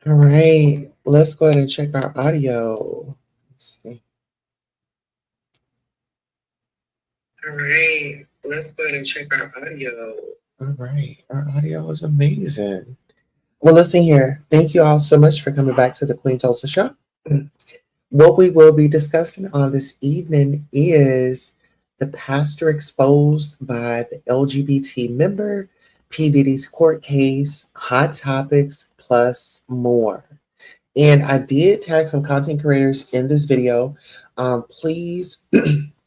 All right, let's go ahead and check our audio. Let's see. All right, let's go ahead and check our audio. All right, our audio is amazing. Well, listen here. Thank you all so much for coming back to the Queen Tulsa Show. What we will be discussing on this evening is the pastor exposed by the LGBT member, Pdiddy's court case, hot topics, plus more. And I did tag some content creators in this video. Please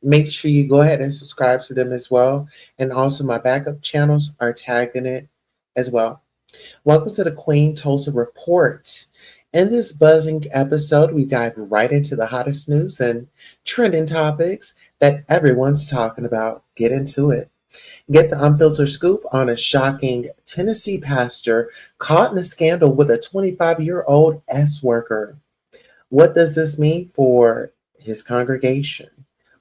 make sure you go ahead and subscribe to them as well. And also, my backup channels are tagged in it as well. Welcome to the Queen Tulsa Report. In this buzzing episode, we dive right into the hottest news and trending topics that everyone's talking about. Get into it. Get the unfiltered scoop on a shocking Tennessee pastor caught in a scandal with a 25-year-old S worker. What does this mean for his congregation?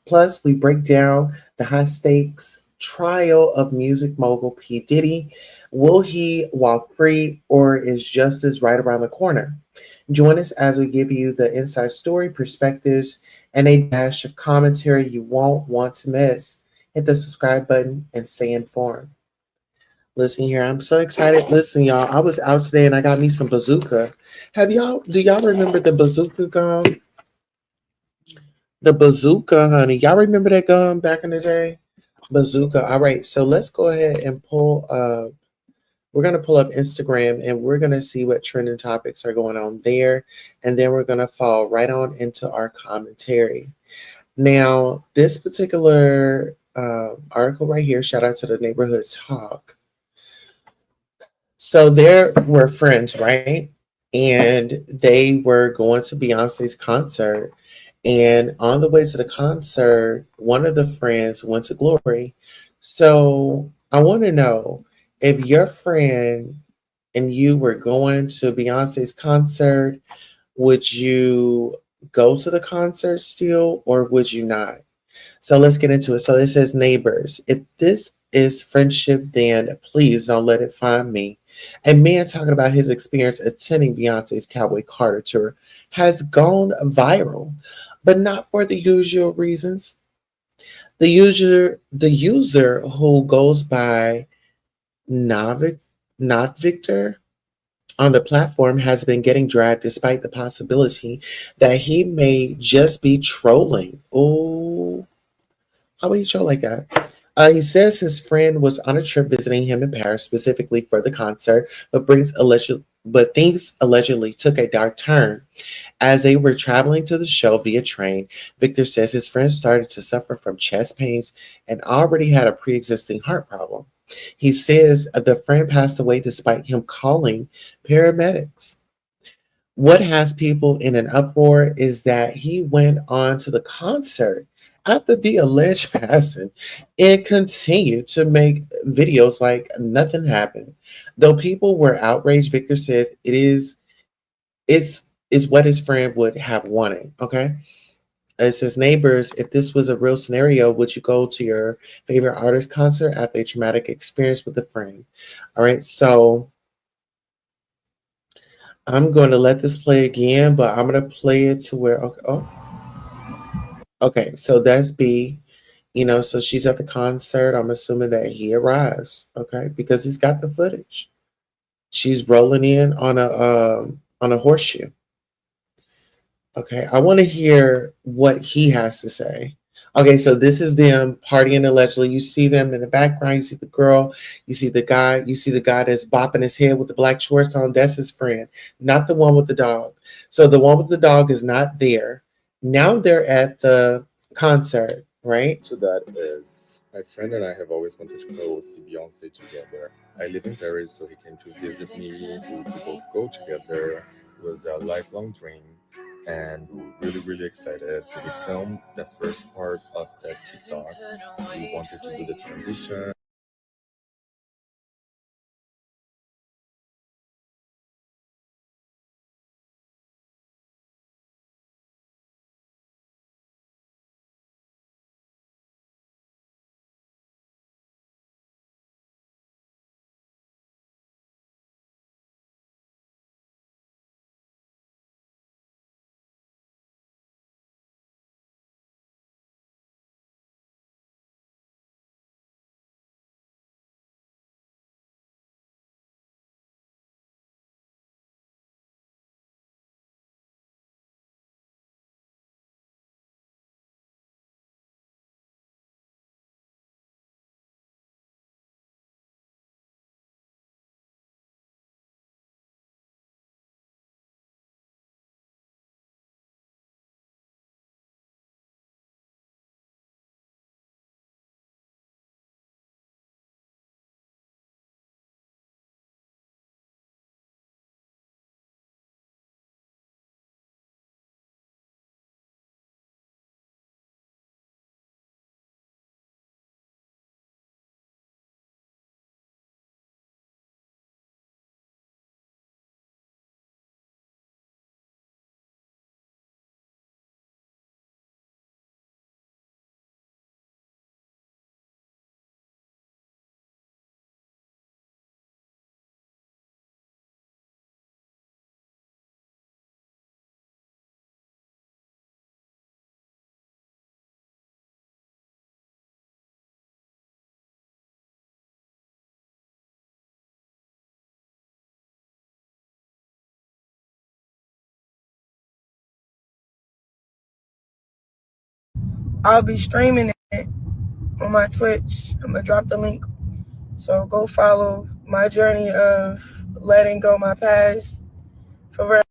Plus, we break down the high stakes trial of music mogul P. Diddy. Will he walk free or is justice right around the corner? Join us as we give you the inside story, perspectives, and a dash of commentary you won't want to miss. Hit the subscribe button and stay informed. Listen here, I'm so excited. Listen, y'all, I was out today and I got me some bazooka. Do y'all remember the bazooka gum? The bazooka, honey. Y'all remember that gum back in the day? Bazooka. All right, so let's go ahead and we're going to pull up Instagram and we're going to see what trending topics are going on there. And then we're going to fall right on into our commentary. Now, this particular article right here, shout out to the Neighborhood Talk. So there were friends, right? And they were going to Beyonce's concert. And on the way to the concert, one of the friends went to Glory. So I want to know if your friend and you were going to Beyonce's concert, would you go to the concert still or would you not? So let's get into it. So it says, neighbors, if this is friendship, then please don't let it find me. A man talking about his experience attending Beyonce's Cowboy Carter tour has gone viral, but not for the usual reasons. The user who goes by Not Victor on the platform has been getting dragged despite the possibility that he may just be trolling. Oh, how would he troll like that? He says his friend was on a trip visiting him in Paris specifically for the concert, but things allegedly took a dark turn. As they were traveling to the show via train, Victor says his friend started to suffer from chest pains and already had a pre-existing heart problem. He says the friend passed away despite him calling paramedics. What has people in an uproar is that he went on to the concert after the alleged passing and continued to make videos like nothing happened. Though people were outraged, Victor says it's what his friend would have wanted. Okay. It says, neighbors, if this was a real scenario, would you go to your favorite artist concert after a traumatic experience with a friend? All right, so I'm going to let this play again, but I'm going to play it to where, okay, okay, so that's B. So she's at the concert. I'm assuming that he arrives, okay, because he's got the footage. She's rolling in on a horseshoe. Okay, I want to hear what he has to say. Okay, so this is them partying allegedly. You see them in the background. You see the girl. You see the guy. You see the guy that's bopping his head with the black shorts on. That's his friend, not the one with the dog. So the one with the dog is not there. Now they're at the concert, right? To that is my friend and I have always wanted to go see Beyonce together. I live in Paris, so he came to visit me, so we could both go together. It was a lifelong dream, and we were really, really excited. So we filmed the first part of the TikTok. So we wanted to do the transition. I'll be streaming it on my Twitch. I'm gonna drop the link. So go follow my journey of letting go my past for real.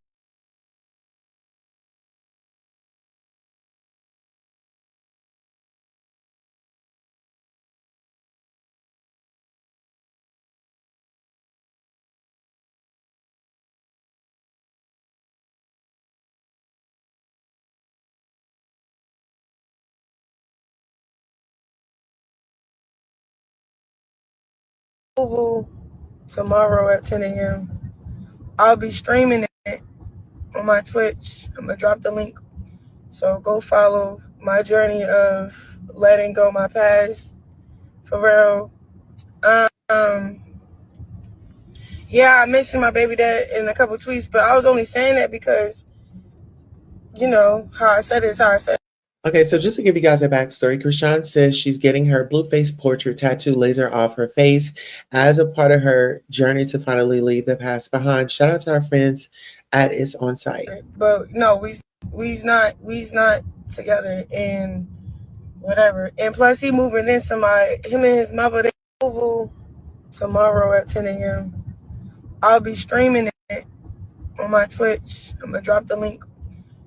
Tomorrow at 10 a.m. I'll be streaming it on my Twitch. I'm gonna drop the link. So go follow my journey of letting go my past for real. Yeah, I mentioned my baby dad in a couple tweets, but I was only saying that because, how I said it is how I said it. Okay, so just to give you guys a backstory, Krishan says she's getting her Blueface portrait tattoo laser off her face as a part of her journey to finally leave the past behind. Shout out to our friends at It's On Site. But no, we's not together and whatever. And plus he moving in him and his mother, they tomorrow at 10 a.m. I'll be streaming it on my Twitch. I'm gonna drop the link.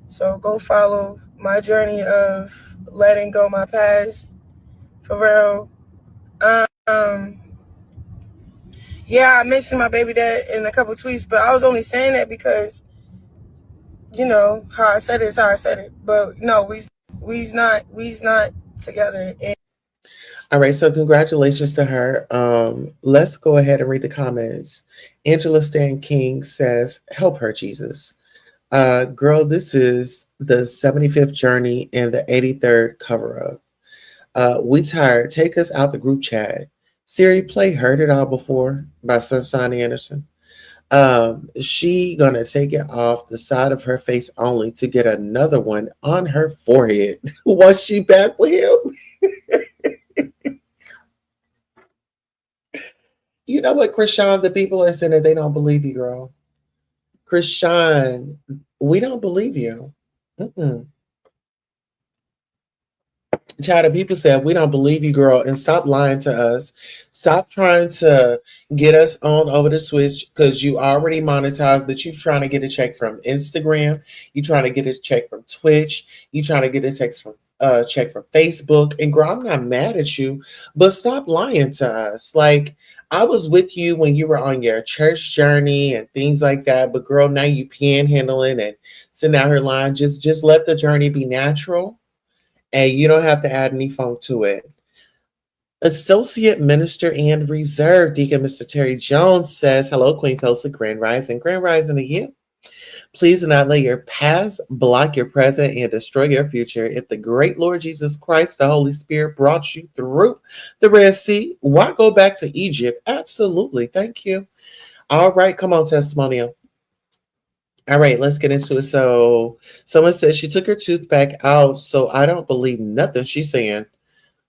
So go follow my journey of letting go my past for real. Yeah, I mentioned my baby dad in a couple tweets, but I was only saying that because, how I said it is how I said it. But no, we's not together. All right, so congratulations to her. Let's go ahead and read the comments. Angela Stan King says, "Help her, Jesus." Girl, this is the 75th journey and the 83rd cover up. We tired. Take us out the group chat. Siri, play Heard It All Before by Sunshine Anderson. She gonna take it off the side of her face only to get another one on her forehead. Was she back with him? You know what, Krishan? The people are saying that they don't believe you, girl. Krishan, we don't believe you. Mm-mm. Child, people said we don't believe you, girl, and stop lying to us. Stop trying to get us on over to Twitch because you already monetized, but you're trying to get a check from Instagram. You're trying to get a check from Twitch. You're trying to get a check from Facebook. And girl, I'm not mad at you, but stop lying to us. Like I was with you when you were on your church journey and things like that, but girl, now you panhandling and sitting out here lying. Just let the journey be natural. And you don't have to add any funk to it. Associate Minister and Reserve Deacon Mr. Terry Jones says, "Hello, Queen Tulsa, Grand Rising. Grand Rising to you. Please do not let your past block your present and destroy your future. If the great Lord Jesus Christ, the Holy Spirit, brought you through the Red Sea, why go back to Egypt?" Absolutely. Thank you. All right. Come on, testimonial. All right, let's get into it. So someone says she took her tooth back out, so I don't believe nothing she's saying.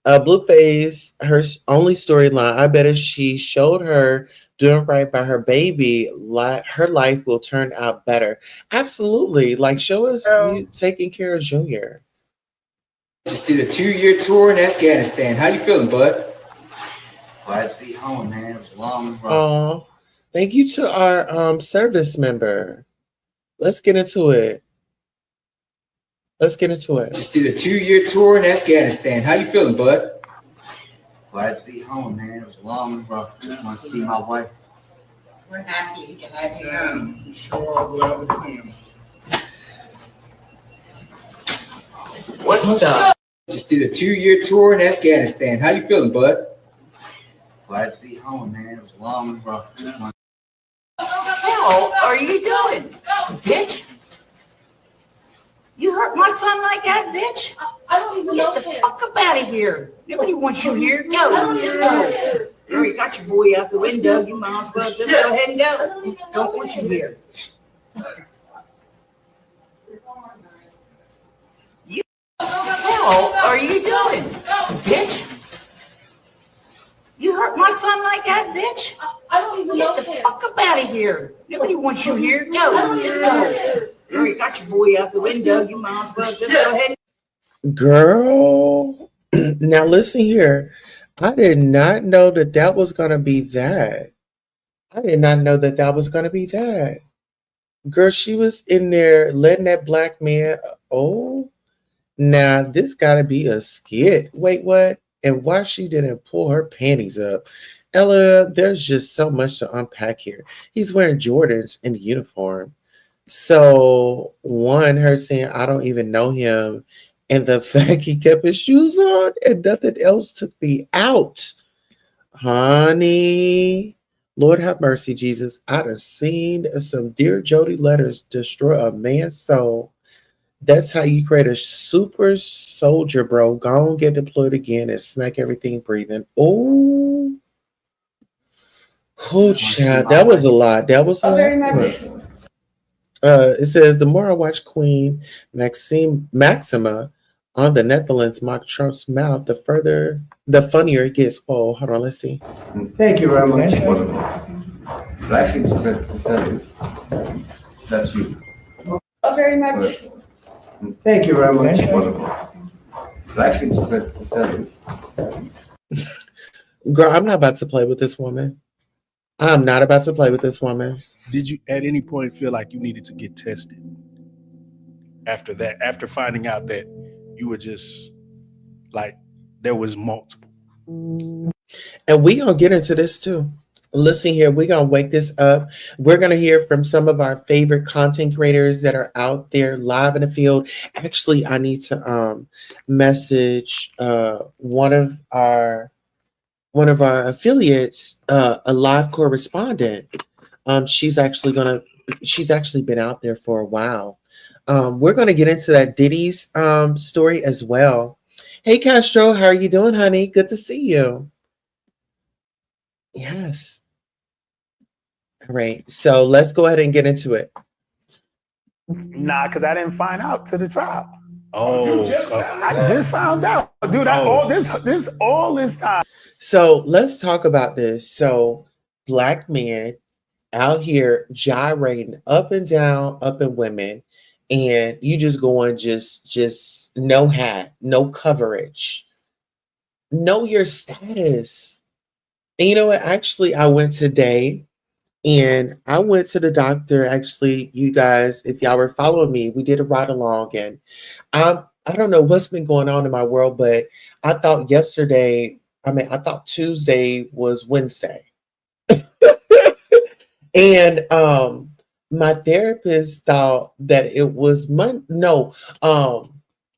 Blueface, her only storyline, I bet if she showed her doing right by her baby, her life will turn out better. Absolutely. Like, show us you taking care of Junior. Just did a 2-year tour in Afghanistan. How you feeling, bud? Glad to be home, man. It was long and rough. Thank you to our service member. Let's get into it. Just did a 2-year tour in Afghanistan. How you feeling, bud? Glad to be home, man. It was long and rough. Just want to see my wife. We're happy to have you home. You sure are glad to see him. What the? Just did a 2-year tour in Afghanistan. How you feeling, bud? Glad to be home, man. It was long and rough. What the hell are you doing, bitch? You hurt my son like that, bitch? I don't even know. Get the fuck up out of here. Nobody wants you here. Go. Just go. There, you got your boy out the window. You might as well just go ahead and go. Don't want you here. You what the hell are you doing, bitch? You hurt my son like that, bitch? I don't even know. Get the fuck up out of here. Nobody wants you here. Go. Just go. There, you got your boy out the window. You might as well just go ahead. Girl, now listen here. I did not know that that was going to be that. I did not know that that was going to be that. Girl, she was in there letting that black man. Oh, now this got to be a skit. Wait, what? And why she didn't pull her panties up? Ella, there's just so much to unpack here. He's wearing Jordans in the uniform. So, one, her saying, I don't even know him, and the fact he kept his shoes on and nothing else took me out. Honey, Lord have mercy, Jesus. I done seen some Dear Jody letters destroy a man's soul. That's how you create a super soldier, bro. Go and get deployed again and smack everything breathing. Oh, child, that was a lot. That was a lot. It says the more I watch Queen Maxima on the Netherlands mock Trump's mouth, the funnier it gets. Oh, hold on, let's see. Thank you very much. Wonderful. But I think to tell you, that's you. Very much. Thank you very much. Wonderful. But I think to tell you. Girl, I'm not about to play with this woman. I'm not about to play with this woman. Did you at any point feel like you needed to get tested after that? After finding out that you were just like there was multiple? And we gonna get into this too. Listen here, we're gonna wake this up. We're gonna hear from some of our favorite content creators that are out there live in the field. Actually, I need to message one of our affiliates, a live correspondent. She's actually been out there for a while. We're gonna get into that Diddy's story as well. Hey Castro, how are you doing, honey? Good to see you. Yes. All right. So let's go ahead and get into it. Nah, because I didn't find out to the trial. Oh, I just found out, dude. All this time. So let's talk about this. So black men out here gyrating up and down, up in women, and you just going just no hat, no coverage. Know your status. And you know what? Actually, I went today and I went to the doctor. Actually, you guys, if y'all were following me, we did a ride along, and I don't know what's been going on in my world, but I thought I thought Tuesday was Wednesday. And my therapist thought that it was Monday. No,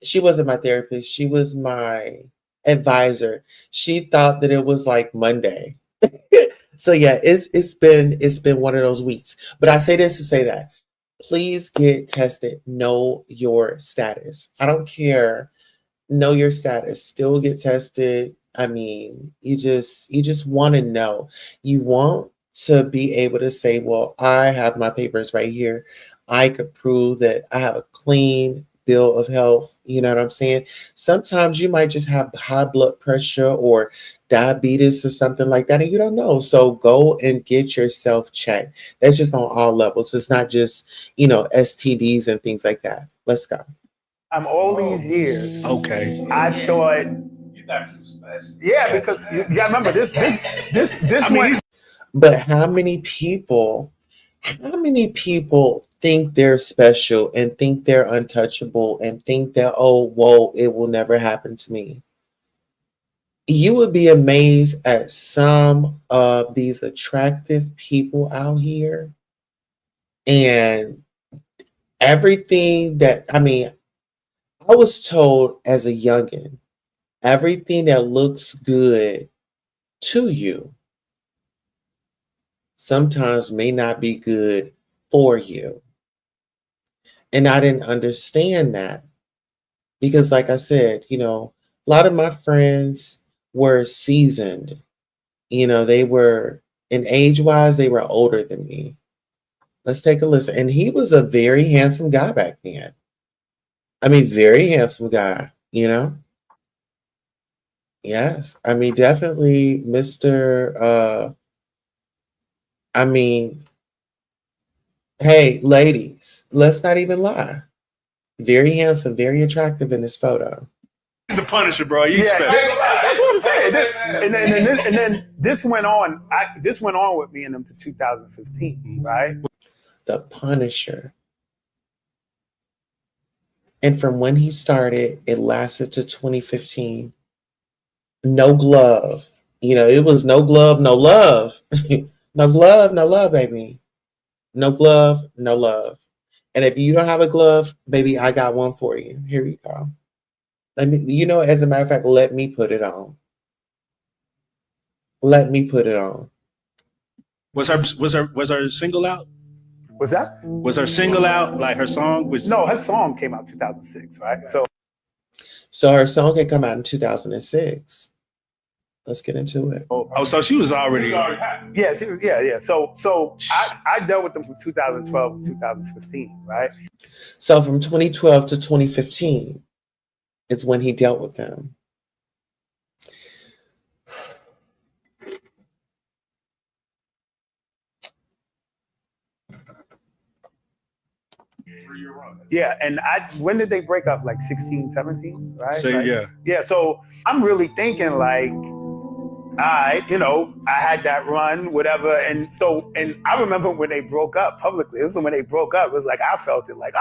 she wasn't my therapist. She was my advisor. She thought that it was like Monday. So yeah, it's been one of those weeks. But I say this to say that please get tested. Know your status. I don't care. Know your status. Still get tested. I mean, you just want to know. You want to be able to say, well, I have my papers right here. I could prove that I have a clean bill of health. You know what I'm saying? Sometimes you might just have high blood pressure or diabetes or something like that, and you don't know. So go and get yourself checked. That's just on all levels. It's not just, STDs and things like that. Let's go. I'm all these years. okay. I thought, yeah, because you gotta remember this. I mean, But how many people think they're special and think they're untouchable and think that, oh, whoa, it will never happen to me? You would be amazed at some of these attractive people out here and everything that, I was told as a youngin', everything that looks good to you sometimes may not be good for you. And I didn't understand that because, like I said, a lot of my friends were seasoned. They were, in age wise, they were older than me. Let's take a listen. And he was a very handsome guy back then. Very handsome guy, Yes. Definitely Mr. Hey, ladies, let's not even lie. Very handsome, very attractive in this photo. He's the Punisher, bro. You Yeah, special. that's what I'm saying. And then this went on. This went on with me and them to 2015, right? The Punisher. And from when he started, it lasted to 2015. No glove. You know, it was no glove, no love. No glove, no love, baby. No glove, no love. And if you don't have a glove, baby, I got one for you. Here you go. Let me, you know, as a matter of fact, let me put it on. Let me put it on. Was her single out? Was that? Was her single out? Like her song was? No, her song came out 2006, right? So her song had come out in 2006. Let's get into it. Oh, so she was already. Yeah. So I dealt with them from 2012 to 2015, right? So from 2012 to 2015 is when he dealt with them. Yeah, and when did they break up? Like 16, 17, right? So, like, yeah. Yeah, so I'm really thinking like, I had that run, whatever. And I remember when they broke up publicly. This is when they broke up. It was like, I felt it like,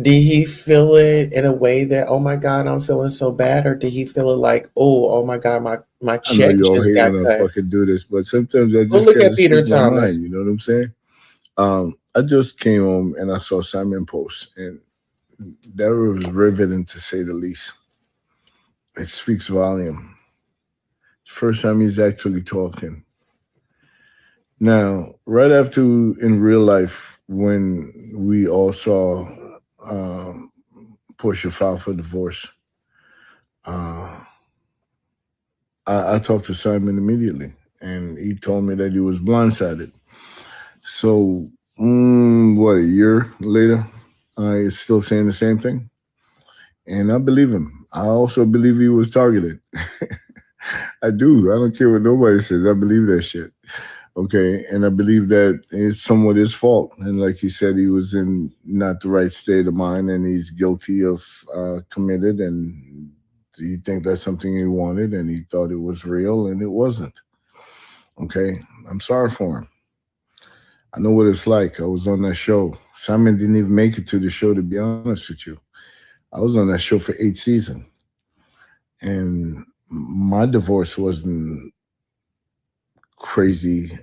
Did he feel it in a way that, oh my God, I'm feeling so bad? Or did he feel it like, oh my God, my check just got cut? I fucking do this, but sometimes I just look at Peter Thomas. Mind, you know what I'm saying? I just came home and I saw Simon post, and that was riveting to say the least. It speaks volume. First time he's actually talking. Now, right after in real life, when we all saw Portia file for divorce, I talked to Simon immediately, and he told me that he was blindsided. So, a year later, he's still saying the same thing. And I believe him. I also believe he was targeted. I do. I don't care what nobody says. I believe that shit. Okay. And I believe that it's somewhat his fault. And like he said, he was in not the right state of mind, and he's guilty of committed. And he think that's something he wanted, and he thought it was real, and it wasn't. Okay. I'm sorry for him. I know what it's like. I was on that show. Simon didn't even make it to the show, to be honest with you. I was on that show for 8 seasons. And my divorce wasn't crazy.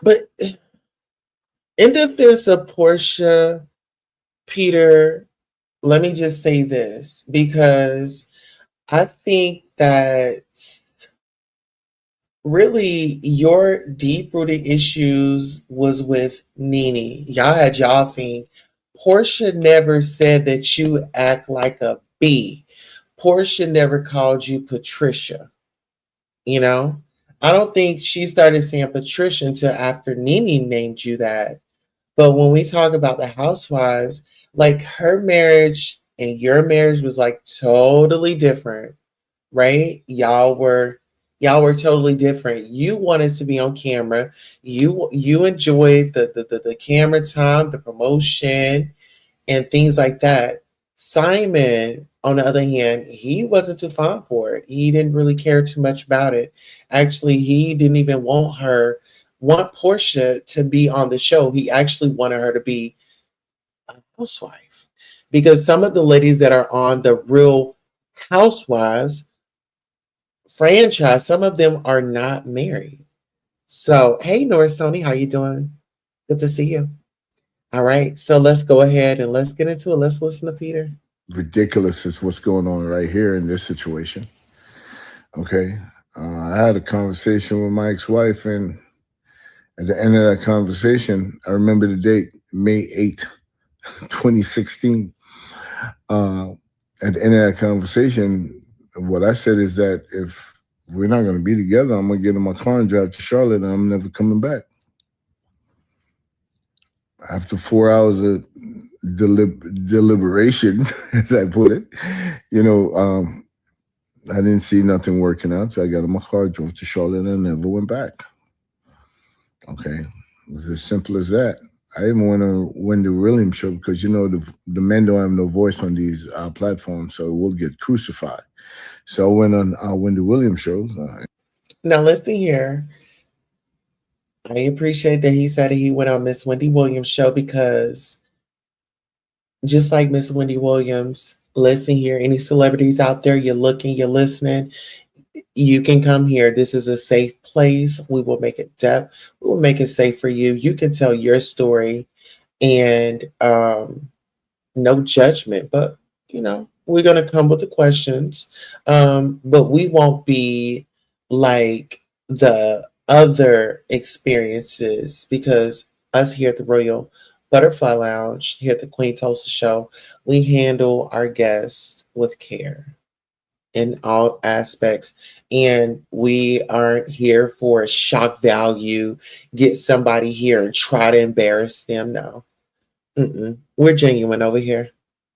But in defense of Portia, Peter, let me just say this, because I think that really your deep-rooted issues was with Nene. Y'all had y'all thing. Portia never said that you act like a B. Portia never called you Patricia. You know? I don't think she started saying Patricia until after Nene named you that. But when we talk about the housewives, like her marriage and your marriage was like totally different, right? Y'all were totally different. You wanted to be on camera. You enjoyed the camera time, the promotion, and things like that. Simon, on the other hand, he wasn't too fond for it. He didn't really care too much about it. Actually, he didn't even want Portia to be on the show. He actually wanted her to be a housewife, because some of the ladies that are on the Real Housewives franchise, some of them are not married. So, hey, Norris Tony, how you doing? Good to see you. All right, so let's go ahead and let's get into it. Let's listen to Peter. Ridiculous is what's going on right here in this situation. Okay, I had a conversation with my ex-wife, and at the end of that conversation, I remember the date, May 8th, 2016. At the end of that conversation, what I said is that if we're not going to be together, I'm going to get in my car and drive to Charlotte, and I'm never coming back. After 4 hours of deliberation, as I put it, I didn't see nothing working out. So I got in my car, drove to Charlotte, and never went back. Okay, it was as simple as that. I didn't want to win the Williams show because the men don't have no voice on these platforms, so we'll get crucified. So I went on Wendy Williams show. Now listen here. I appreciate that he said he went on Miss Wendy Williams show because just like Miss Wendy Williams, listen here, any celebrities out there, you're looking, you're listening, you can come here. This is a safe place. We will make it depth. We will make it safe for you. You can tell your story and no judgment, but we're gonna come with the questions. But we won't be like the other experiences because us here at the Royal Butterfly Lounge, here at the Queen Tulsa Show, we handle our guests with care in all aspects. And we aren't here for shock value, get somebody here and try to embarrass them. No, we're genuine over here.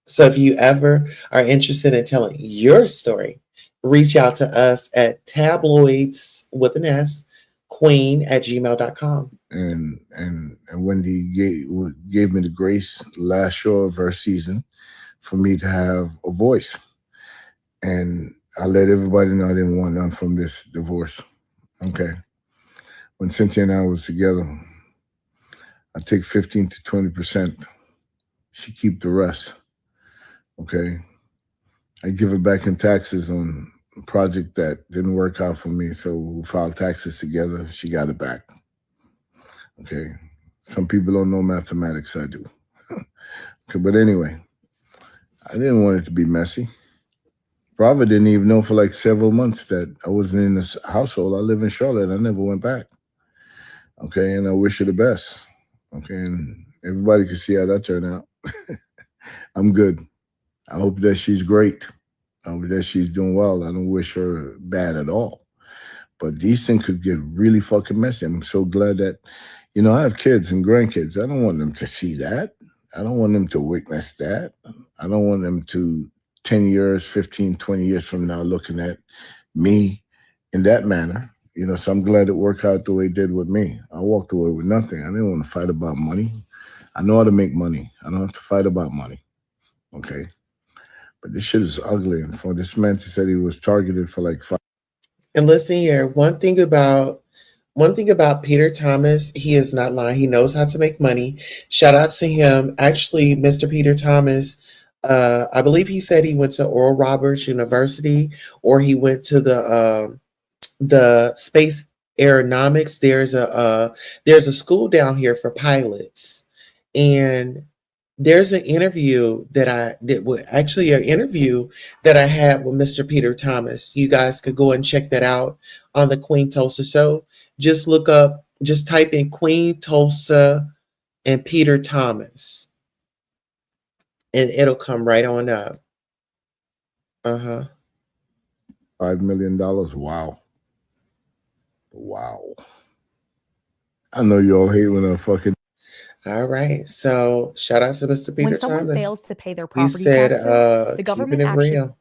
So if you ever are interested in telling your story, reach out to us at tabloids with an S, queen at gmail.com. And Wendy gave me the grace last show of her season for me to have a voice. And I let everybody know I didn't want none from this divorce. Okay. When Cynthia and I was together, I take 15 to 20%. She keep the rest. Okay. I give it back in taxes on a project that didn't work out for me. So we filed taxes together. She got it back. Okay. Some people don't know mathematics. I do. Okay, but anyway, I didn't want it to be messy. Brava didn't even know for like several months that I wasn't in this household. I live in Charlotte. I never went back. Okay, and I wish her the best. Okay, and everybody can see how that turned out. I'm good. I hope that she's great. I hope that she's doing well. I don't wish her bad at all. But these things could get really fucking messy. I'm so glad that, I have kids and grandkids. I don't want them to see that. I don't want them to witness that. I don't want them to 10 years, 15, 20 years from now looking at me in that manner. So I'm glad it worked out the way it did with me. I walked away with nothing. I didn't want to fight about money. I know how to make money. I don't have to fight about money. Okay. But this shit is ugly. And for this man to say he was targeted for like 5. And listen here, one thing about Peter Thomas, he is not lying. He knows how to make money. Shout out to him. Actually, Mr. Peter Thomas, I believe he said he went to Oral Roberts University or he went to the space aeronautics. There's a school down here for pilots, and there's an interview that I did with actually an interview that I had with Mr. Peter Thomas. You guys could go and check that out on the Queen Tulsa Show. Just type in Queen Tulsa and Peter Thomas, and it'll come right on up. $5 million. Wow. I know you all hate when I fucking. All right. So shout out to Mr. Peter When someone Thomas. fails to pay their property taxes, the government keeping it actually real.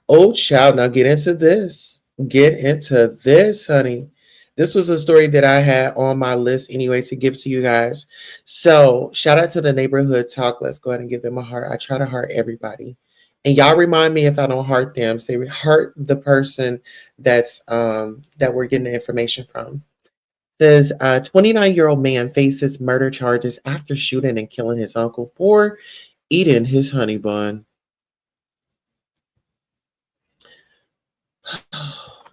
Oh, child. Now get into this. Get into this, honey. This was a story that I had on my list anyway to give to you guys. So shout out to the neighborhood talk. Let's go ahead and give them a heart. I try to heart everybody. And y'all remind me if I don't heart them. Say heart the person that we're getting the information from. Says a 29-year-old man faces murder charges after shooting and killing his uncle for eating his honey bun.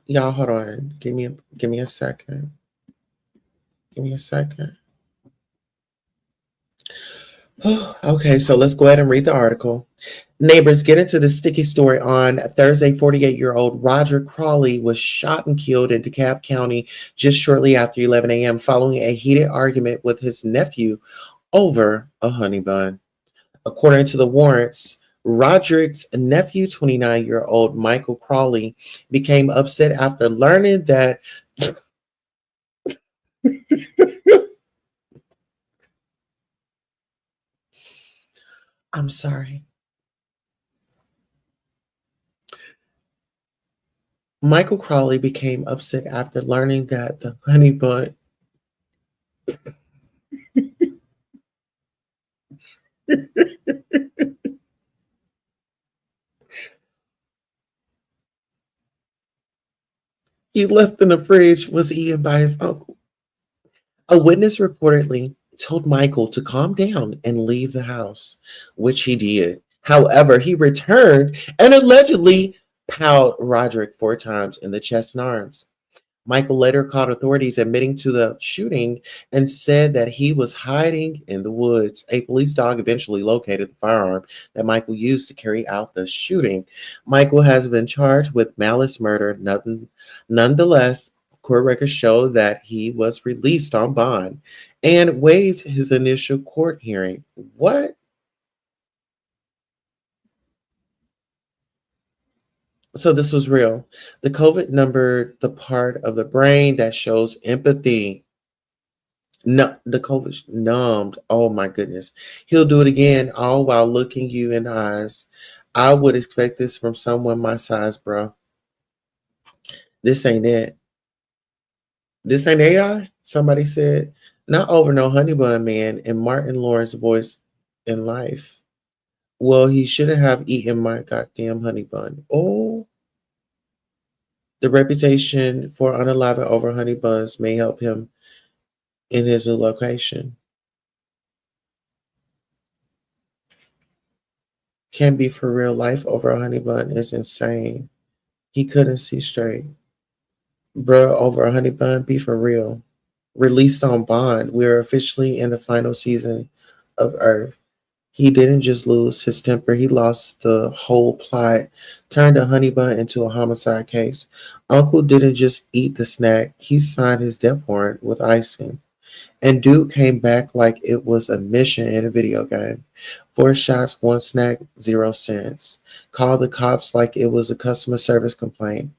Y'all, hold on. Give me a second. Give me a second. Okay, so let's go ahead and read the article. Neighbors get into the sticky story on Thursday. 48-year-old Roger Crawley was shot and killed in DeKalb County just shortly after 11 a.m. following a heated argument with his nephew over a honey bun. According to the warrants, Roderick's nephew, 29-year-old Michael Crawley, became upset after learning that I'm sorry. Michael Crawley became upset after learning that the honey bun He left in the fridge was eaten by his uncle. A witness reportedly told Michael to calm down and leave the house, which he did. However, he returned and allegedly pawed Roderick 4 times in the chest and arms. Michael later called authorities admitting to the shooting and said that he was hiding in the woods. A police dog eventually located the firearm that Michael used to carry out the shooting. Michael has been charged with malice murder. Nonetheless, court records show that he was released on bond and waived his initial court hearing. What? So this was real. The COVID numbered the part of the brain that shows empathy. No, the COVID numbed. Oh my goodness. He'll do it again, all while looking you in the eyes. I would expect this from someone my size, bro. This ain't it. This ain't AI. Somebody said, not over no honey bun man in Martin Lawrence's voice in life. Well, he shouldn't have eaten my goddamn honey bun. Oh, the reputation for unalive over honey buns may help him in his new location. Can be for real. Life over a honey bun is insane. He couldn't see straight. Bruh, over a honey bun, be for real. Released on bond. We're officially in the final season of Earth. He didn't just lose his temper, he lost the whole plot, turned a honey bun into a homicide case. Uncle didn't just eat the snack, he signed his death warrant with icing. And dude came back like it was a mission in a video game. 4 shots, 1 snack, 0 cents. Called the cops like it was a customer service complaint.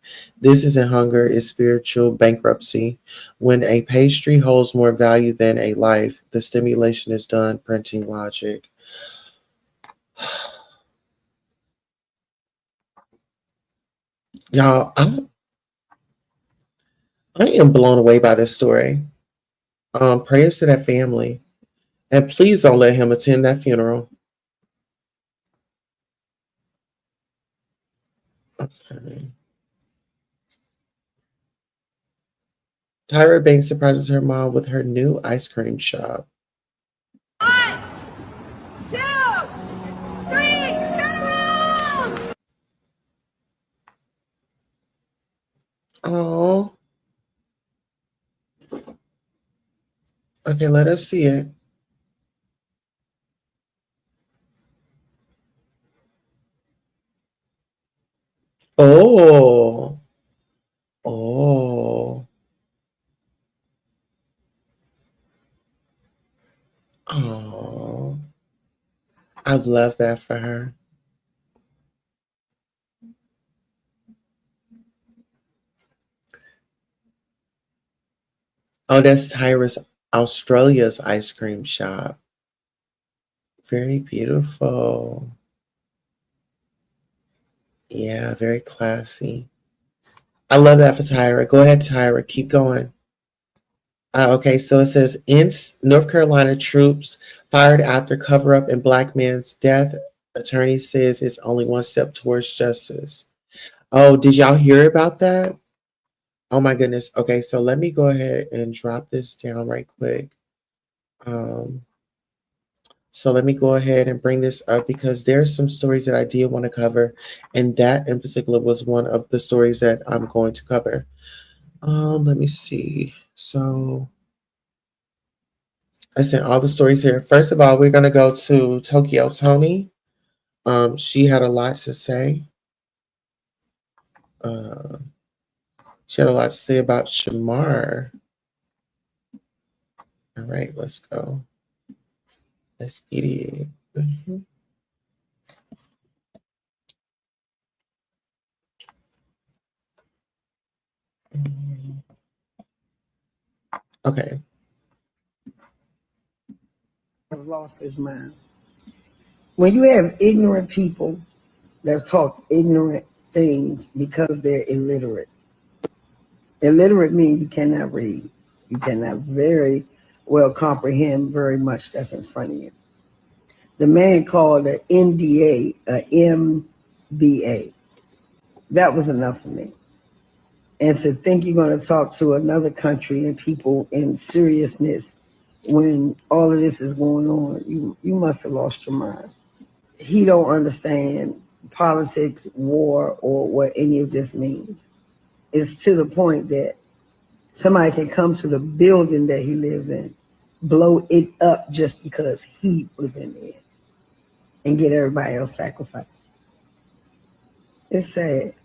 This isn't hunger, it's spiritual bankruptcy. When a pastry holds more value than a life, the stimulation is done printing logic. Y'all, I am blown away by this story. Prayers to that family. And please don't let him attend that funeral. Okay. Tyra Banks surprises her mom with her new ice cream shop. 1, 2, 3, turn around! Oh. Okay, let us see it. Oh. Oh. Oh. I love that for her. Oh, that's Tyra's Australia's ice cream shop. Very beautiful. Yeah, very classy. I love that for Tyra. Go ahead, Tyra. Keep going. Okay, so it says in North Carolina, troops fired after cover up in black man's death. Attorney says it's only one step towards justice. Oh, did y'all hear about that? Oh my goodness. Okay, so let me go ahead and drop this down right quick. So let me go ahead and bring this up because there's some stories that I did want to cover, and that in particular was one of the stories that I'm going to cover. Let me see. So I sent all the stories here. First of all, we're going to go to Tokyo Tony. She had a lot to say. She had a lot to say about Shamar. All right, let's go. Let's get it. Mm-hmm. Okay. Have lost his mind. When you have ignorant people that talk ignorant things because they're illiterate. Illiterate means you cannot read. You cannot very well comprehend very much that's in front of you. The man called an NDA a MBA. That was enough for me. And to think you're going to talk to another country and people in seriousness when all of this is going on, you must have lost your mind. He don't understand politics, war, or what any of this means. It's to the point that somebody can come to the building that he lives in, blow it up just because he was in there, and get everybody else sacrificed. It's sad.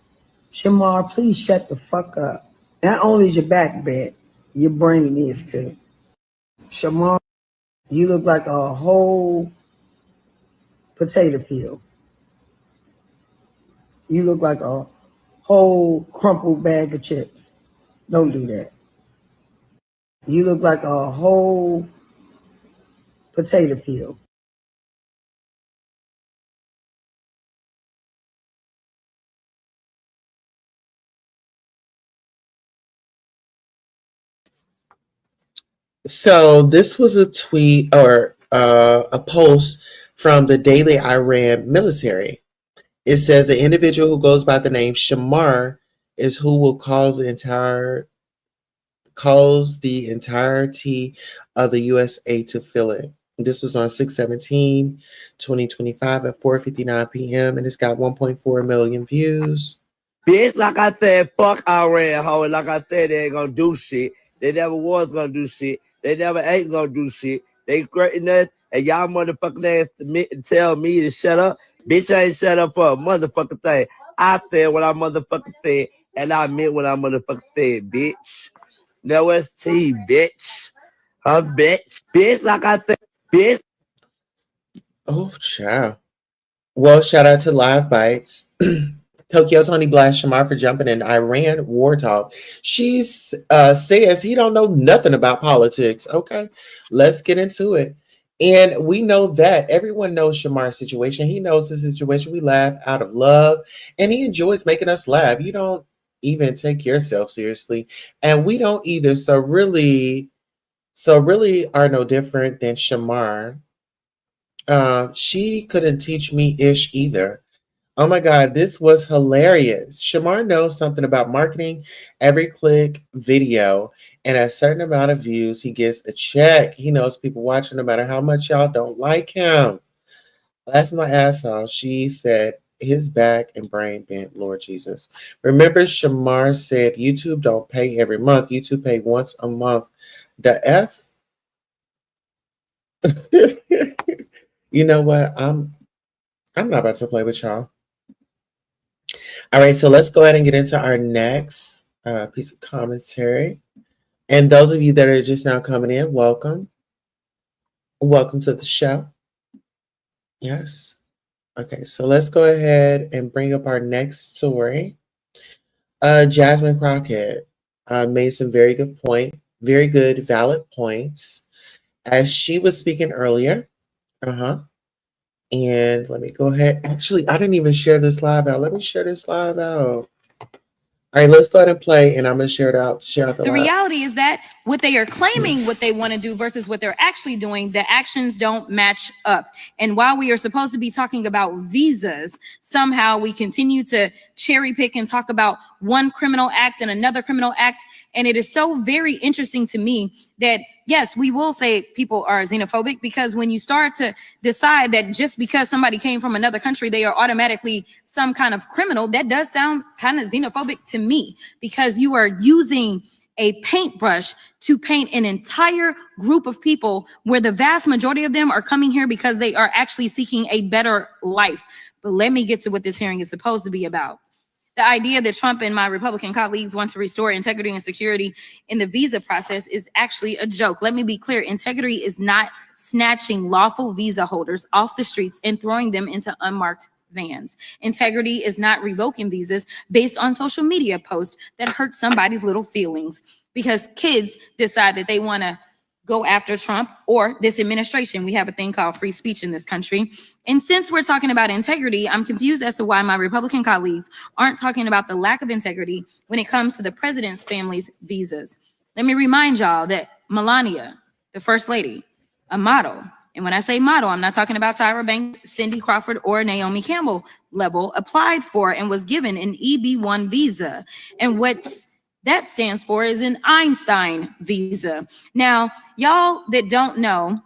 Shamar, please shut the fuck up. Not only is your back bent, your brain is too. Shamar, you look like a whole potato peel. You look like a whole crumpled bag of chips. Don't do that. You look like a whole potato peel. So this was a tweet or a post from the Daily Iran military. It says the individual who goes by the name Shamar is who will cause the entirety of the USA to feel it. This was on 6/17/2025 at 4:59 p.m. and it's got 1.4 million views. Bitch, like I said, fuck Iran, ho. Like I said, they ain't gonna do shit. They never was gonna do shit. They never ain't gonna do shit. They threaten us, and y'all motherfucking ass tell me to shut up. Bitch, I ain't shut up for a motherfucking thing. I said what I motherfucking said, and I meant what I motherfucking said, bitch. No ST, bitch. Bitch, like I said, bitch. Oh, child. Well, shout out to Live Bites. Tokyo Tony blast Shamar for jumping in Iran war talk. She says he don't know nothing about politics. Okay, let's get into it. And we know that everyone knows Shamar's situation. He knows his situation. We laugh out of love, and he enjoys making us laugh. You don't even take yourself seriously, and we don't either. So really are no different than Shamar. She couldn't teach me ish either. Oh my God, this was hilarious. Shamar knows something about marketing. Every click, video, and a certain amount of views, he gets a check. He knows people watching no matter how much y'all don't like him. Laughed my ass off. She said his back and brain bent, Lord Jesus. Remember, Shamar said YouTube don't pay every month. YouTube pay once a month. The F? You know what? I'm not about to play with y'all. All right, so let's go ahead and get into our next piece of commentary. And those of you that are just now coming in, welcome. Welcome to the show. Yes. Okay, so let's go ahead and bring up our next story. Jasmine Crockett made some very good, valid points as she was speaking earlier. And let me go ahead. Actually, I didn't even share this live out. Let me share this live out. All right, let's go ahead and play, and I'm going to share out the reality is that what they are claiming what they want to do versus what they're actually doing, the actions don't match up. And while we are supposed to be talking about visas, somehow we continue to cherry pick and talk about one criminal act and another criminal act. And it is so very interesting to me that, yes, we will say people are xenophobic, because when you start to decide that just because somebody came from another country, they are automatically some kind of criminal, that does sound kind of xenophobic to me, because you are using a paintbrush to paint an entire group of people where the vast majority of them are coming here because they are actually seeking a better life. But let me get to what this hearing is supposed to be about. The idea that Trump and my Republican colleagues want to restore integrity and security in the visa process is actually a joke. Let me be clear. Integrity is not snatching lawful visa holders off the streets and throwing them into unmarked vans. Integrity is not revoking visas based on social media posts that hurt somebody's little feelings because kids decide that they want to go after Trump or this administration. We have a thing called free speech in this country. And since we're talking about integrity, I'm confused as to why my Republican colleagues aren't talking about the lack of integrity when it comes to the president's family's visas. Let me remind y'all that Melania, the first lady, a model. And when I say model, I'm not talking about Tyra Banks, Cindy Crawford, or Naomi Campbell level, applied for and was given an EB1 visa. And what that stands for is an Einstein visa. Now, y'all that don't know,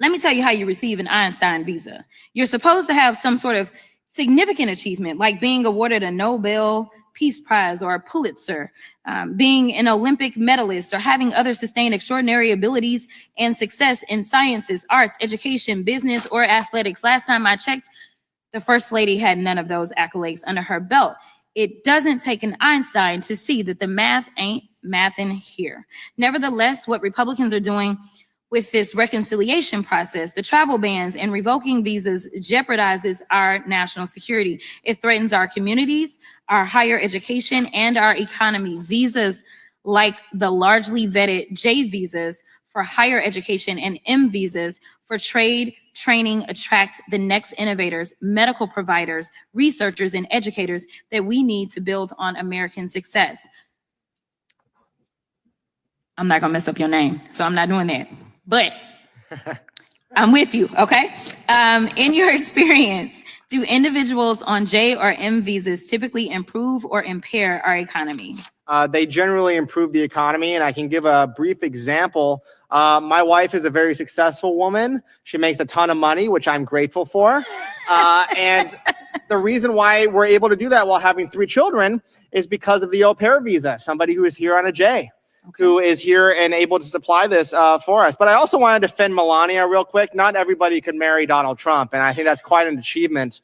let me tell you how you receive an Einstein visa. You're supposed to have some sort of significant achievement, like being awarded a Nobel Peace Prize or a Pulitzer, being an Olympic medalist, or having other sustained extraordinary abilities and success in sciences, arts, education, business, or athletics. Last time I checked, the First Lady had none of those accolades under her belt. It doesn't take an Einstein to see that the math ain't mathin' here. Nevertheless, what Republicans are doing with this reconciliation process, the travel bans and revoking visas, jeopardizes our national security. It threatens our communities, our higher education, and our economy. Visas like the largely vetted J visas for higher education and M visas for trade, training, attract the next innovators, medical providers, researchers, and educators that we need to build on American success. I'm not gonna mess up your name, so I'm not doing that. But I'm with you, okay? In your experience, do individuals on J or M visas typically improve or impair our economy? They generally improve the economy, and I can give a brief example. My wife is a very successful woman. She makes a ton of money, which I'm grateful for. And the reason why we're able to do that while having 3 children is because of the au pair visa, somebody who is here on a J. Okay. Who is here and able to supply this for us. But I also want to defend Melania real quick. Not everybody could marry Donald Trump, and I think that's quite an achievement.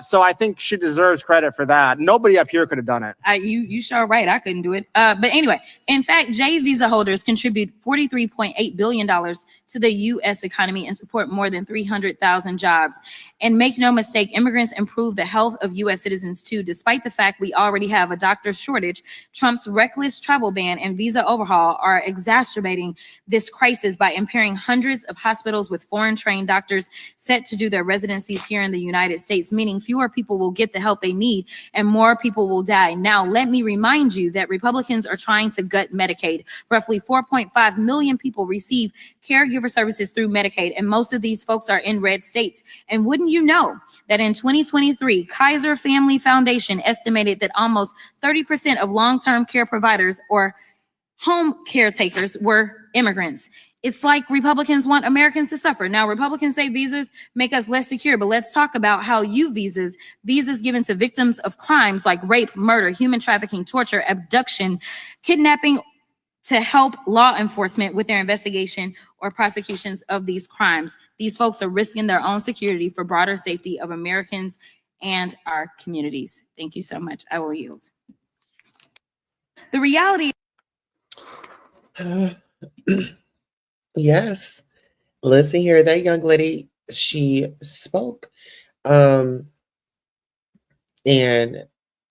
So I think she deserves credit for that. Nobody up here could have done it. You sure right. I couldn't do it. But anyway, in fact, J visa holders contribute $43.8 billion to the U.S. economy and support more than 300,000 jobs. And make no mistake, immigrants improve the health of U.S. citizens too. Despite the fact we already have a doctor shortage, Trump's reckless travel ban and visa overhaul are exacerbating this crisis by impairing hundreds of hospitals with foreign trained doctors set to do their residencies here in the United States, meaning fewer people will get the help they need and more people will die. Now, let me remind you that Republicans are trying to gut Medicaid. Roughly 4.5 million people receive caregiver services through Medicaid, and most of these folks are in red states. And wouldn't you know that in 2023, Kaiser Family Foundation estimated that almost 30% of long-term care providers or home caretakers were immigrants. It's like Republicans want Americans to suffer. Now, Republicans say visas make us less secure, but let's talk about how visas given to victims of crimes like rape, murder, human trafficking, torture, abduction, kidnapping, to help law enforcement with their investigation or prosecutions of these crimes. These folks are risking their own security for broader safety of Americans and our communities. Thank you so much. I will yield. The reality. Yes. Listen here, that young lady, she spoke. And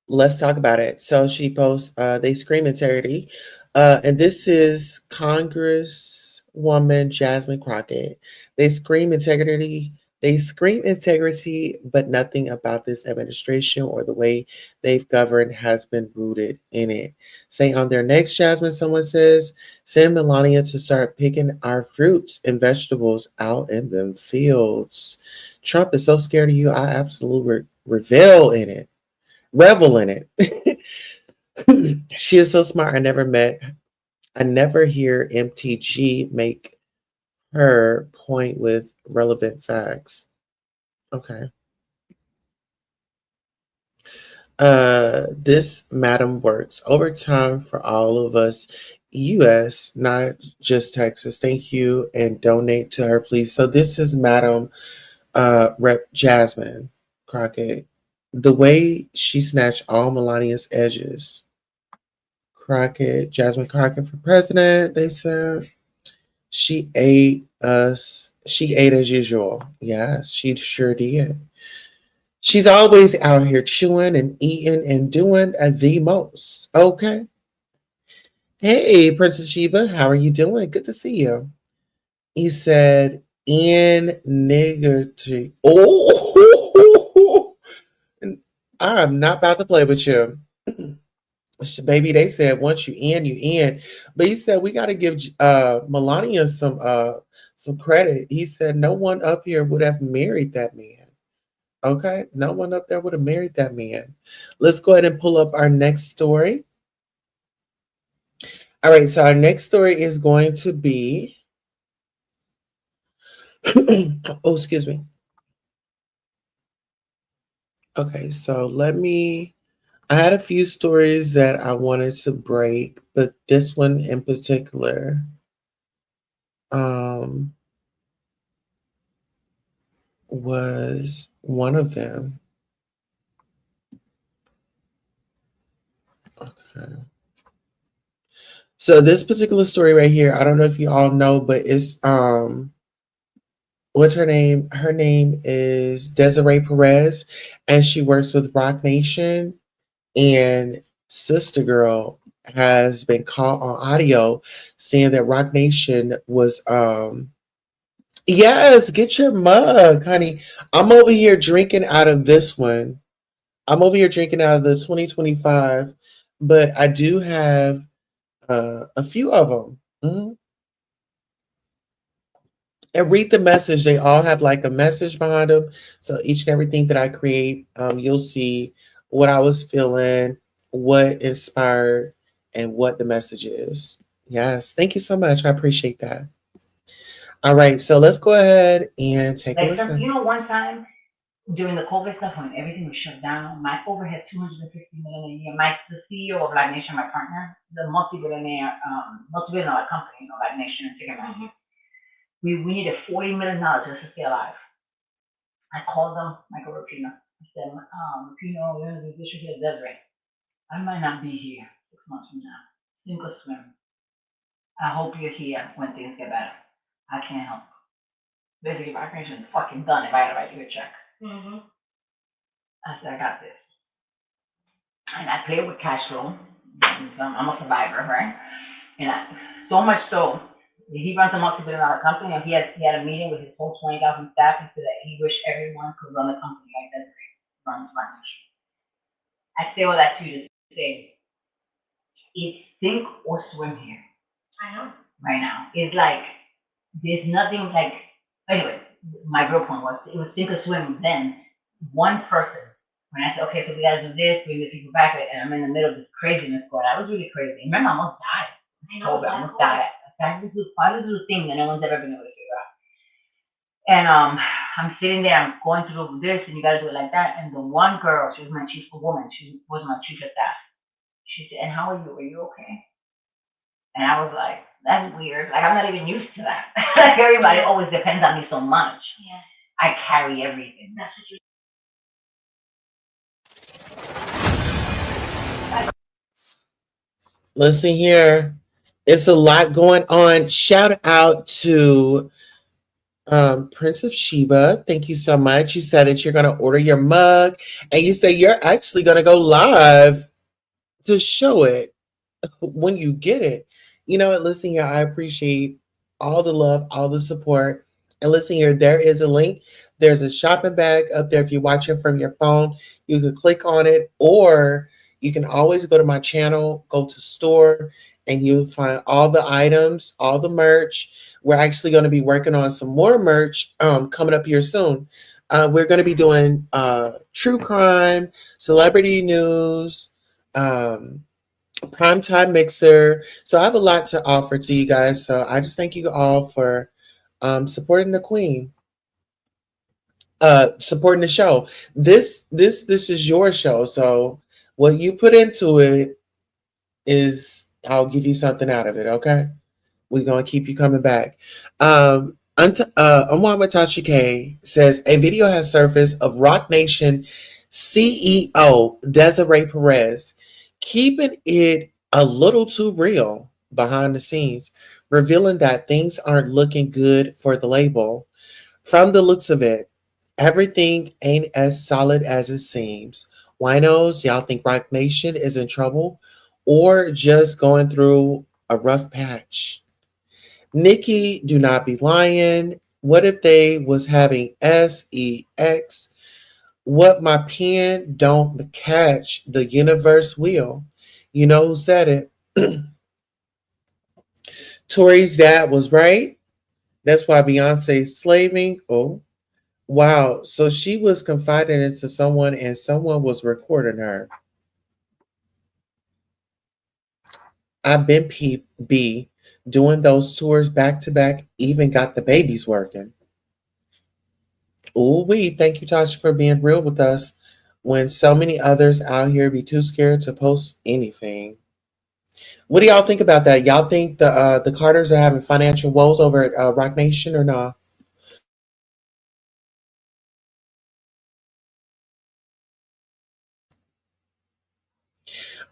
let's talk about it. So she posts, they scream integrity. And this is Congresswoman Jasmine Crockett. They scream integrity. They scream integrity, but nothing about this administration or the way they've governed has been rooted in it. Stay on their necks, Jasmine, someone says. Send Melania to start picking our fruits and vegetables out in them fields. Trump is so scared of you, I absolutely revel in it. She is so smart. I never hear MTG make her point with relevant facts. Okay. This madam works overtime for all of us. US, not just Texas. Thank you, and donate to her, please. So this is Madam Rep Jasmine Crockett. The way she snatched all Melania's edges. Jasmine Crockett for president, they said. She ate as usual. Yes, she sure did. She's always out here chewing and eating and doing the most. Okay. Hey, Princess Sheba, how are you doing? Good to see you. He said, in nigger. Oh, I'm not about to play with you. Baby, they said once you in, you in. But he said we got to give Melania some credit. He said no one up here would have married that man. Okay, no one up there would have married that man. Let's go ahead and pull up our next story. All right, so our next story is going to be. Oh, excuse me. Okay, so I had a few stories that I wanted to break, but this one in particular was one of them. Okay. So this particular story right here, I don't know if you all know, but it's what's her name? Her name is Desiree Perez, and she works with Rock Nation. And Sister Girl has been caught on audio saying that Rock Nation was yes, get your mug, honey. I'm over here drinking out of this one. I'm over here drinking out of the 2025, but I do have a few of them. Mhm. And read the message. They all have like a message behind them. So each and everything that I create, you'll see what I was feeling, what inspired, and what the message is. Yes, thank you so much. I appreciate that. All right, so let's go ahead and take a listen. One time during the COVID stuff when everything was shut down, my overhead $250 million a year. The CEO of Live Nation, my partner, the multi-billionaire company, Live Nation and Ticketmaster. We needed $40 million just to stay alive. I called them, Michael Rapino. I said, Rapino, we're going to do this here, Desiree. I might not be here 6 months from now. Sink or swim. I hope you're here when things get better. I can't help. Basically, my pension is fucking done if I had to write you a check. Mm-hmm. I said, I got this. And I play with cash flow. I'm a survivor, right? And so much so, he runs a multi-billion-dollar company, and he had a meeting with his whole 20,000 staff. He said that he wished everyone could run the company like Desiree runs my mission. I say all that to you to say, it's sink or swim here. I know. Right now. It's like, there's nothing like, anyway, my real point was, it was sink or swim then. One person, when I said, okay, so we gotta do this, bring the people back, and I'm in the middle of this craziness going, I was really crazy. Remember, I almost died. I almost died. I just do a thing that no one's ever been able to figure out. And I'm sitting there, I'm going through this, and you gotta do it like that. And the one girl, she was my chief of woman, she was my chief of staff. She said, and how are you? Are you okay? And I was like, that's weird. Like, I'm not even used to that. Like, everybody always depends on me so much. Yeah. I carry everything. That's what you. Listen here. It's a lot going on. Shout out to Prince of Sheba. Thank you so much. You said that you're going to order your mug, and you say you're actually going to go live to show it when you get it. You know what? Listen here. I appreciate all the love, all the support. And listen here, there is a link. There's a shopping bag up there. If you're watching from your phone, you can click on it, or you can always go to my channel, go to store, and you'll find all the items, all the merch. We're actually going to be working on some more merch coming up here soon. We're going to be doing true crime, celebrity news, primetime mixer. So I have a lot to offer to you guys. So I just thank you all for supporting the queen, supporting the show. This is your show. So what you put into it is, I'll give you something out of it. Okay, we're gonna keep you coming back. Omwamatachi K says a video has surfaced of Rock Nation CEO Desiree Perez keeping it a little too real behind the scenes, revealing that things aren't looking good for the label. From the looks of it, everything ain't as solid as it seems. Winos, y'all think Rock Nation is in trouble or just going through a rough patch? Nikki, do not be lying. What if they was having sex? What my pen don't catch the universe wheel. You know who said it? Tori's dad was right. That's why Beyonce's slaving. Oh, wow. So she was confiding into someone and someone was recording her. I've been PB doing those tours back to back, even got the babies working. Ooh, we thank you, Tasha, for being real with us when so many others out here be too scared to post anything. What do y'all think about that? Y'all think the Carters are having financial woes over at Rock Nation or not?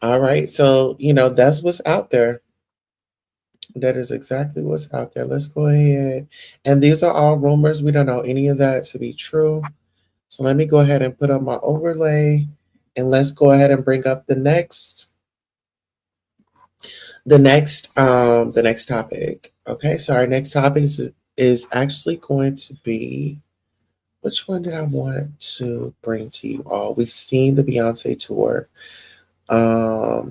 All right, so that's what's out there. That is exactly what's out there. Let's go ahead, and these are all rumors. We don't know any of that to be true. So let me go ahead and put up my overlay, and let's go ahead and bring up the next topic. Okay, so our next topic is actually going to be, which one did I want to bring to you all? We've seen the Beyonce tour. All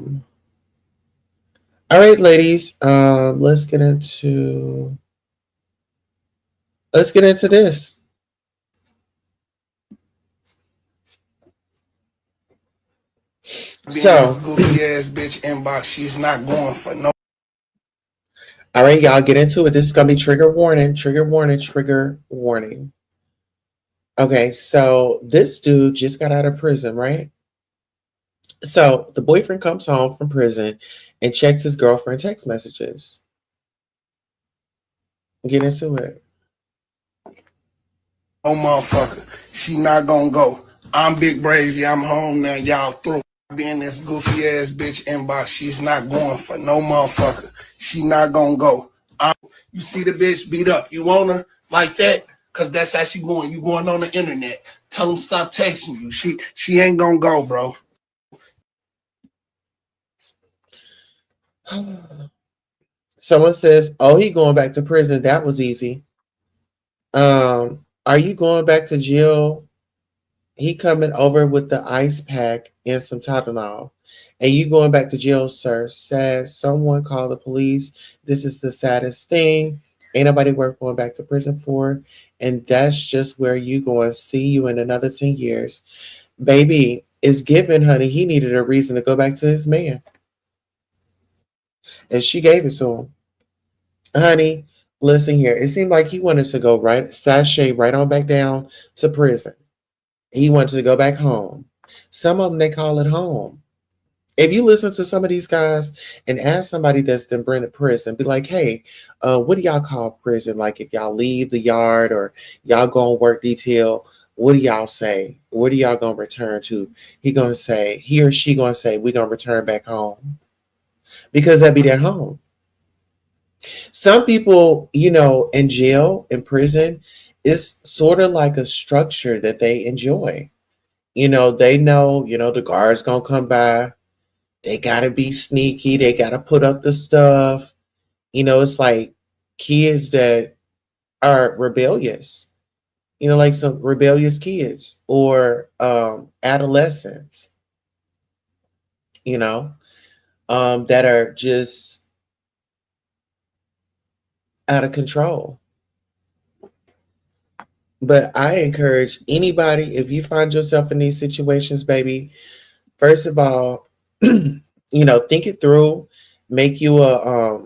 right, ladies, let's get into this. So, goofy ass bitch inbox, she's not going for no. All right, y'all, get into it. This is gonna be trigger warning, trigger warning, trigger warning. Okay, so this dude just got out of prison, right? So the boyfriend comes home from prison and checks his girlfriend text messages. Get into it. Oh, motherfucker. She not gonna go. I'm Big Brazy. I'm home now. Y'all through. Being this goofy ass bitch inbox, she's not going for no motherfucker. She not gonna go. You see the bitch beat up. You want her like that? Cause that's how she going. You going on the internet. Tell them stop texting you. She ain't gonna go, bro. Someone says, "Oh, he going back to prison. That was easy." Are you going back to jail? He coming over with the ice pack and some Tylenol. And you going back to jail, sir. Sad. Someone call the police. This is the saddest thing. Ain't nobody worth going back to prison for. And that's just where you going. See you in another 10 years. Baby, it's given, honey. He needed a reason to go back to his man. And she gave it to him. Honey, listen here. It seemed like he wanted to go sashay right on back down to prison. He wanted to go back home. Some of them, they call it home. If you listen to some of these guys and ask somebody that's been been to prison, be like, hey, what do y'all call prison? Like if y'all leave the yard or y'all go on work detail, what do y'all say? What are y'all going to return to? He or she going to say, we're going to return back home. Because that'd be their home. Some people, in jail, in prison, it's sort of like a structure that they enjoy. They know, the guard's going to come by. They got to be sneaky. They got to put up the stuff. It's like kids that are rebellious, like some rebellious kids or adolescents, that are just out of control. But I encourage anybody, if you find yourself in these situations, baby, first of all, think it through, make you a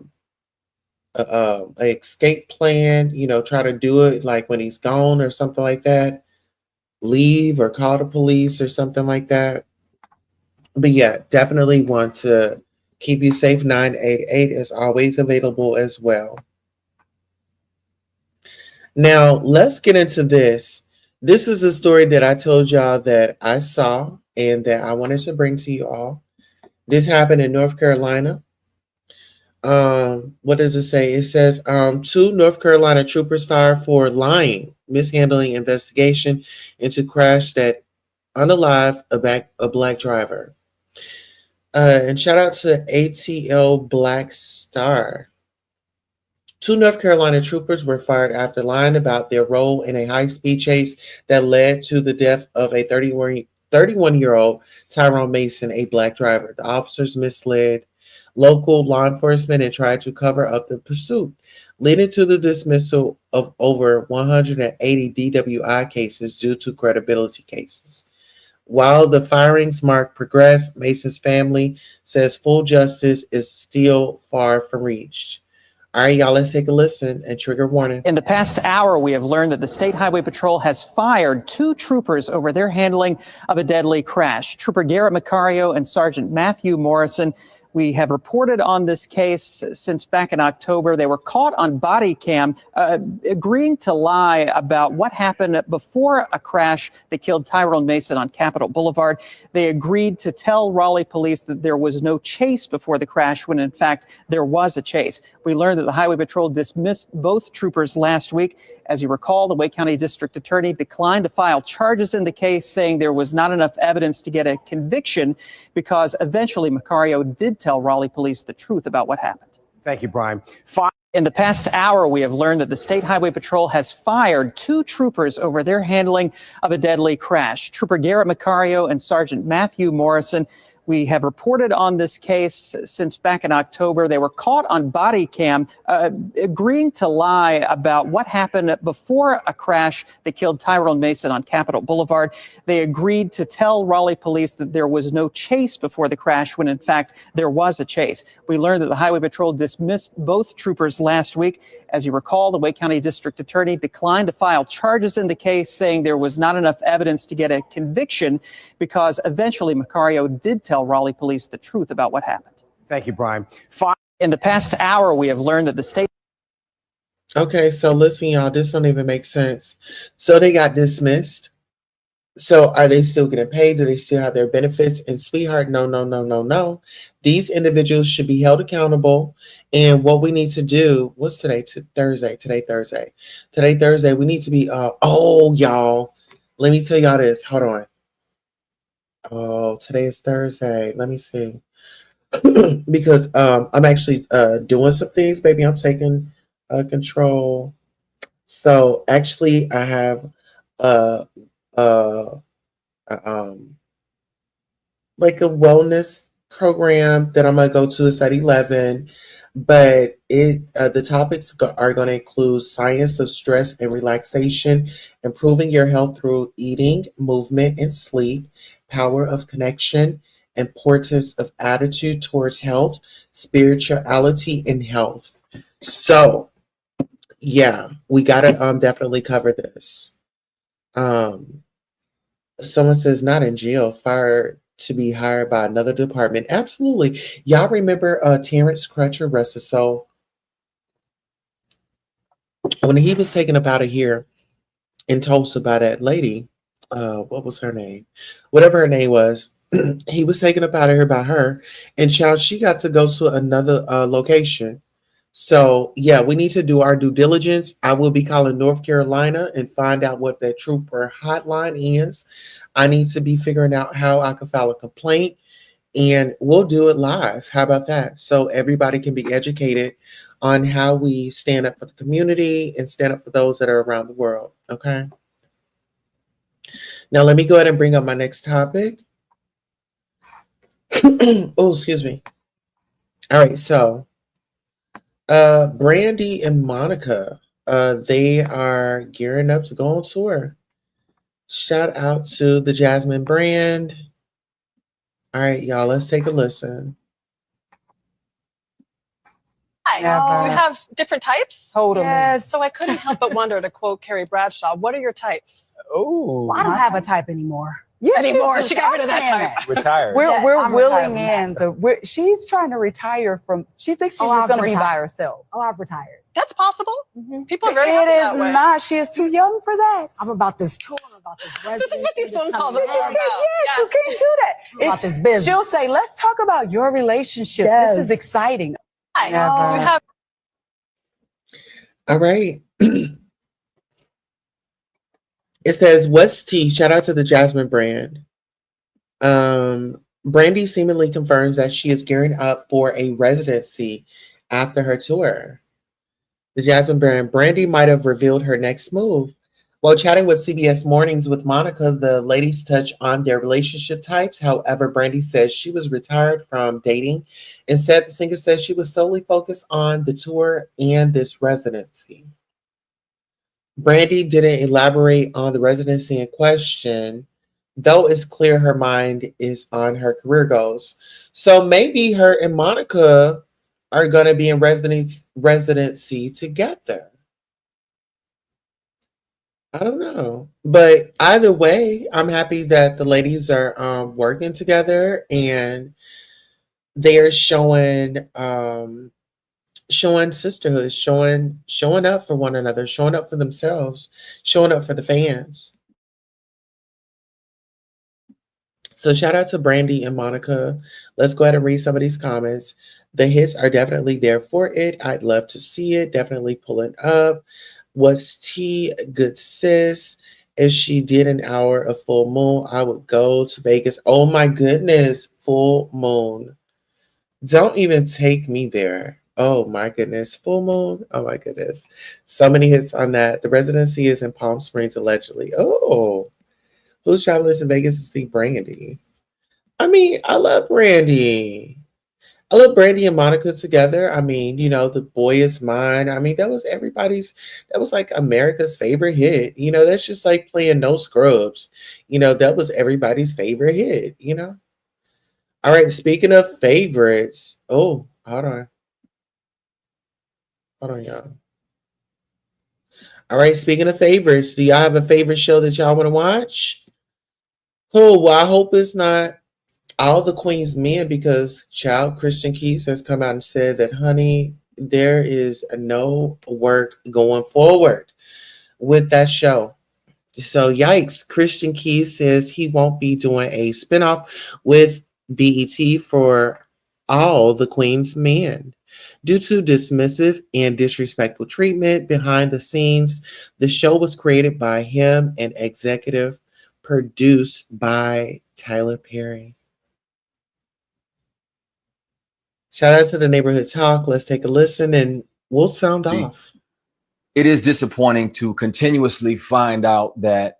escape plan, try to do it like when he's gone or something like that. Leave or call the police or something like that. But yeah, definitely want to keep you safe. 988 is always available as well. Now, let's get into this. This is a story that I told y'all that I saw and that I wanted to bring to you all. This happened in North Carolina. What does it say? It says 2 North Carolina troopers fired for lying, mishandling investigation into crash that unalived a black driver. And shout out to ATL Black Star. 2 North Carolina troopers were fired after lying about their role in a high-speed chase that led to the death of a 31-year-old Tyrone Mason, a black driver. The officers misled local law enforcement and tried to cover up the pursuit, leading to the dismissal of over 180 DWI cases due to credibility cases. While the firings mark progress, Mason's family says full justice is still far from reached. All right, y'all, let's take a listen and trigger warning. In the past hour, we have learned that the State Highway Patrol has fired 2 troopers over their handling of a deadly crash. Trooper Garrett Macario and Sergeant Matthew Morrison. We have reported on this case since back in October. They were caught on body cam agreeing to lie about what happened before a crash that killed Tyrone Mason on Capitol Boulevard. They agreed to tell Raleigh police that there was no chase before the crash when in fact there was a chase. We learned that the Highway Patrol dismissed both troopers last week. As you recall, the Wake County District Attorney declined to file charges in the case, saying there was not enough evidence to get a conviction because eventually Macario did tell Raleigh police the truth about what happened. Thank you, Brian. In the past hour, we have learned that the State Highway Patrol has fired 2 troopers over their handling of a deadly crash. Trooper Garrett Macario and Sergeant Matthew Morrison. We have reported on this case since back in October. They were caught on body cam agreeing to lie about what happened before a crash that killed Tyrone Mason on Capitol Boulevard. They agreed to tell Raleigh police that there was no chase before the crash when in fact there was a chase. We learned that the Highway Patrol dismissed both troopers last week. As you recall, the Wake County District Attorney declined to file charges in the case, saying there was not enough evidence to get a conviction because eventually Macario did tell Raleigh police the truth about what happened. Thank you, Brian. In the past hour, we have learned that the state. Okay, so listen, y'all, this don't even make sense. So they got dismissed. So are they still getting paid? Do they still have their benefits? And sweetheart, no. These individuals should be held accountable. And what we need to do, what's today? Thursday. Today, Thursday. We need to be, y'all, let me tell y'all this. Hold on. Oh, today is Thursday. Let me see. Because I'm actually doing some things, baby. I'm taking control. So actually I have like a wellness program that I'm gonna go to. It's at 11, but the topics are going to include science of stress and relaxation, improving your health through eating, movement, and sleep, power of connection, importance of attitude towards health, spirituality, and health. So yeah, we gotta definitely cover this. Someone says not in jail, fired to be hired by another department. Absolutely. Y'all remember Terrence Crutcher, rest his soul? When he was taken up out of here in Tulsa by that lady, what was her name? Whatever her name was, he was taken up out of here by her, and child, she got to go to another location. So yeah, we need to do our due diligence. I will be calling North Carolina and find out what that trooper hotline is. I need to be figuring out how I can file a complaint, and we'll do it live. How about that? So everybody can be educated on how we stand up for the community and stand up for those that are around the world. Okay. Now let me go ahead and bring up my next topic. Oh, excuse me. All right, so Brandy and Monica, they are gearing up to go on tour. Shout out to the Jasmine brand. All right, y'all, let's take a listen. Hi. Do you have different types? Totally. Yes. So I couldn't help but wonder, to quote Carrie Bradshaw, what are your types? Oh. Well, I don't have a type anymore. Anymore. She got rid of that type. Retired. We're willing in. She's trying to retire from. She thinks she's just going to be by herself. Oh, I've retired. That's possible. People are very It happy is that way. not. She is too young for that. I'm about this tour. I'm about this residency. This is what these phone calls are all about. Yes, you can't do that. About this business. She'll say, "Let's talk about your relationship. Yes. This is exciting." Hi. Do you have All right. It says West Tea. Shout out to the Jasmine brand. Brandy seemingly confirms that she is gearing up for a residency after her tour. The Jasmine brand, Brandy might have revealed her next move. While chatting with CBS Mornings with Monica, the ladies touch on their relationship types. However, Brandy says she was retired from dating. Instead, the singer says she was solely focused on the tour and this residency. Brandy didn't elaborate on the residency in question, though it's clear her mind is on her career goals. So maybe her and Monica are going to be in residency together. I don't know. But either way, I'm happy that the ladies are working together and they are showing sisterhood, showing up for one another, showing up for themselves, showing up for the fans. So shout out to Brandy and Monica. Let's go ahead and read some of these comments. The hits are definitely there for it. I'd love to see it. Definitely pulling up. Was T good sis? If she did an hour of full moon, I would go to Vegas. Oh my goodness, full moon. Don't even take me there. Oh my goodness, full moon. Oh my goodness. So many hits on that. The residency is in Palm Springs, allegedly. Oh, who's traveling to Vegas to see Brandy? I mean, I love Brandy. I love Brandy and Monica together. I mean, The Boy Is Mine. I mean, that was like America's favorite hit. That's just like playing No Scrubs. That was everybody's favorite hit. All right, speaking of favorites. Oh, hold on. Hold on, y'all. All right, speaking of favorites, do y'all have a favorite show that y'all want to watch? Oh, well, I hope it's not All the Queen's Men, because child Christian Keys has come out and said that, honey, there is no work going forward with that show. So yikes, Christian Keys says he won't be doing a spinoff with BET for All the Queen's Men. Due to dismissive and disrespectful treatment behind the scenes, the show was created by him and executive produced by Tyler Perry. Shout out to the Neighborhood Talk. Let's take a listen and we'll sound off. It is disappointing to continuously find out that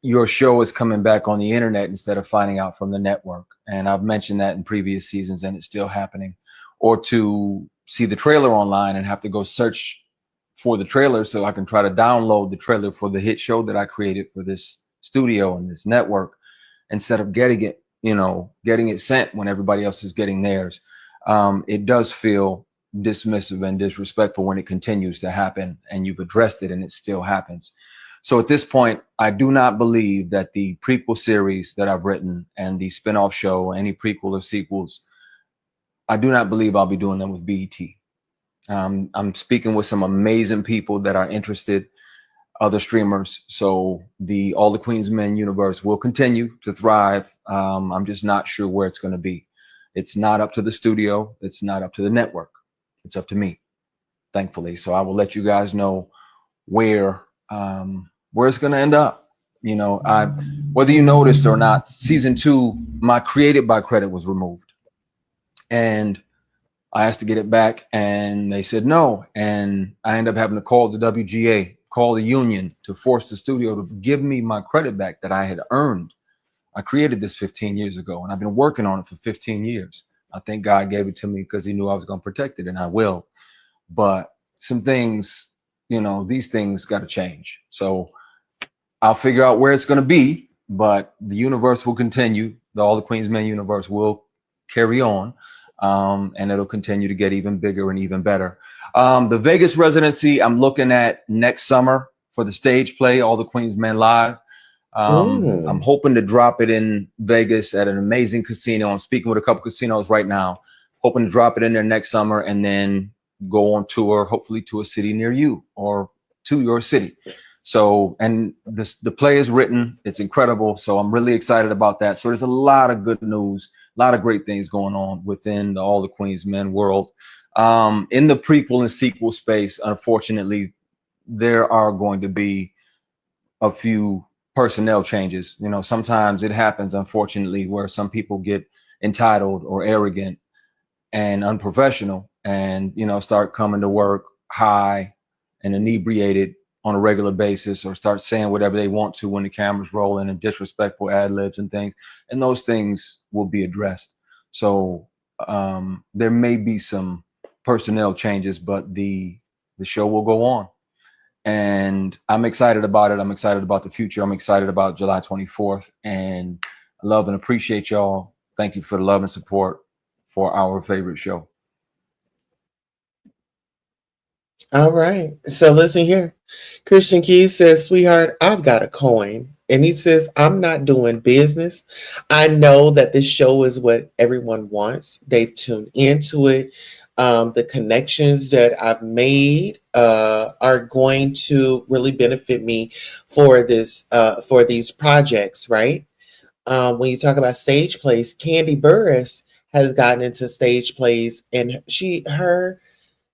your show is coming back on the internet instead of finding out from the network. And I've mentioned that in previous seasons and it's still happening. Or to see the trailer online and have to go search for the trailer so I can try to download the trailer for the hit show that I created for this studio and this network instead of getting it sent when everybody else is getting theirs. It does feel dismissive and disrespectful when it continues to happen and you've addressed it and it still happens. So at this point, I do not believe that the prequel series that I've written and the spinoff show, any prequel or sequels, I do not believe I'll be doing them with BET. I'm speaking with some amazing people that are interested, other streamers. So the All the Queen's Men universe will continue to thrive. I'm just not sure where it's going to be. It's not up to the studio. It's not up to the network. It's up to me, thankfully. So I will let you guys know where it's going to end up. Whether you noticed or not, season 2, my Created by credit was removed. And I asked to get it back and they said no. And I ended up having to call the WGA, call the union to force the studio to give me my credit back that I had earned. I created this 15 years ago and I've been working on it for 15 years. I think God gave it to me because he knew I was going to protect it, and I will. But some things, these things got to change. So I'll figure out where it's going to be, but the universe will continue. The All the Queen's Men universe will carry on, and it'll continue to get even bigger and even better. The Vegas residency, I'm looking at next summer for the stage play, All the Queen's Men Live. I'm hoping to drop it in Vegas at an amazing casino. I'm speaking with a couple casinos right now, hoping to drop it in there next summer and then go on tour, hopefully to a city near you or to your city. So, and the play is written, it's incredible. So I'm really excited about that. So there's a lot of good news, a lot of great things going on within the All the Queen's Men world. In the prequel and sequel space, unfortunately, there are going to be a few personnel changes. Sometimes it happens, unfortunately, where some people get entitled or arrogant and unprofessional and, start coming to work high and inebriated on a regular basis or start saying whatever they want to when the camera's rolling and disrespectful ad libs and things. And those things will be addressed. So there may be some personnel changes, but the show will go on. And I'm excited about it. I'm excited about the future. I'm excited about July 24th. And I love and appreciate y'all. Thank you for the love and support for our favorite show. All right. So listen here. Christian Keys says, sweetheart, I've got a coin. And he says, I'm not doing business. I know that this show is what everyone wants. They've tuned into it. The connections that I've made are going to really benefit me for for these projects, right? When you talk about stage plays, Candy Burris has gotten into stage plays, and her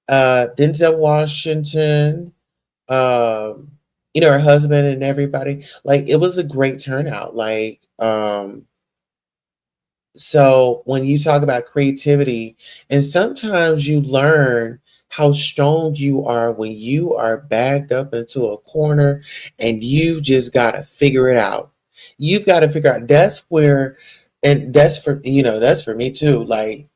Denzel Washington, her husband and everybody. Like, it was a great turnout. So when you talk about creativity, and sometimes you learn how strong you are when you are backed up into a corner and you just got to figure it out. You've got to figure out that's where, and that's that's for me too. Like,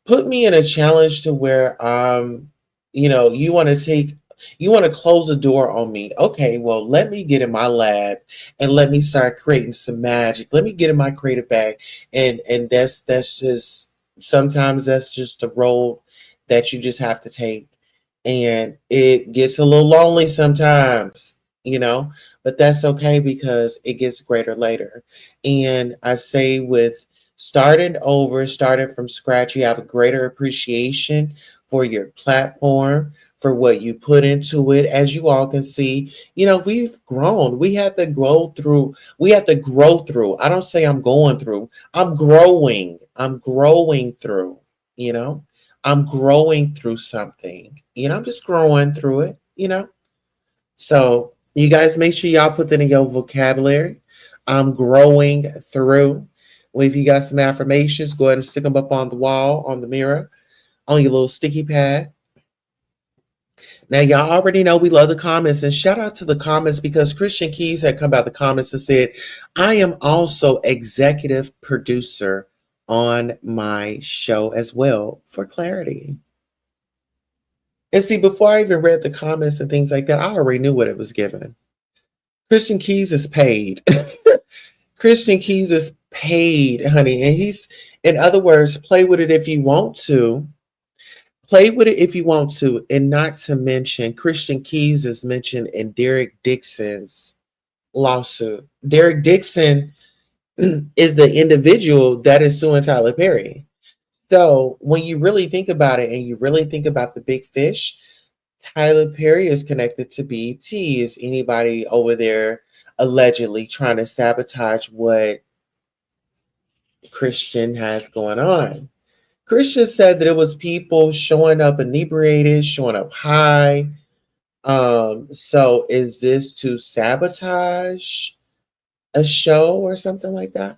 put me in a challenge to where you want to close a door on me. Okay, well, let me get in my lab and let me start creating some magic. Let me get in my creative bag. And that's just, sometimes that's just the road that you just have to take. And it gets a little lonely sometimes, but that's okay because it gets greater later. And I say, with starting over, starting from scratch, you have a greater appreciation for your platform, for what you put into it. As you all can see, we've grown. We had to grow through. I don't say I'm going through. I'm growing. I'm growing through, I'm growing through something. I'm just growing through it. So you guys make sure y'all put that in your vocabulary. I'm growing through. Well, if you got some affirmations, go ahead and stick them up on the wall, on the mirror, on your little sticky pad. Now, y'all already know we love the comments, and shout out to the comments, because Christian Keys had come out the comments and said, I am also executive producer on my show as well, for clarity. And see, before I even read the comments and things like that, I already knew what it was given. Christian Keys is paid. Christian Keys is paid, honey. And he's, in other words, play with it if you want to. Play with it if you want to. And not to mention, Christian Keys is mentioned in Derek Dixon's lawsuit. Derek Dixon is the individual that is suing Tyler Perry. So when you really think about it and you really think about the big fish, Tyler Perry is connected to BET. Is anybody over there allegedly trying to sabotage what Christian has going on? Christian said that it was people showing up inebriated, showing up high. So is this to sabotage a show or something like that?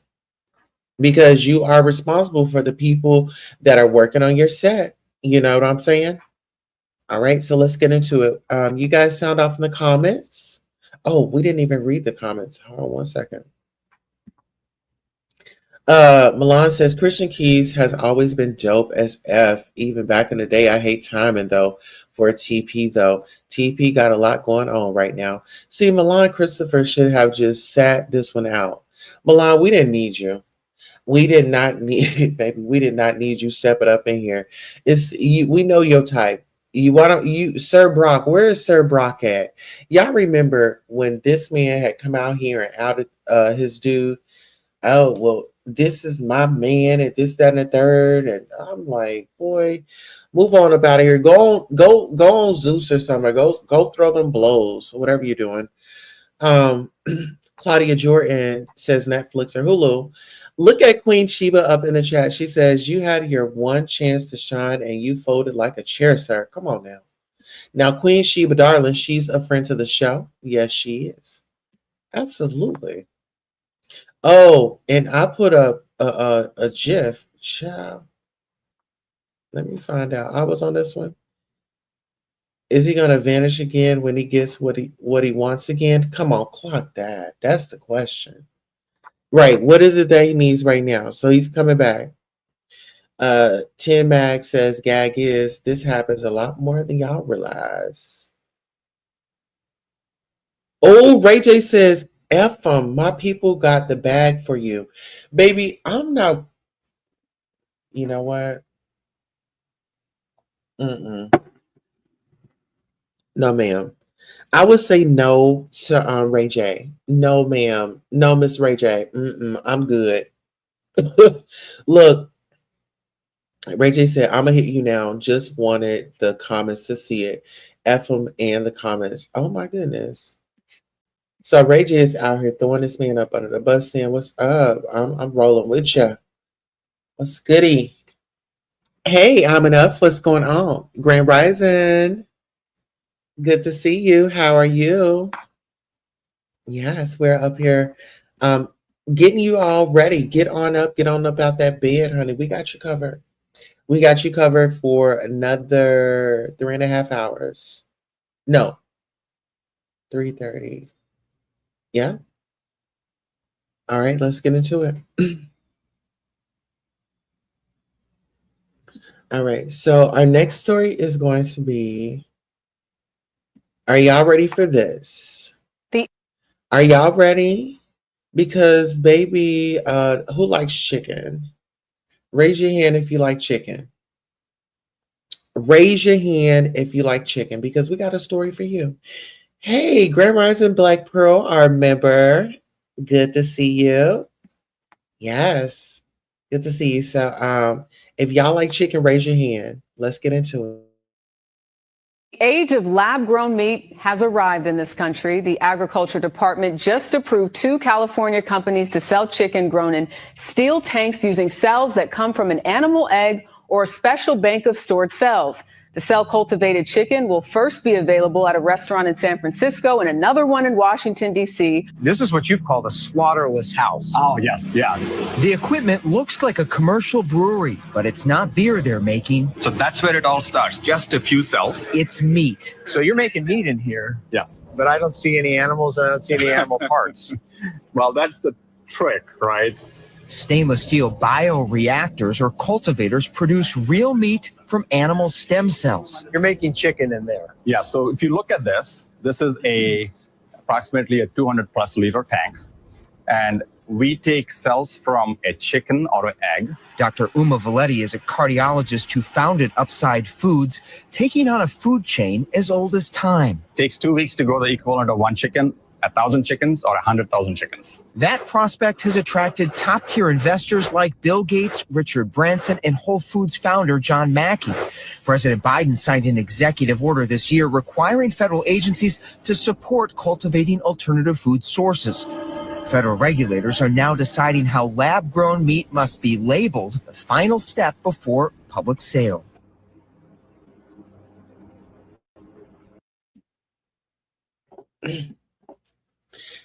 Because you are responsible for the people that are working on your set. You know what I'm saying? All right, so let's get into it. You guys sound off in the comments. Oh, we didn't even read the comments. Hold on one second. Milan says, Christian Keys has always been dope as F, even back in the day. I hate timing, though, for TP, though. TP got a lot going on right now. See, Milan Christopher should have just sat this one out. Milan, we didn't need you. We did not need, baby. We did not need you stepping up in here. We know your type. Sir Brock? Where is Sir Brock at? Y'all remember when this man had come out here and outed his dude? Oh, well, this is my man, and this, that, and the third. And I'm like, boy, move on up out of here. Go on Zeus or something. Go throw them blows, whatever you're doing. Claudia Jordan says Netflix or Hulu. Look at Queen Sheba up in the chat. She says, you had your one chance to shine and you folded like a chair, sir. Come on now. Now, Queen Sheba, darling, she's a friend to the show. Yes, she is. Absolutely. Oh, and I put up a GIF. Child. Let me find out. I was on this one. Is he gonna vanish again when he gets what he wants again? Come on, clock that. That's the question. Right. What is it that he needs right now? So he's coming back. 10 Mag says gag is this happens a lot more than y'all realize. Oh, Ray J says, F them. My people got the bag for you. Baby, I'm not. You know what? Mm-mm. No, ma'am. I would say no to Ray J. No, ma'am. No, Miss Ray J. I'm good. Look, Ray J said, I'm going to hit you now. Just wanted the comments to see it. F them and the comments. Oh, my goodness. So Ray J is out here throwing this man up under the bus saying, what's up? I'm rolling with ya. What's goody? Hey, I'm enough. What's going on? Grand Rising. Good to see you. How are you? Yes, we're up here getting you all ready. Get on up out that bed, honey. We got you covered. We got you covered for another 3.5 hours. No, 3:30. Yeah. All right, let's get into it. All right, so our next story is going to be, are y'all ready for this? Are y'all ready? Because baby, who likes chicken? Raise your hand if you like chicken. Raise your hand if you like chicken, because we got a story for you. Hey, Grand Rising Black Pearl, our member. Good to see you. Yes. Good to see you. So if y'all like chicken, raise your hand. Let's get into it. The age of lab-grown meat has arrived in this country. The Agriculture Department just approved 2 California companies to sell chicken grown in steel tanks using cells that come from an animal egg or a special bank of stored cells. The cell-cultivated chicken will first be available at a restaurant in San Francisco and another one in Washington, D.C. This is what you've called a slaughterless house. Oh, yes, yeah. The equipment looks like a commercial brewery, but it's not beer they're making. So that's where it all starts, just a few cells. It's meat. So you're making meat in here. Yes. But I don't see any animals and I don't see any animal parts. Well, that's the trick, right? Stainless steel bioreactors or cultivators produce real meat from animal stem cells. You're making chicken in there. Yeah, so if you look at this, this is approximately a 200 plus liter tank. And we take cells from a chicken or an egg. Dr. Uma Valetti is a cardiologist who founded Upside Foods, taking on a food chain as old as time. It takes 2 weeks to grow the equivalent of 1 chicken, 1,000 chickens, or 100,000 chickens. That prospect has attracted top-tier investors like Bill Gates, Richard Branson, and Whole Foods founder John Mackey. President Biden signed an executive order this year requiring federal agencies to support cultivating alternative food sources. Federal regulators are now deciding how lab-grown meat must be labeled, the final step before public sale.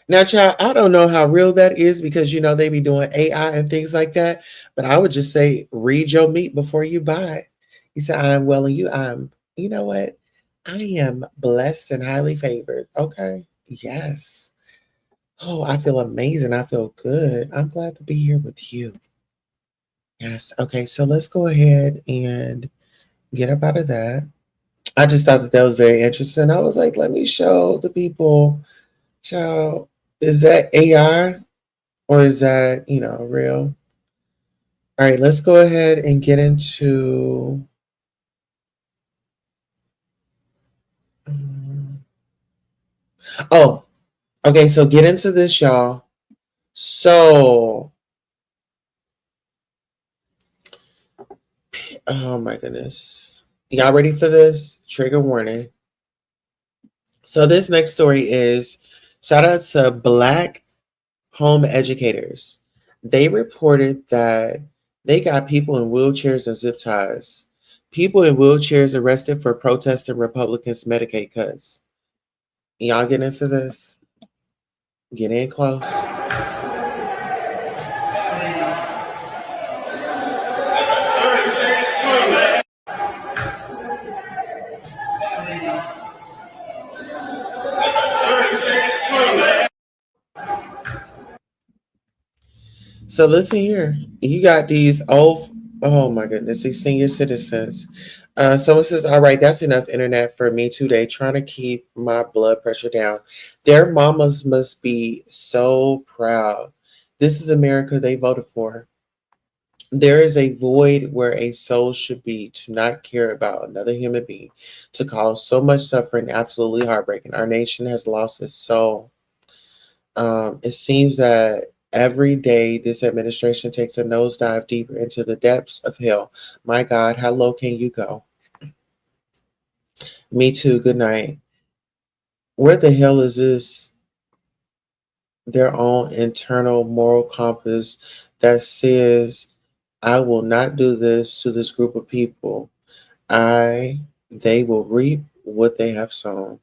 Now, child, I don't know how real that is because, they be doing AI and things like that. But I would just say, read your meat before you buy it. He said, I'm well and you know what? I am blessed and highly favored. Okay. Yes. Oh, I feel amazing. I feel good. I'm glad to be here with you. Yes. Okay. So let's go ahead and get up out of that. I just thought that was very interesting. I was like, let me show the people, child. Is that AI or is that, real? All right, let's go ahead and get into okay, so get into this, y'all. So, oh my goodness. Y'all ready for this? Trigger warning. So this next story is, shout out to Black home educators. They reported that they got people in wheelchairs and zip ties. People in wheelchairs arrested for protesting Republicans' Medicaid cuts. Y'all get into this? Get in close. So listen here. You got these old, oh my goodness, these senior citizens. Someone says, all right, that's enough internet for me today, trying to keep my blood pressure down. Their mamas must be so proud. This is America they voted for. There is a void where a soul should be to not care about another human being, to cause so much suffering, absolutely heartbreaking. Our nation has lost its soul. It seems that every day this administration takes a nosedive deeper into the depths of hell. My God, how low can you go? Me too. Good night. Where the hell is this? Their own internal moral compass that says, I will not do this to this group of people. They will reap what they have sown.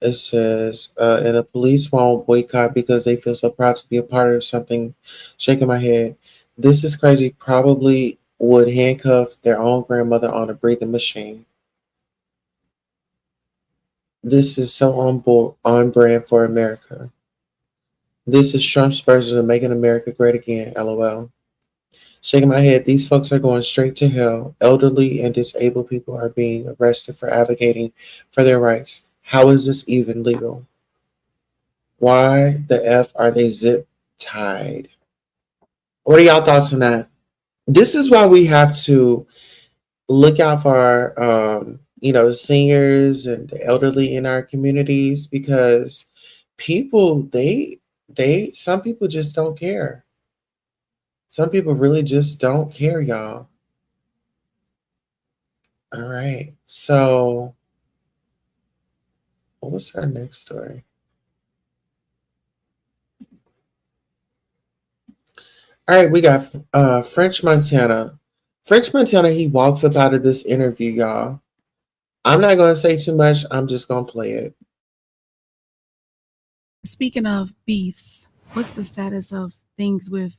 It says, and the police won't boycott because they feel so proud to be a part of something. Shaking my head. This is crazy. Probably would handcuff their own grandmother on a breathing machine. This is so on brand for America. This is Trump's version of making America great again. LOL. Shaking my head. These folks are going straight to hell. Elderly and disabled people are being arrested for advocating for their rights. How is this even legal? Why the F are they zip tied? What are y'all thoughts on that? This is why we have to look out for our, the seniors and the elderly in our communities, because people, some people just don't care. Some people really just don't care, y'all. All right. So, what's our next story? All right, we got French Montana. French Montana, he walks up out of this interview, y'all. I'm not going to say too much. I'm just going to play it. Speaking of beefs, what's the status of things with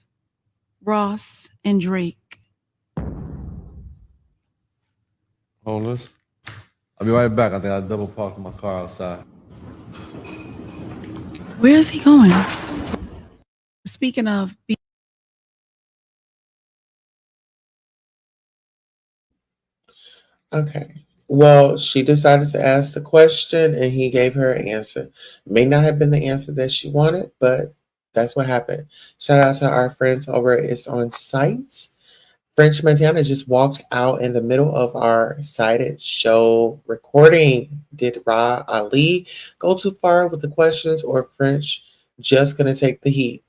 Ross and Drake? Hold us. I'll be right back. I think I double parked my car outside. Where is he going? Speaking of beef. Okay. Well, she decided to ask the question and he gave her an answer. May not have been the answer that she wanted, but that's what happened. Shout out to our friends over at It's On Sites. French Montana just walked out in the middle of our cited show recording. Did Ra Ali go too far with the questions, or French just going to take the heat?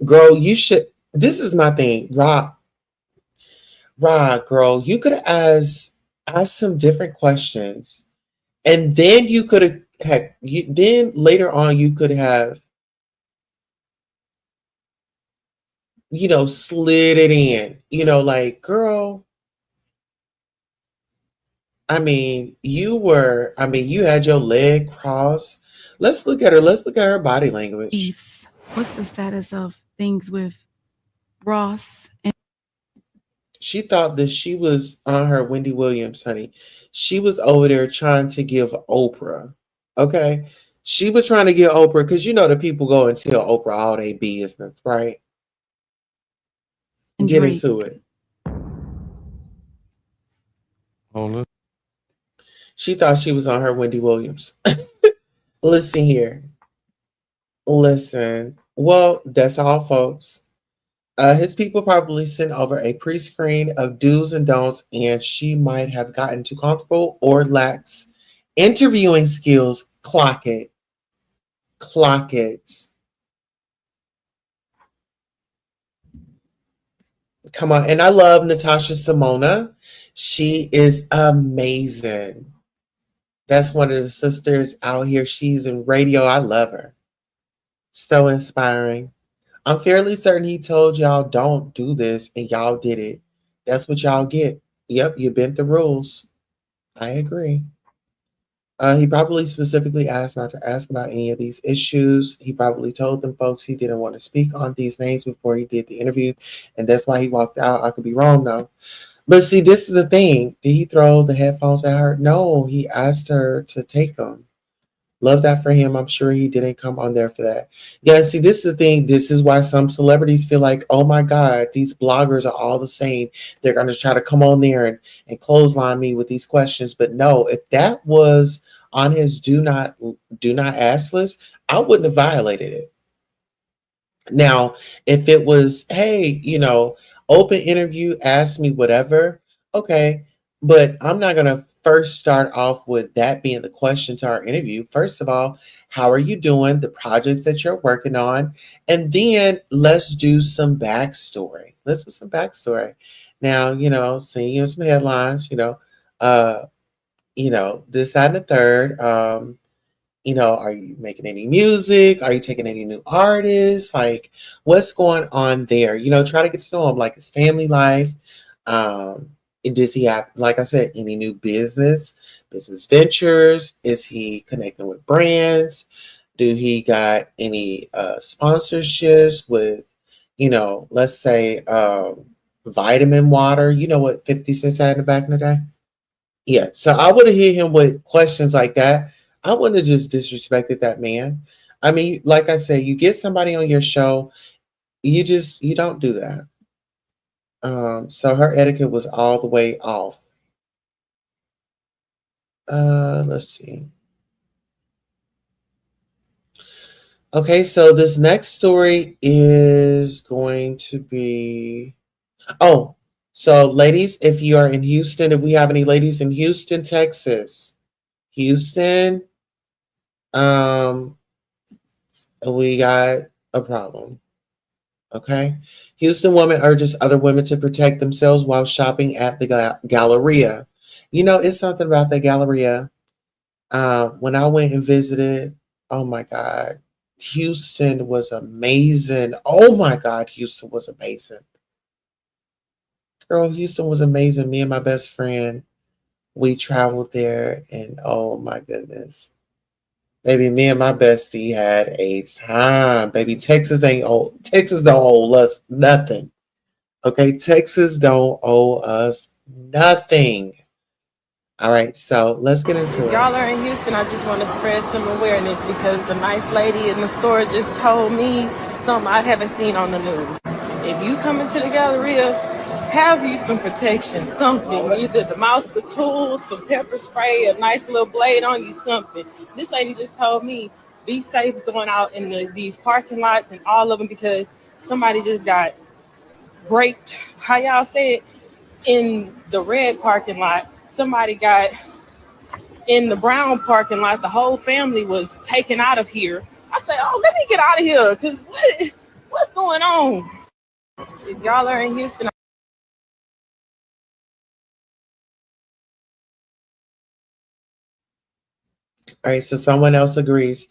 Girl, you should. This is my thing. Girl, you could have asked some different questions, and then you could have then later on you could have slid it in. Like, girl, you had your leg crossed. Let's look at her. Let's look at her body language. Beefs. What's the status of things with Ross and She thought that she was on her Wendy Williams, honey. She was over there trying to give Oprah. Okay. She was trying to get Oprah because the people go and tell Oprah all their business, right? Get Drake? into it. Hold us. She thought she was on her Wendy Williams. Listen here. Listen. Well, that's all, folks. His people probably sent over a pre-screen of do's and don'ts, and she might have gotten too comfortable or lacks interviewing skills. Clock it. Clock it. Come on. And I love Natasha Simona. She is amazing. That's one of the sisters out here. She's in radio. I love her. So inspiring. I'm fairly certain he told y'all don't do this and y'all did it. That's what y'all get. Yep, you bent the rules. I agree. He probably specifically asked not to ask about any of these issues. He probably told them folks he didn't want to speak on these names before he did the interview, and that's why he walked out. I could be wrong though. But see, this is the thing. Did he throw the headphones at her? No, he asked her to take them. Love that for him. I'm sure he didn't come on there for that. Yeah, see, this is the thing. This is why some celebrities feel like, oh my God, these bloggers are all the same. They're going to try to come on there and clothesline me with these questions. But no, if that was on his do not ask list, I wouldn't have violated it. Now, if it was, hey, open interview, ask me whatever, okay. But I'm not going to first start off with that being the question to our interview. First of all, how are you doing? The projects that you're working on. And then let's do some backstory. Let's do some backstory. Now, seeing you in some headlines, uh, this, that, and the third. Are you making any music? Are you taking any new artists? Like, what's going on there? Try to get to know him, like his family life. And does he have, like I said, any new business ventures? Is he connecting with brands? Do he got any sponsorships with, let's say, vitamin water? You know what 50 cents had in the back in the day? Yeah, so I would have hit him with questions like that. I wouldn't have just disrespected that man. I mean, like I said, you get somebody on your show, you don't do that. So her etiquette was all the way off. Let's see. Okay, so this next story is going to be, oh, so ladies, if you are in Houston, if we have any ladies in Houston, Texas, Houston, we got a problem. Okay. Houston woman urges other women to protect themselves while shopping at the Galleria. It's something about the Galleria. When I went and visited, oh my God, Houston was amazing. Oh my God, Houston was amazing. Girl, Houston was amazing. Me and my best friend, we traveled there, and oh my goodness. Baby, me and my bestie had a time. Baby, Texas ain't old. Texas don't owe us nothing. Okay, Texas don't owe us nothing. All right, so let's get into it. Y'all are in Houston. I just want to spread some awareness because the nice lady in the store just told me something I haven't seen on the news. If you come into the Galleria, have you some protection, something, either the mouse, the tools, some pepper spray, a nice little blade on you, something. This lady just told me, be safe going out in these parking lots and all of them because somebody just got raped, how y'all say it, in the red parking lot. Somebody got in the brown parking lot. The whole family was taken out of here. I said, oh, let me get out of here because what's going on? If y'all are in Houston, all right, so someone else agrees.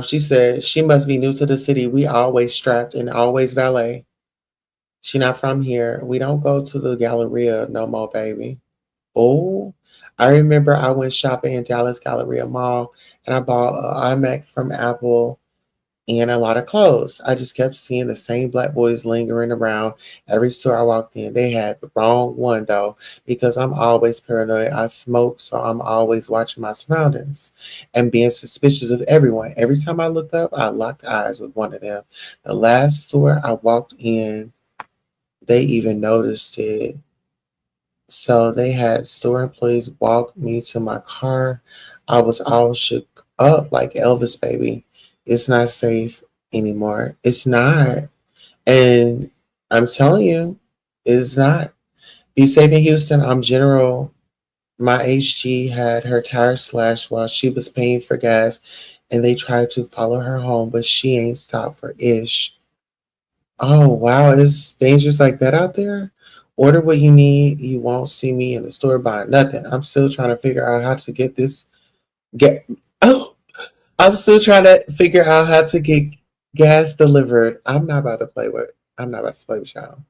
She said she must be new to the city. We always strapped and always valet. She not from here. We don't go to the Galleria no more, baby. Oh, I remember I went shopping in Dallas Galleria Mall and I bought an iMac from Apple and a lot of clothes. I just kept seeing the same black boys lingering around every store I walked in. They had the wrong one though, because I'm always paranoid. I smoke, so I'm always watching my surroundings and being suspicious of everyone. Every time I looked up, I locked eyes with one of them. The last store I walked in, they even noticed it. So they had store employees walk me to my car. I was all shook up like Elvis, baby. It's not safe anymore. It's not. And I'm telling you, it's not. Be safe in Houston. I'm General. My HG had her tire slashed while she was paying for gas, and they tried to follow her home, but she ain't stopped for ish. Oh, wow. It's dangerous like that out there. Order what you need. You won't see me in the store buying nothing. I'm still trying to figure out how to get this. Get. Oh, I'm still trying to figure out how to get gas delivered. I'm not about to play with y'all.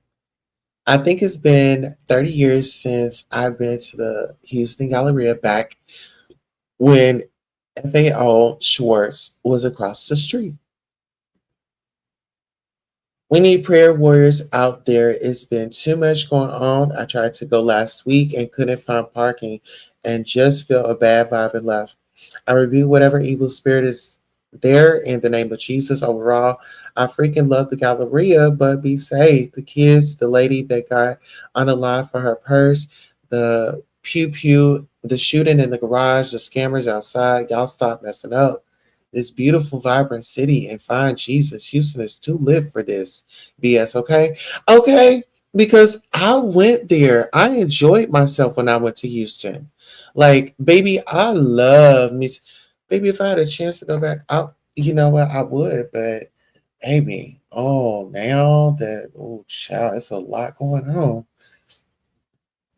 I think it's been 30 years since I've been to the Houston Galleria back when FAO Schwartz was across the street. We need prayer warriors out there. It's been too much going on. I tried to go last week and couldn't find parking and just felt a bad vibe and left. I rebuke whatever evil spirit is there in the name of Jesus. Overall, I freaking love the Galleria, but be safe. The kids, the lady that got unalive for her purse, the pew pew, the shooting in the garage, the scammers outside. Y'all stop messing up this beautiful, vibrant city and find Jesus. Houston is too lit for this BS, okay? Okay, because I went there. I enjoyed myself when I went to Houston. Like, baby, I love me. Baby, if I had a chance to go back, you know what, I would, but baby, now that, child, it's a lot going on.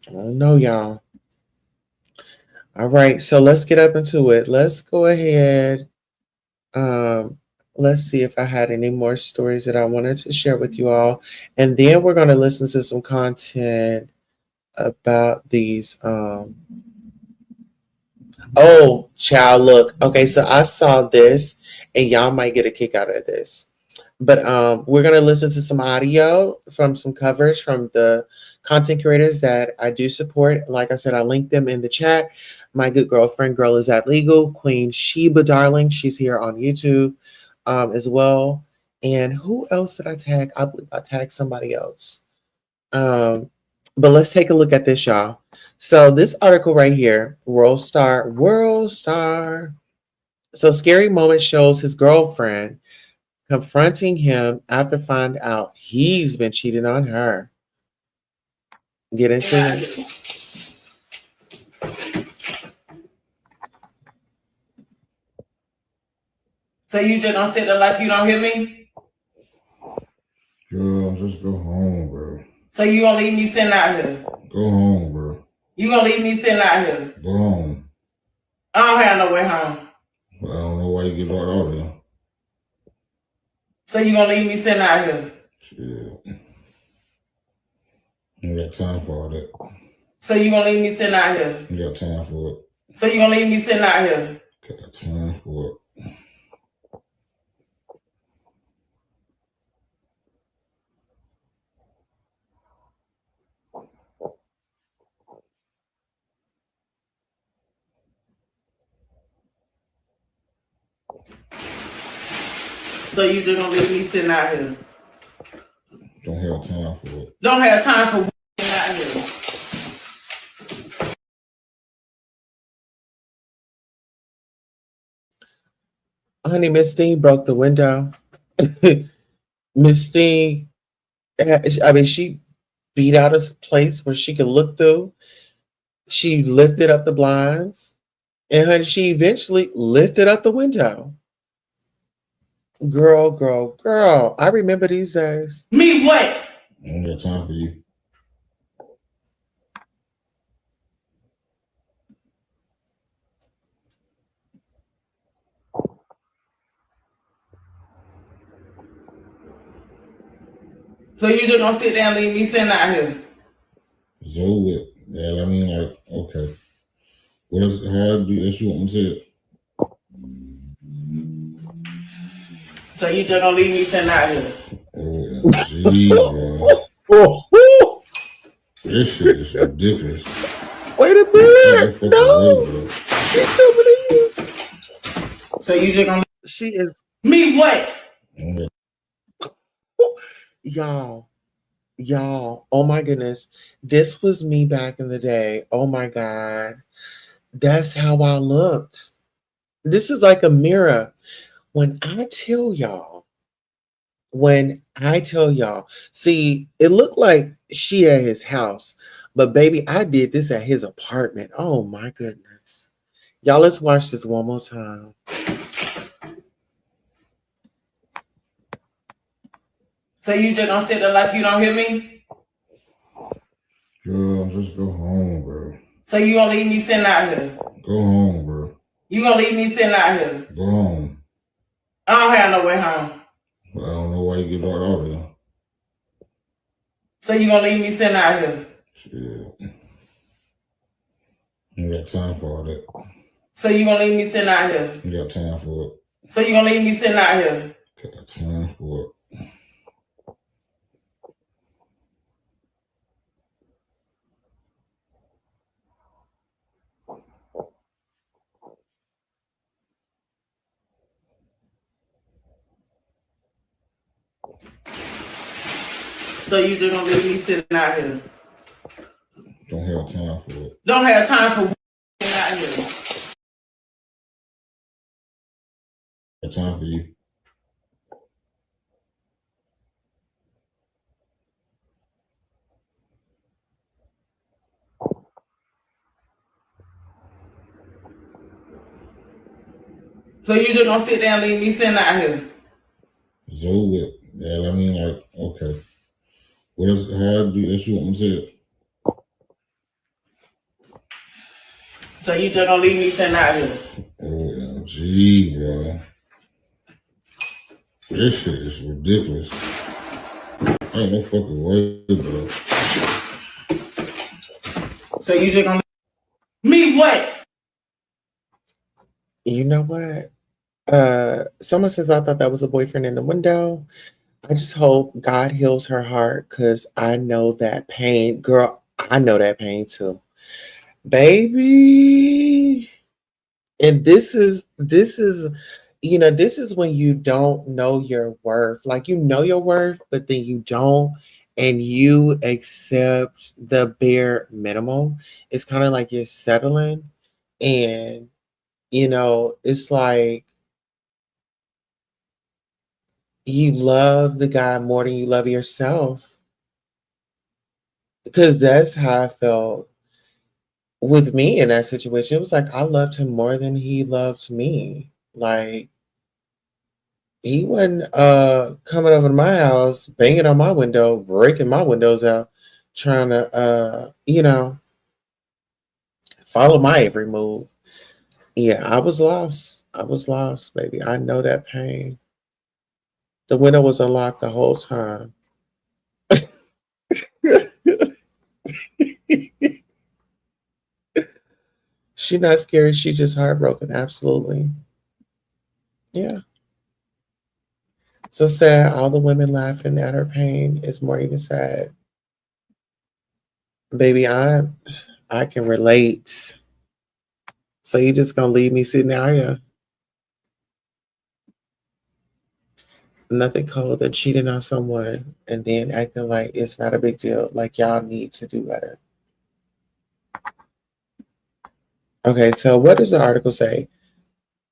I don't know, y'all. All right, so let's get up into it. Let's go ahead. Let's see if I had any more stories that I wanted to share with you all. And then we're going to listen to some content about these. Oh, child, look. Okay, so I saw this, and y'all might get a kick out of this. But we're going to listen to some audio from some coverage from the content creators that I do support. Like I said, I linked them in the chat. My good girlfriend, Girl Is That Legal, Queen Sheba Darling. She's here on YouTube as well. And who else did I tag? I believe I tagged somebody else. But let's take a look at this, y'all. So this article right here, World Star. So Scary Moment shows his girlfriend confronting him after find out he's been cheating on her. Get into it. So you just gonna sit there like you don't hear me? Girl, just go home, bro. So you gonna leave me sitting out here? Go home, bro. You gonna leave me sitting out here? Go home. I don't have no way home. Well, I don't know why you get locked out there. So you gonna leave me sitting out here? Shit. You got time for all that. So you gonna leave me sitting out here? You got time for it. So you gonna leave me sitting out here? Got time for it. So you just gonna leave me sitting out here? Don't have time for it. Don't have time for sitting out here. Honey, Miss Thing broke the window. Miss Thing, I mean, she beat out a place where she could look through. She lifted up the blinds, and honey, she eventually lifted up the window. Girl. I remember these days. Me what? I don't got time for you. So you just gonna sit there and leave me sitting out here? So what? Yeah, I mean, like, okay. What else? How do you want me to say it? So you just gonna leave me sitting out here? OMG, bro. This shit is ridiculous. Wait a minute. No. Way, so you just gonna... She is... Me what? Y'all, oh my goodness. This was me back in the day. Oh my God. That's how I looked. This is like a mirror. When I tell y'all, see, it looked like she at his house, but baby, I did this at his apartment. Oh my goodness. Y'all, let's watch this one more time. So you just gonna sit there like you don't hear me? Girl, just go home, bro. So you gonna leave me sitting out here? Go home, bro. You gonna leave me sitting out here? Go home. I don't have no way home. Well, I don't know why you get locked out there. So you gonna leave me sitting out here? Shit. You got time for all that. So you gonna leave me sitting out here? You got time for it. So you gonna leave me sitting out here? Got time for it. So you just gonna leave me sitting out here? Don't have time for it. Don't have time for sitting out here. Got time for you. So you just gonna sit there and leave me sitting out here? It's over with. Yeah, I mean, like, okay. What else? How do you issue what I'm saying? So you just gonna leave me sitting out here? OMG, bro. This shit is ridiculous. Ain't no fucking way, bro. So you just gonna me what? You know what? Someone says I thought that was a boyfriend in the window. I just hope God heals her heart because I know that pain. Girl, I know that pain too. Baby. And this is this is when you don't know your worth. Like you know your worth, but then you don't and you accept the bare minimum. It's kind of like you're settling and it's like you love the guy more than you love yourself. Because that's how I felt with me in that situation. It was like I loved him more than he loves me. Like he wasn't coming over to my house, banging on my window, breaking my windows out, trying to follow my every move. Yeah, I was lost. I was lost, baby. I know that pain. The window was unlocked the whole time. She not scared, she just heartbroken, absolutely. Yeah. So sad, all the women laughing at her pain is more even sad. Baby, I can relate. So you just gonna leave me sitting out here? Nothing cold than cheating on someone and then acting like it's not a big deal. Like y'all need to do better. Okay, so what does the article say?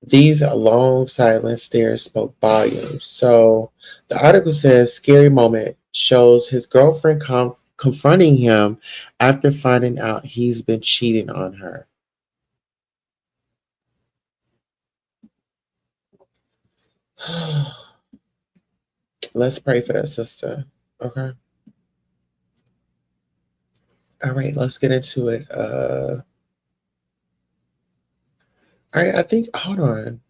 These long silent stares spoke volumes. So the article says scary moment shows his girlfriend confronting him after finding out he's been cheating on her. Let's pray for that sister. Okay. All right, let's get into it. All right, I think hold on.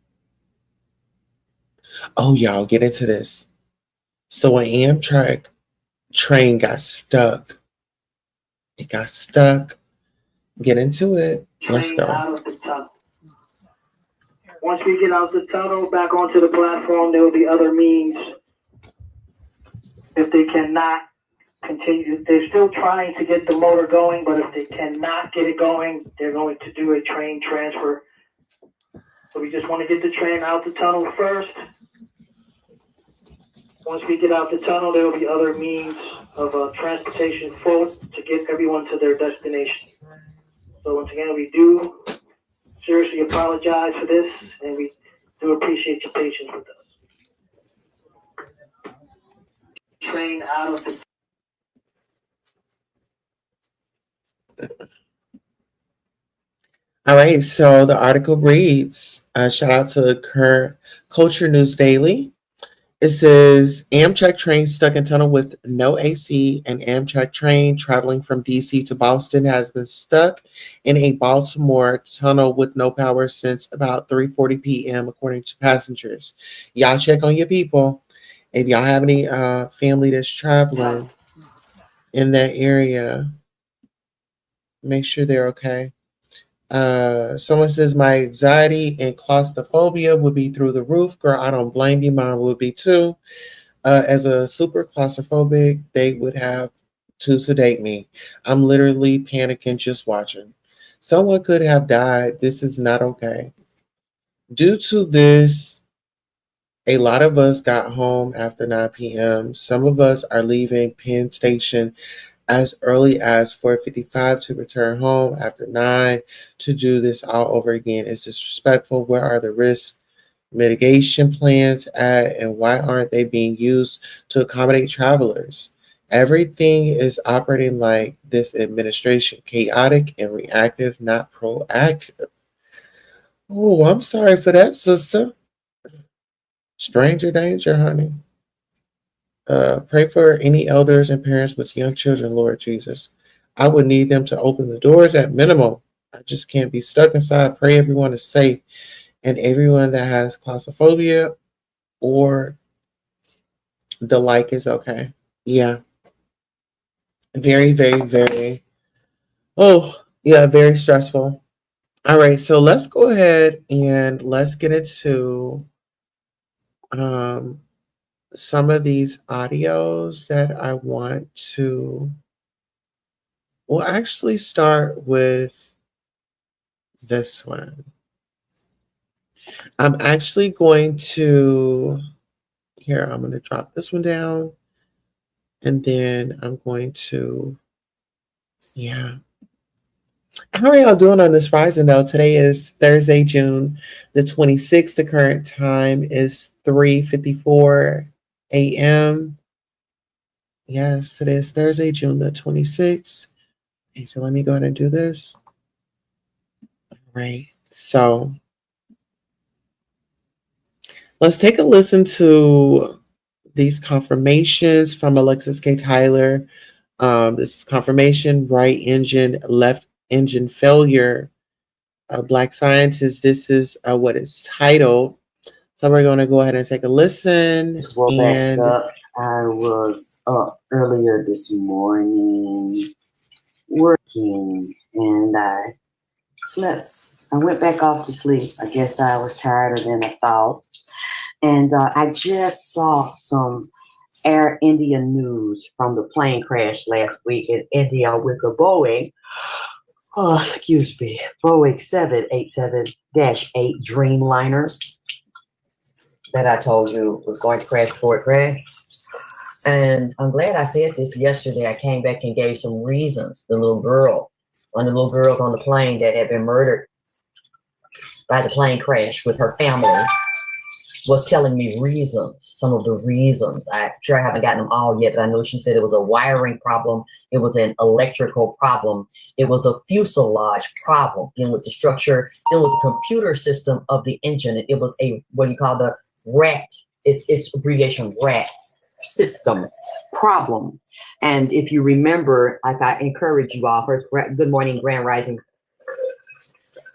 Oh, y'all, get into this. So an Amtrak train got stuck. It got stuck. Get into it. Let's go. Once we get out the tunnel, back onto the platform, there will be other means. If they cannot continue, they're still trying to get the motor going, but if they cannot get it going, they're going to do a train transfer. So we just want to get the train out the tunnel first. Once we get out the tunnel, there will be other means of transportation forward to get everyone to their destination. So once again, we do seriously apologize for this, and we do appreciate your patience with us. Train out of the All right, so the article reads, shout out to Culture News Daily. It says Amtrak train stuck in tunnel with no AC. An Amtrak train traveling from DC to Boston has been stuck in a Baltimore tunnel with no power since about 3:40 p.m. according to passengers. Y'all check on your people. If y'all have any family that's traveling in that area, make sure they're okay. Someone says my anxiety and claustrophobia would be through the roof. Girl, I don't blame you. Mine would be too. As a super claustrophobic, they would have to sedate me. I'm literally panicking just watching. Someone could have died. This is not okay. Due to this A lot of us got home after 9 p.m. Some of us are leaving Penn Station as early as 4:55 to return home after 9 to do this all over again. It's disrespectful. Where are the risk mitigation plans at, and why aren't they being used to accommodate travelers? Everything is operating like this administration, chaotic and reactive, not proactive. Oh, I'm sorry for that, sister. Stranger danger, honey. Pray for any elders and parents with young children, Lord Jesus. I would need them to open the doors at minimum. I just can't be stuck inside. Pray everyone is safe and everyone that has claustrophobia or the like is okay. Yeah. Very, very, very. Oh, yeah, very stressful. All right, so let's go ahead and let's get into um, some of these audios that I want to. We'll actually start with this one. I'm actually going to. Here, I'm going to drop this one down. And then I'm going to. Yeah. How are y'all doing on this rising though? Today is Thursday, June the 26th. The current time is 3:54 a.m. Yes, today is Thursday, June the 26th. Okay, so let me go ahead and do this. All right. So let's take a listen to these confirmations from Alexis K. Tyler. This is confirmation, right engine, left engine failure. Black scientist. This is what it's titled. So we're going to go ahead and take a listen. Well, And back up. I was up earlier this morning working and I slept. I went back off to sleep. I guess I was tireder than I thought. And I just saw some Air India news from the plane crash last week in India with the Boeing. Oh, excuse me, Boeing 787-8 Dreamliner that I told you was going to crash before it crashed. And I'm glad I said this yesterday. I came back and gave some reasons. The little girl, one of the little girls on the plane that had been murdered by the plane crash with her family, was telling me reasons, some of the reasons. I'm sure I haven't gotten them all yet, but I know she said it was a wiring problem. It was an electrical problem. It was a fuselage problem, dealing with the structure, dealing with the computer system of the engine. It was a, what do you call the RAT? It's abbreviation RAT system problem. And if you remember, like I encourage you all, first, good morning, Grand Rising.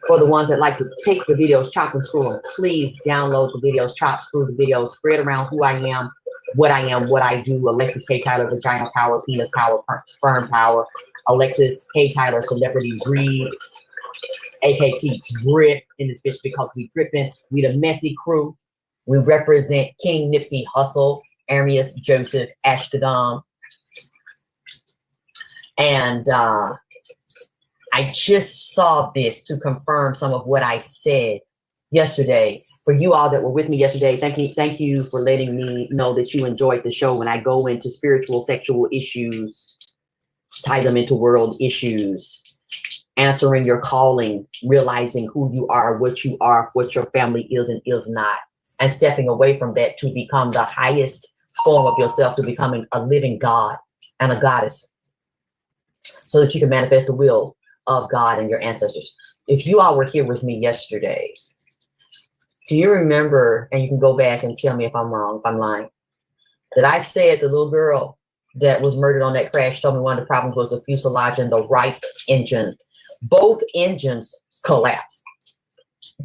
For the ones that like to take the videos, chop and screw them, please download the videos, chop, screw the videos, spread around who I am, what I do. Alexis K. Tyler, vagina power, penis power, sperm power. Alexis K. Tyler, celebrity breeds. AKT drip in this bitch because we dripping. We the messy crew. We represent King Nipsey Hussle, Armius Joseph Ashkodom. And I just saw this to confirm some of what I said yesterday. For you all that were with me yesterday, thank you for letting me know that you enjoyed the show. When I go into spiritual, sexual issues, tie them into world issues, answering your calling, realizing who you are, what your family is and is not, and stepping away from that to become the highest form of yourself, to becoming a living God and a goddess, so that you can manifest the will of God and your ancestors. If you all were here with me yesterday, do you remember, and you can go back and tell me if I'm wrong, if I'm lying, that I said the little girl that was murdered on that crash told me one of the problems was the fuselage and the right engine. Both engines collapsed.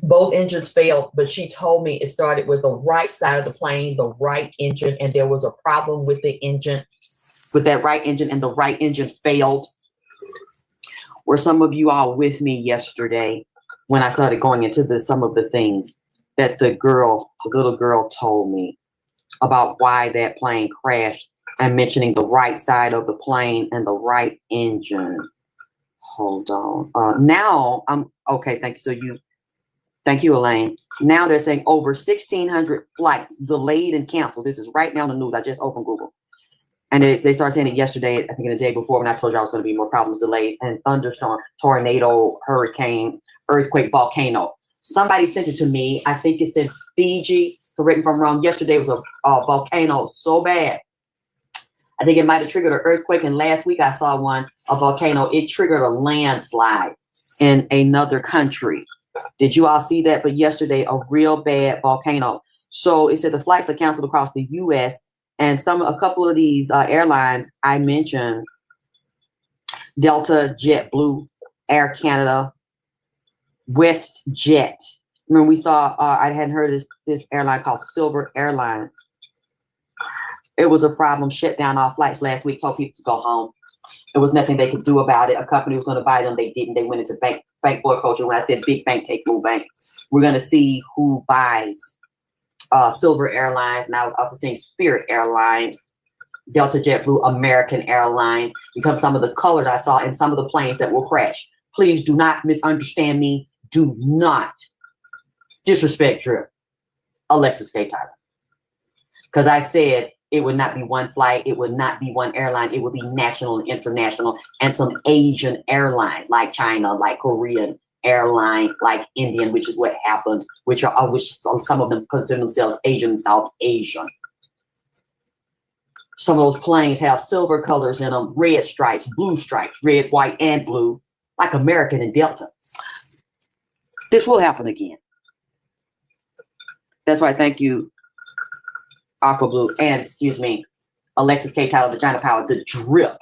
Both engines failed, but she told me it started with the right side of the plane, the right engine, and there was a problem with the engine, with that right engine, and the right engine failed. Were some of you all with me yesterday when I started going into some of the things that the little girl told me about why that plane crashed, and mentioning the right side of the plane and the right engine? Hold on. Now I'm okay. Thank you. So Thank you, Elaine. Now they're saying over 1,600 flights delayed and canceled. This is right now in the news. I just opened Google. And they started saying it yesterday, I think in the day before, when I told you I was going to be more problems, delays, and thunderstorm, tornado, hurricane, earthquake, volcano. Somebody sent it to me. I think it's in Fiji. Correct me if I'm wrong. Yesterday was a volcano so bad. I think it might have triggered an earthquake. And last week I saw a volcano. It triggered a landslide in another country. Did you all see that? But yesterday, a real bad volcano. So it said the flights are canceled across the U.S. And a couple of these airlines I mentioned, Delta, JetBlue, Air Canada, WestJet. Remember we saw, I hadn't heard of this airline called Silver Airlines. It was a problem, shut down all flights last week, told people to go home. There was nothing they could do about it. A company was going to buy them. They didn't. They went into bank boycott. When I said big bank, take little bank. We're going to see who buys Silver Airlines. And I was also seeing Spirit Airlines, Delta, JetBlue, American Airlines, because some of the colors I saw in some of the planes that will crash. Please do not misunderstand me. Do not disrespect your Alexis K. Tyler. Because I said it would not be one flight. It would not be one airline. It would be national and international, and some Asian airlines like China, like Korean airline, like Indian, which is what happens, which some of them consider themselves Asian, South Asian. Some of those planes have silver colors in them, red stripes, blue stripes, red, white, and blue, like American and Delta. This will happen again. That's why thank you, Aqua Blue, and Alexis K. Tyler, Vagina Power, the drip,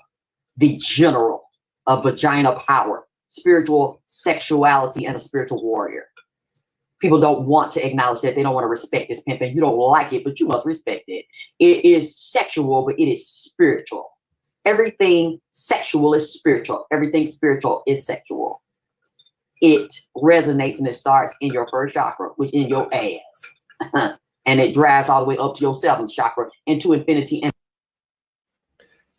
the general of vagina power, spiritual sexuality, and a spiritual warrior. People don't want to acknowledge that. They don't want to respect this pimping. You don't like it, but you must respect it. It is sexual, but it is spiritual. Everything sexual is spiritual. Everything spiritual is sexual. It resonates and it starts in your first chakra, which is your ass. And it drives all the way up to your seventh chakra into infinity.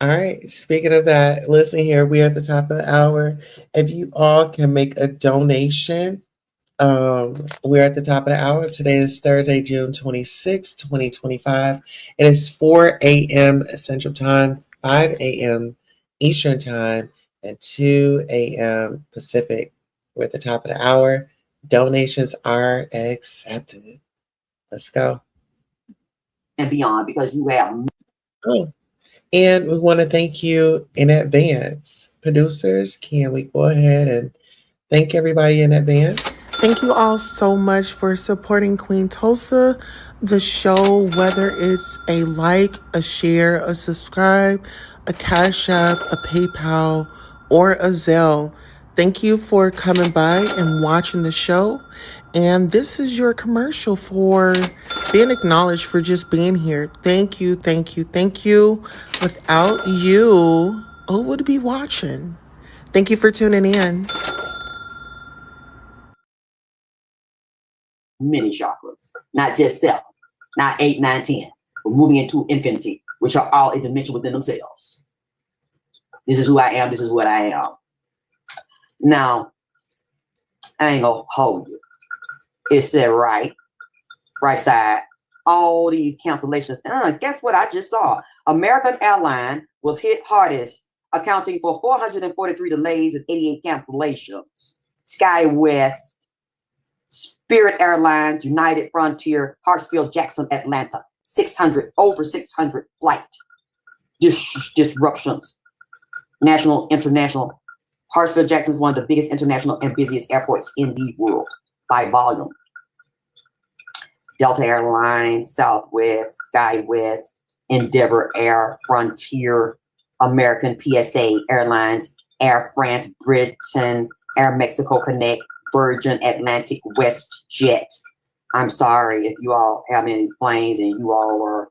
All right. Speaking of that, listen here. We're at the top of the hour. If you all can make a donation, we're at the top of the hour. Today is Thursday, June 26, 2025. It is 4 a.m. Central Time, 5 a.m. Eastern Time, and 2 a.m. Pacific. We're at the top of the hour. Donations are accepted. Let's go. And beyond, because you have. Oh, and we want to thank you in advance. Producers, can we go ahead and thank everybody in advance? Thank you all so much for supporting Queen Tulsa, the show, whether it's a like, a share, a subscribe, a Cash App, a PayPal, or a Zelle. Thank you for coming by and watching the show. And this is your commercial for being acknowledged for just being here. Thank you, thank you, thank you. Without you, who would be watching? Thank you for tuning in. Many chakras, not just 7, not 8, 9, 10. We're moving into infinity, which are all a dimension within themselves. This is who I am. This is what I am. Now, I ain't gonna hold you. It said right side, all these cancellations. And guess what I just saw? American Airlines was hit hardest, accounting for 443 delays and 88 cancellations. SkyWest, Spirit Airlines, United Frontier, Hartsfield Jackson, Atlanta, over 600 flight disruptions. National, international. Hartsfield Jackson is one of the biggest international and busiest airports in the world by volume. Delta Airlines, Southwest, SkyWest, Endeavor Air, Frontier, American, PSA Airlines, Air France, Britain, Air Mexico Connect, Virgin Atlantic, WestJet. I'm sorry if you all have any planes and you all are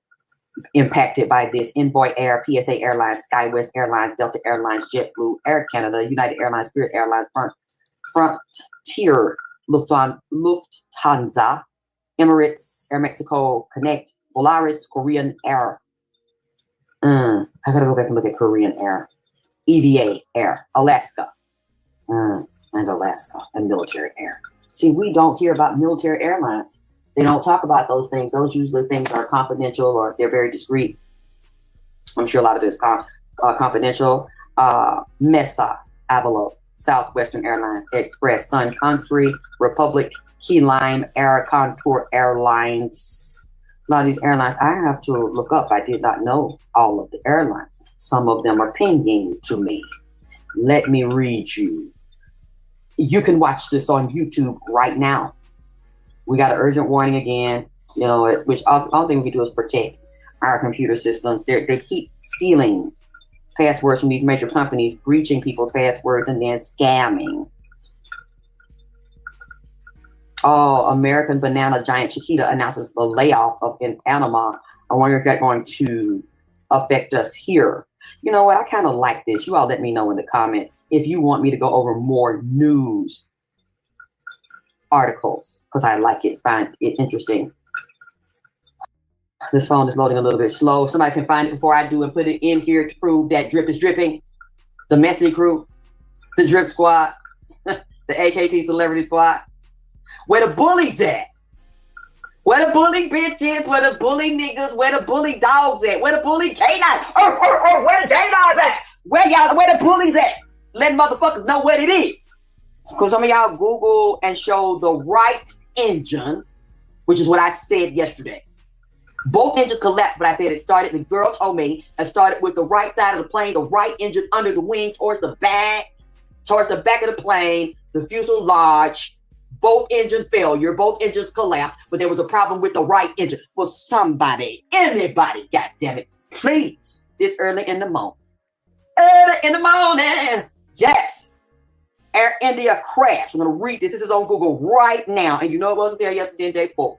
impacted by this. Envoy Air, PSA Airlines, SkyWest Airlines, Delta Airlines, JetBlue, Air Canada, United Airlines, Spirit Airlines, Frontier, Lufthansa, Emirates, Air Mexico Connect, Polaris, Korean Air. I gotta go back and look at Korean Air. EVA Air, Alaska, and Alaska, and Military Air. See, we don't hear about military airlines. They don't talk about those things. Those usually things are confidential or they're very discreet. I'm sure a lot of it is confidential. Mesa, Avalo, Southwestern Airlines, Express, Sun Country, Republic, Key Lime, Air Contour Airlines. A lot of these airlines I have to look up. I did not know all of the airlines. Some of them are pinging to me. Let me read you. You can watch this on YouTube right now. We got an urgent warning again, you know, which all thing we can do is protect our computer systems. They keep stealing passwords from these major companies, breaching people's passwords and then scamming. Oh, American banana giant Chiquita announces the layoff in Panama. I wonder if that's going to affect us here. You know what? I kind of like this. You all let me know in the comments if you want me to go over more news articles, because I like it, find it interesting. This phone is loading a little bit slow. If somebody can find it before I do and put it in here to prove that drip is dripping. The Messy Crew, the Drip Squad, the AKT Celebrity Squad. Where the bullies at? Where the bully bitches? Where the bully niggas? Where the bully dogs at? Where the bully canines? Where the canines at? Where the bullies at? Let motherfuckers know what it is. Because some of y'all Google and show the right engine, which is what I said yesterday. Both engines collapsed, but I said it started, the girl told me, it started with the right side of the plane, the right engine under the wing towards the back of the plane, the fuselage. Both engine failure, both engines collapsed, but there was a problem with the right engine. Well, somebody, anybody, goddammit, please, this early in the morning. Early in the morning. Yes. Air India crash. I'm going to read this. This is on Google right now. And you know it wasn't there yesterday and day before.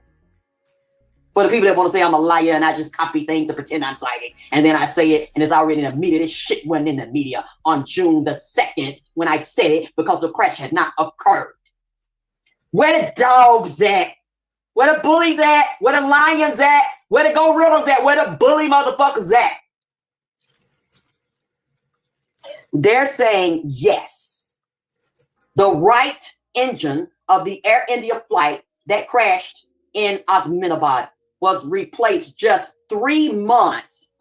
For the people that want to say I'm a liar and I just copy things and pretend I'm psychic, and then I say it and it's already in the media. This shit wasn't in the media on June the 2nd when I said it because the crash had not occurred. Where the dogs at? Where the bullies at? Where the lions at? Where the gorillas at? Where the bully motherfuckers at? They're saying yes. The right engine of the Air India flight that crashed in Ahmedabad was replaced just 3 months.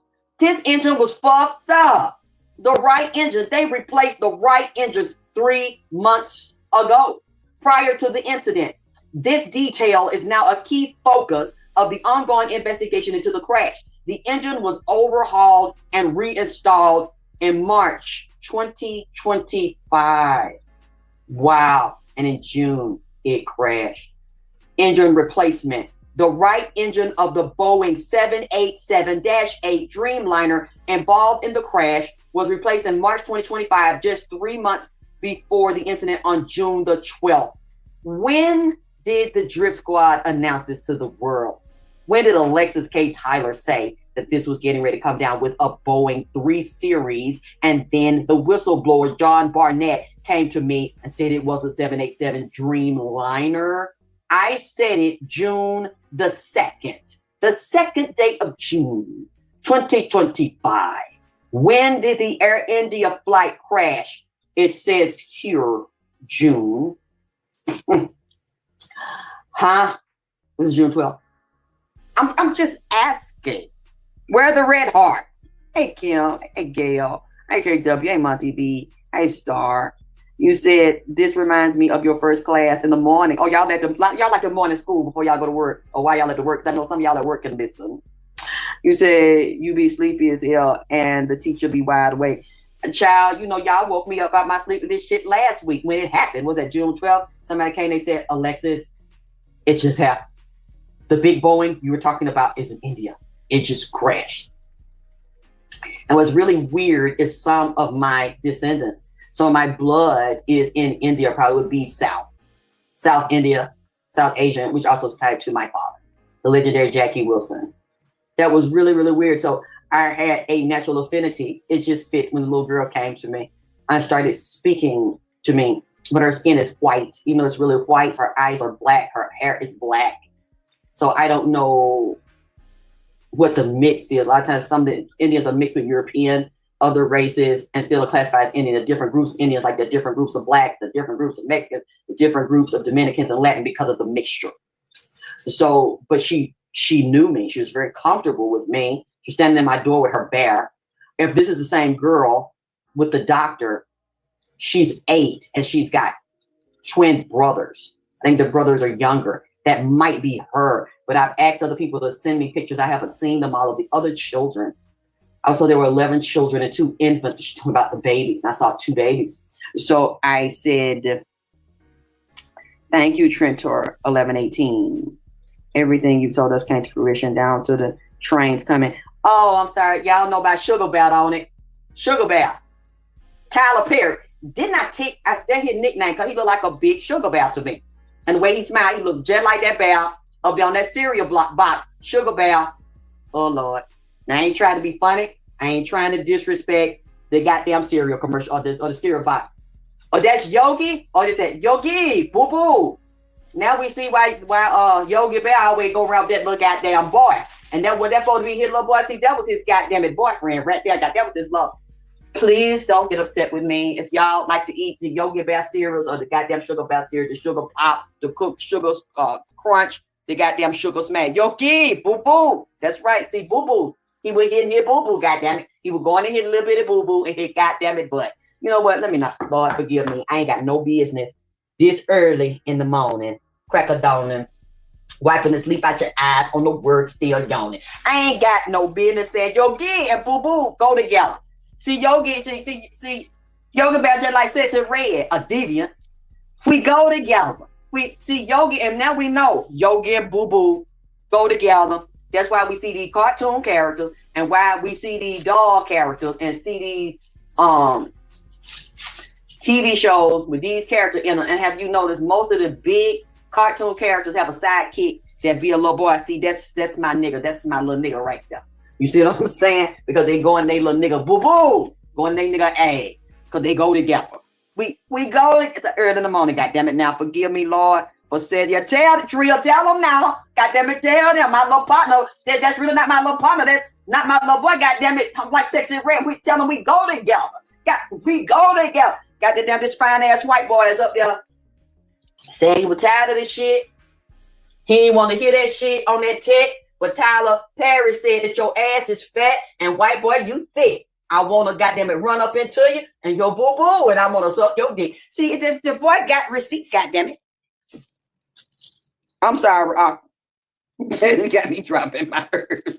This engine was fucked up. The right engine, they replaced the right engine 3 months ago, prior to the incident. This detail is now a key focus of the ongoing investigation into the crash. The engine was overhauled and reinstalled in March 2025. Wow. And in June, it crashed. Engine replacement. The right engine of the Boeing 787-8 Dreamliner involved in the crash was replaced in March 2025, just 3 months before the incident on June the 12th. When did the Drip Squad announce this to the world? When did Alexis K. Tyler say that this was getting ready to come down with a Boeing 3 series? And then the whistleblower, John Barnett, came to me and said it was a 787 Dreamliner. I said it June the 2nd, the second day of June, 2025. When did the Air India flight crash? It says here, June. Huh? This is June 12th. I'm just asking. Where are the red hearts? Hey, Kim. Hey, Gail. Hey, KW. Hey, Monty B. Hey, Star. You said this reminds me of your first class in the morning. Oh, y'all like the morning school before y'all go to work, or why y'all at the work? Because I know some of y'all at work can listen. You said you be sleepy as hell and the teacher be wide awake. Child, you know, y'all woke me up out my sleep with this shit last week when it happened. Was that June 12th? Somebody came, they said, Alexis, it just happened. The big Boeing you were talking about is in India. It just crashed. And what's really weird is some of my descendants, so my blood is in India, probably would be South India, South Asian, which also is tied to my father, the legendary Jackie Wilson. That was really, really weird. So I had a natural affinity. It just fit when the little girl came to me and started speaking to me. But her skin is white, even though it's really white. Her eyes are black. Her hair is black. So I don't know what the mix is. A lot of times some of the Indians are mixed with European. other races and still classified as Indian. The different groups of Indians, like the different groups of blacks, the different groups of Mexicans, the different groups of Dominicans and Latin because of the mixture. So, but she knew me. She was very comfortable with me. She's standing in my door with her bear. If this is the same girl with the doctor, she's 8 and she's got twin brothers. I think the brothers are younger. That might be her. But I've asked other people to send me pictures. I haven't seen them, all of the other children. Also, there were 11 children and 2 infants. She's talking about the babies. And I saw 2 babies. So I said, thank you, Trentor 1118. Everything you told us came to fruition down to the trains coming. Oh, I'm sorry. Y'all know about Sugar Bear on it. Sugar Bear. Tyler Perry. Didn't I take, I said his nickname because he looked like a big sugar bear to me. And the way he smiled, he looked just like that bear up there on that cereal block box. Sugar Bear. Oh, Lord. Now, I ain't trying to be funny. I ain't trying to disrespect the goddamn cereal commercial or the cereal box. Or that's Yogi, or is that Yogi, boo-boo. Now we see why Yogi Bear always go around that little goddamn boy. And that what that supposed to be his little boy. See, that was his goddamn boyfriend right there. That was his love. Please don't get upset with me. If y'all like to eat the Yogi Bear cereals or the goddamn Sugar Bear cereal, the Sugar Pop, the cooked sugar crunch, the goddamn Sugar Smash. Yogi, boo-boo. That's right. See, boo-boo. He was hitting his boo-boo, goddamn it. He was going to hit a little bit of boo-boo and hit goddamn it butt. You know what? Let me not. Lord, forgive me. I ain't got no business this early in the morning, crack a dawning, wiping the sleep out your eyes on the work, still yawning. I ain't got no business saying Yogi and boo-boo go together. See, Yogi, see, Yogi Bear just like Sexy Red, a deviant. We go together. We see Yogi, and now we know Yogi and Boo Boo go together. That's why we see these cartoon characters, and why we see these doll characters, and see these TV shows with these characters in them. And have you noticed most of the big cartoon characters have a sidekick that be a little boy? See, that's my nigga. That's my little nigga right there. You see what I'm saying? Because they go in they little nigga boo-boo. Go in they nigga A. Because they go together. We go to early in the morning, goddammit. Now forgive me, Lord, for saying you tell the trio, tell them now. Goddammit, tell them my little partner. That's really not my little partner. That's not my little boy, goddammit. I'm like Sexy Red. We tell them we go together. We go together. Got the damn this fine ass white boy is up there saying he was tired of this shit. He ain't want to hear that shit on that tech. But Tyler Perry said that your ass is fat and white boy, you thick. I want to goddamn it run up into you and your boo boo, and I want to suck your dick. See, the boy got receipts, goddamn it. I'm sorry, this got me dropping my herbs.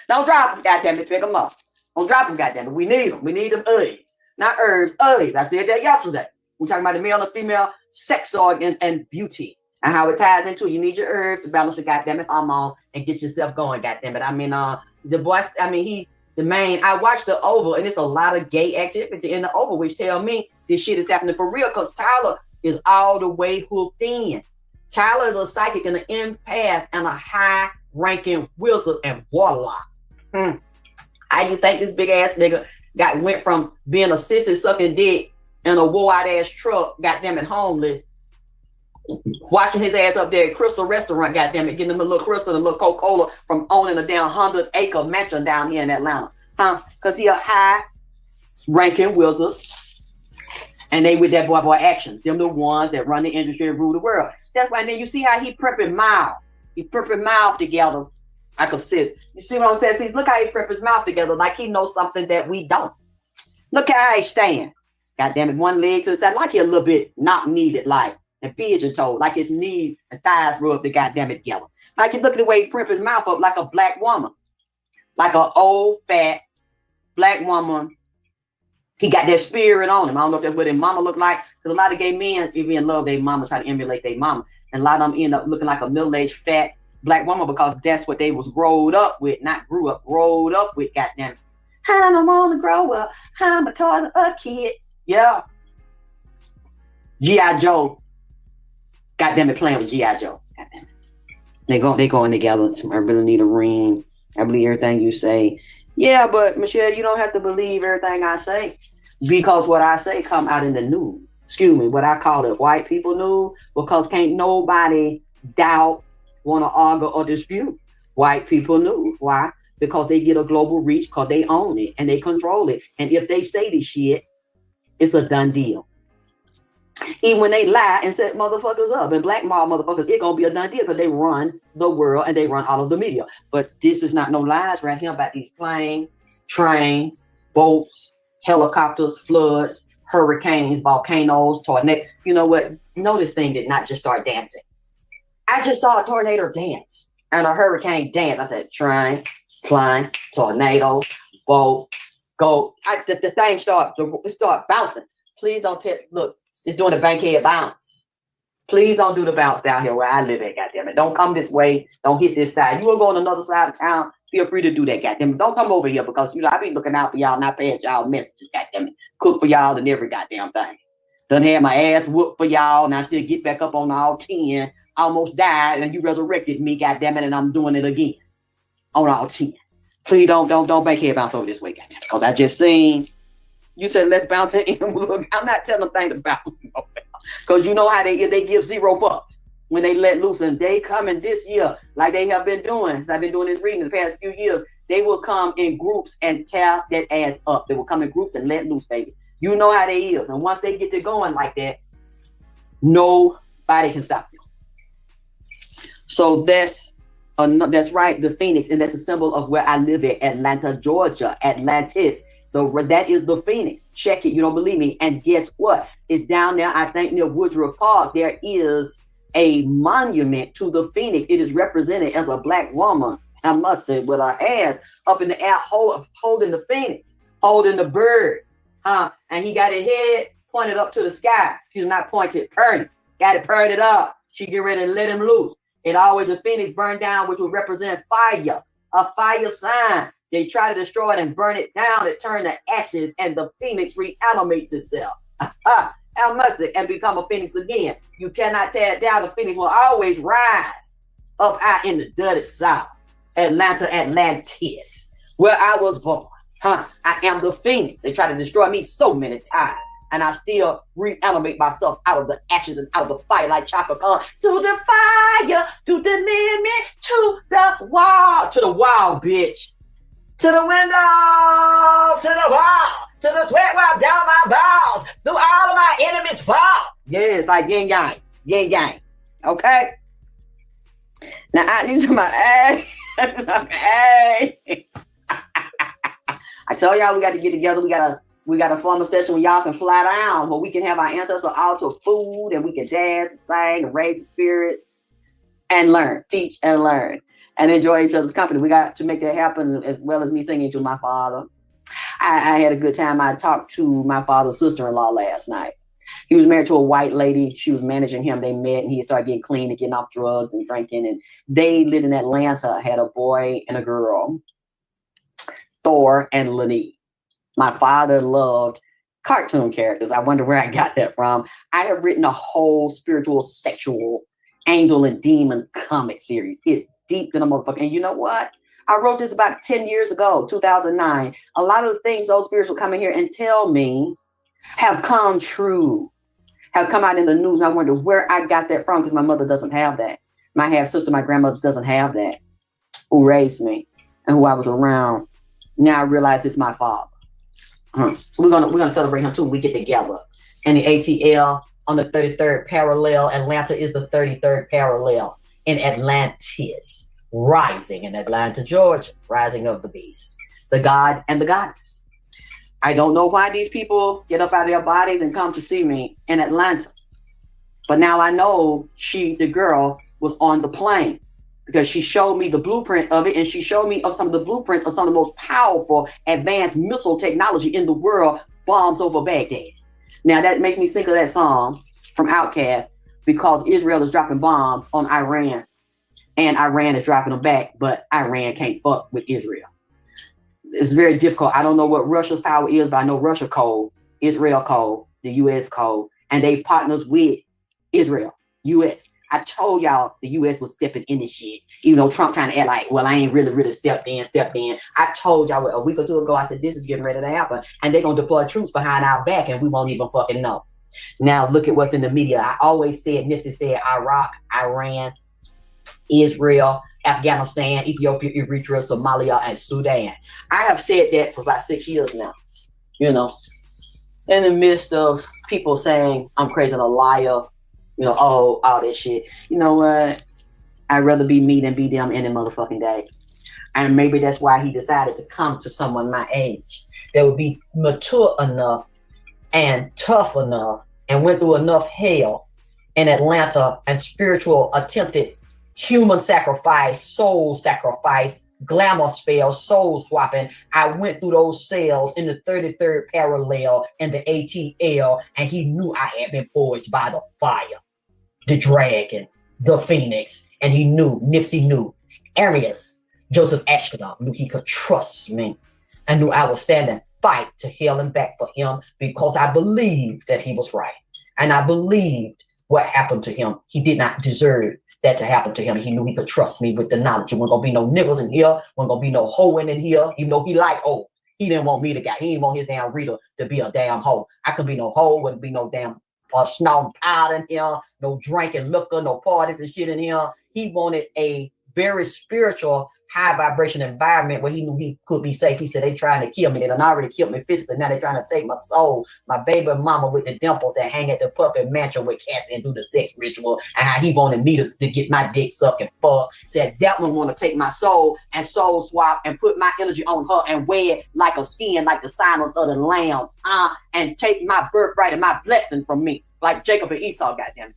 Don't drop them, goddamn it. Pick them up. Don't drop them, goddamn it. We need them. We need them herbs, not herbs. Herbs. I said that yesterday. We're talking about the male and female sex organs and beauty. And how it ties into it. You need your herb to balance the goddamn it hormone and get yourself going, goddamn it. I mean, the boy, I mean, the main, I watched the Oval and it's a lot of gay activity in the Oval, which tell me this shit is happening for real because Tyler is all the way hooked in. Tyler is a psychic and an empath and a high-ranking wizard and warlock. How you think this big ass nigga went from being a sissy sucking dick in a wore-out ass truck, goddamn it, homeless, watching his ass up there at Crystal Restaurant, goddammit, getting him a little Crystal and a little Coca-Cola from owning a damn 100-acre mansion down here in Atlanta. Because he a high-ranking wizard. And they with that boy action. Them the ones that run the industry and rule the world. That's why then you see how he prepping mouth. He prepping mouth together like a sis. You see what I'm saying? See, look how he prep his mouth together like he knows something that we don't. Look how he stand. Goddammit, one leg to the side, like he a little bit not needed, like. And pigeon toe, like his knees and thighs rubbed the goddamn it together. Like you look at the way he prep his mouth up like a black woman. Like an old, fat black woman. He got that spirit on him. I don't know if that's what his mama look like. Because a lot of gay men, even love their mama, try to emulate their mama. And a lot of them end up looking like a middle-aged, fat black woman because that's what they was growed up with. Not grew up, growed up with, goddamn it. I don't want to grow up. I'm a toddler, a kid. Yeah. G.I. Joe. Goddamn it, playing with G.I. Joe. Goddamn it. They going together. I really need a ring. I believe everything you say. Yeah, but Michelle, you don't have to believe everything I say. Because what I say come out in the news. Excuse me, what I call it white people news. Because can't nobody doubt, want to argue or dispute white people news. Why? because they get a global reach because they own it and they control it. And if they say this shit, it's a done deal. Even when they lie and set motherfuckers up and blackmail motherfuckers, it's gonna be a done deal because they run the world and they run all of the media. But this is not no lies right here about these planes, trains, boats, helicopters, floods, hurricanes, volcanoes, tornadoes. You know what? No, this thing did not just start dancing. I just saw a tornado dance and a hurricane dance. I said, train, plane, tornado, boat, go. The thing start bouncing. Please don't look, it's doing the bankhead bounce. Please don't do the bounce down here where I live at, goddammit. Don't come this way. Don't hit this side. You want to go on another side of town, feel free to do that, goddammit. Don't come over here because, I be looking out for y'all, not paying y'all messages, goddammit. Cook for y'all and every goddamn thing. Done had my ass whooped for y'all, and I still get back up on all 10. Almost died, and you resurrected me, goddammit, and I'm doing it again on all 10. Please don't bankhead bounce over this way, goddammit, because I just seen you said let's bounce it in. Look, I'm not telling them thing to bounce because you know how they give zero fucks when they let loose, and they coming this year like they have been doing. Since I've been doing this reading the past few years, they will come in groups and tear that ass up. They will come in groups and let loose, baby. You know how they is, and once they get to going like that, nobody can stop them. So that's right, the Phoenix, and that's a symbol of where I live at, Atlanta, Georgia, Atlantis. That is the Phoenix. Check it. You don't believe me? And guess what? It's down there, I think, near Woodruff Park. There is a monument to the Phoenix. It is represented as a black woman, I must say, with her hands up in the air, holding the Phoenix, holding the bird. And he got his head pointed up to the sky. She's not pointed, purring. Got it purred up. She get ready to let him loose. It always a Phoenix burned down, which would represent fire, a fire sign. They try to destroy it and burn it down. It turns to ashes, and the Phoenix reanimates itself. And become a Phoenix again. You cannot tear it down. The Phoenix will always rise up out in the dirty South. Atlanta, Atlantis, where I was born. I am the Phoenix. They try to destroy me so many times, and I still reanimate myself out of the ashes and out of the fire like Chaka Khan. To the fire, to the limit, to the wall, bitch. To the window, to the wall, to the sweat wipe down my balls, through all of my enemies fall. Yeah, it's like yin yang. Okay? Now I use my hey. I told y'all we got to get together. We got a formal session where y'all can fly down, where we can have our ancestral altar food, and we can dance and sing and raise the spirits and learn, teach and learn, and enjoy each other's company. We got to make that happen, as well as me singing to my father. I had a good time. I talked to my father's sister-in-law last night. He was married to a white lady. She was managing him. They met, and he started getting clean and getting off drugs and drinking. And they lived in Atlanta, had a boy and a girl, Thor and Lenny. My father loved cartoon characters. I wonder where I got that from. I have written a whole spiritual, sexual, angel and demon comic series. It's deep than a motherfucker. And you know what? I wrote this about 10 years ago, 2009. A lot of the things those spirits will come in here and tell me have come true, have come out in the news. And I wonder where I got that from, because my mother doesn't have that. My half-sister, my grandmother doesn't have that, who raised me and who I was around. Now I realize it's my father. So we're gonna celebrate him too when we get together. And the ATL on the 33rd parallel. Atlanta is the 33rd parallel in Atlantis. Rising in Atlanta, Georgia. Rising of the beast. The god and the goddess. I don't know why these people get up out of their bodies and come to see me in Atlanta. But now I know the girl, was on the plane, because she showed me the blueprint of it, and she showed me of some of the blueprints of some of the most powerful advanced missile technology in the world, bombs over Baghdad. Now that makes me think of that song from Outkast, because Israel is dropping bombs on Iran, and Iran is dropping them back, but Iran can't fuck with Israel. It's very difficult. I don't know what Russia's power is, but I know Russia cold, Israel cold, the U.S. cold, and they partners with Israel, U.S. I told y'all the U.S. was stepping in this shit. Even though Trump trying to act like, well, I ain't really stepped in. I told y'all a week or two ago, I said, this is getting ready to happen. And they're going to deploy troops behind our back, and we won't even fucking know. Now, look at what's in the media. I always said, Nipsey said, Iraq, Iran, Israel, Afghanistan, Ethiopia, Eritrea, Somalia, and Sudan. I have said that for about 6 years now, you know, in the midst of people saying I'm crazy and a liar, you know, all this shit. You know what? I'd rather be me than be them any motherfucking day. And maybe that's why he decided to come to someone my age that would be mature enough and tough enough and went through enough hell in Atlanta and spiritual attempted human sacrifice, soul sacrifice, glamour spells, soul swapping. I went through those cells in the 33rd parallel in the ATL, and he knew I had been forged by the fire, the dragon, the phoenix, and he knew, Nipsey knew, Arius, Joseph Ashkodon knew he could trust me. I knew I would stand and fight to hell and back for him because I believed that he was right. And I believed what happened to him. He did not deserve that to happen to him. He knew he could trust me with the knowledge. There wasn't gonna be no niggas in here. Wasn't gonna be no hoeing in here. Even though he liked hoe, he didn't want me to get. He didn't want his damn Rita to be a damn hoe. I could be no hoe. Wouldn't be no damn snorting powder in here. No drinking liquor. No parties and shit in here. He wanted a very spiritual, high vibration environment where he knew he could be safe. He said, they trying to kill me. They done already killed me physically. Now they trying to take my soul. My baby mama with the dimples that hang at the puppet mansion with Cassie and do the sex ritual, and how he wanted me to get my dick sucked and fuck. Said that one want to take my soul and soul swap and put my energy on her and wear it like a skin, like the silence of the lambs, and take my birthright and my blessing from me, like Jacob and Esau, goddamn it.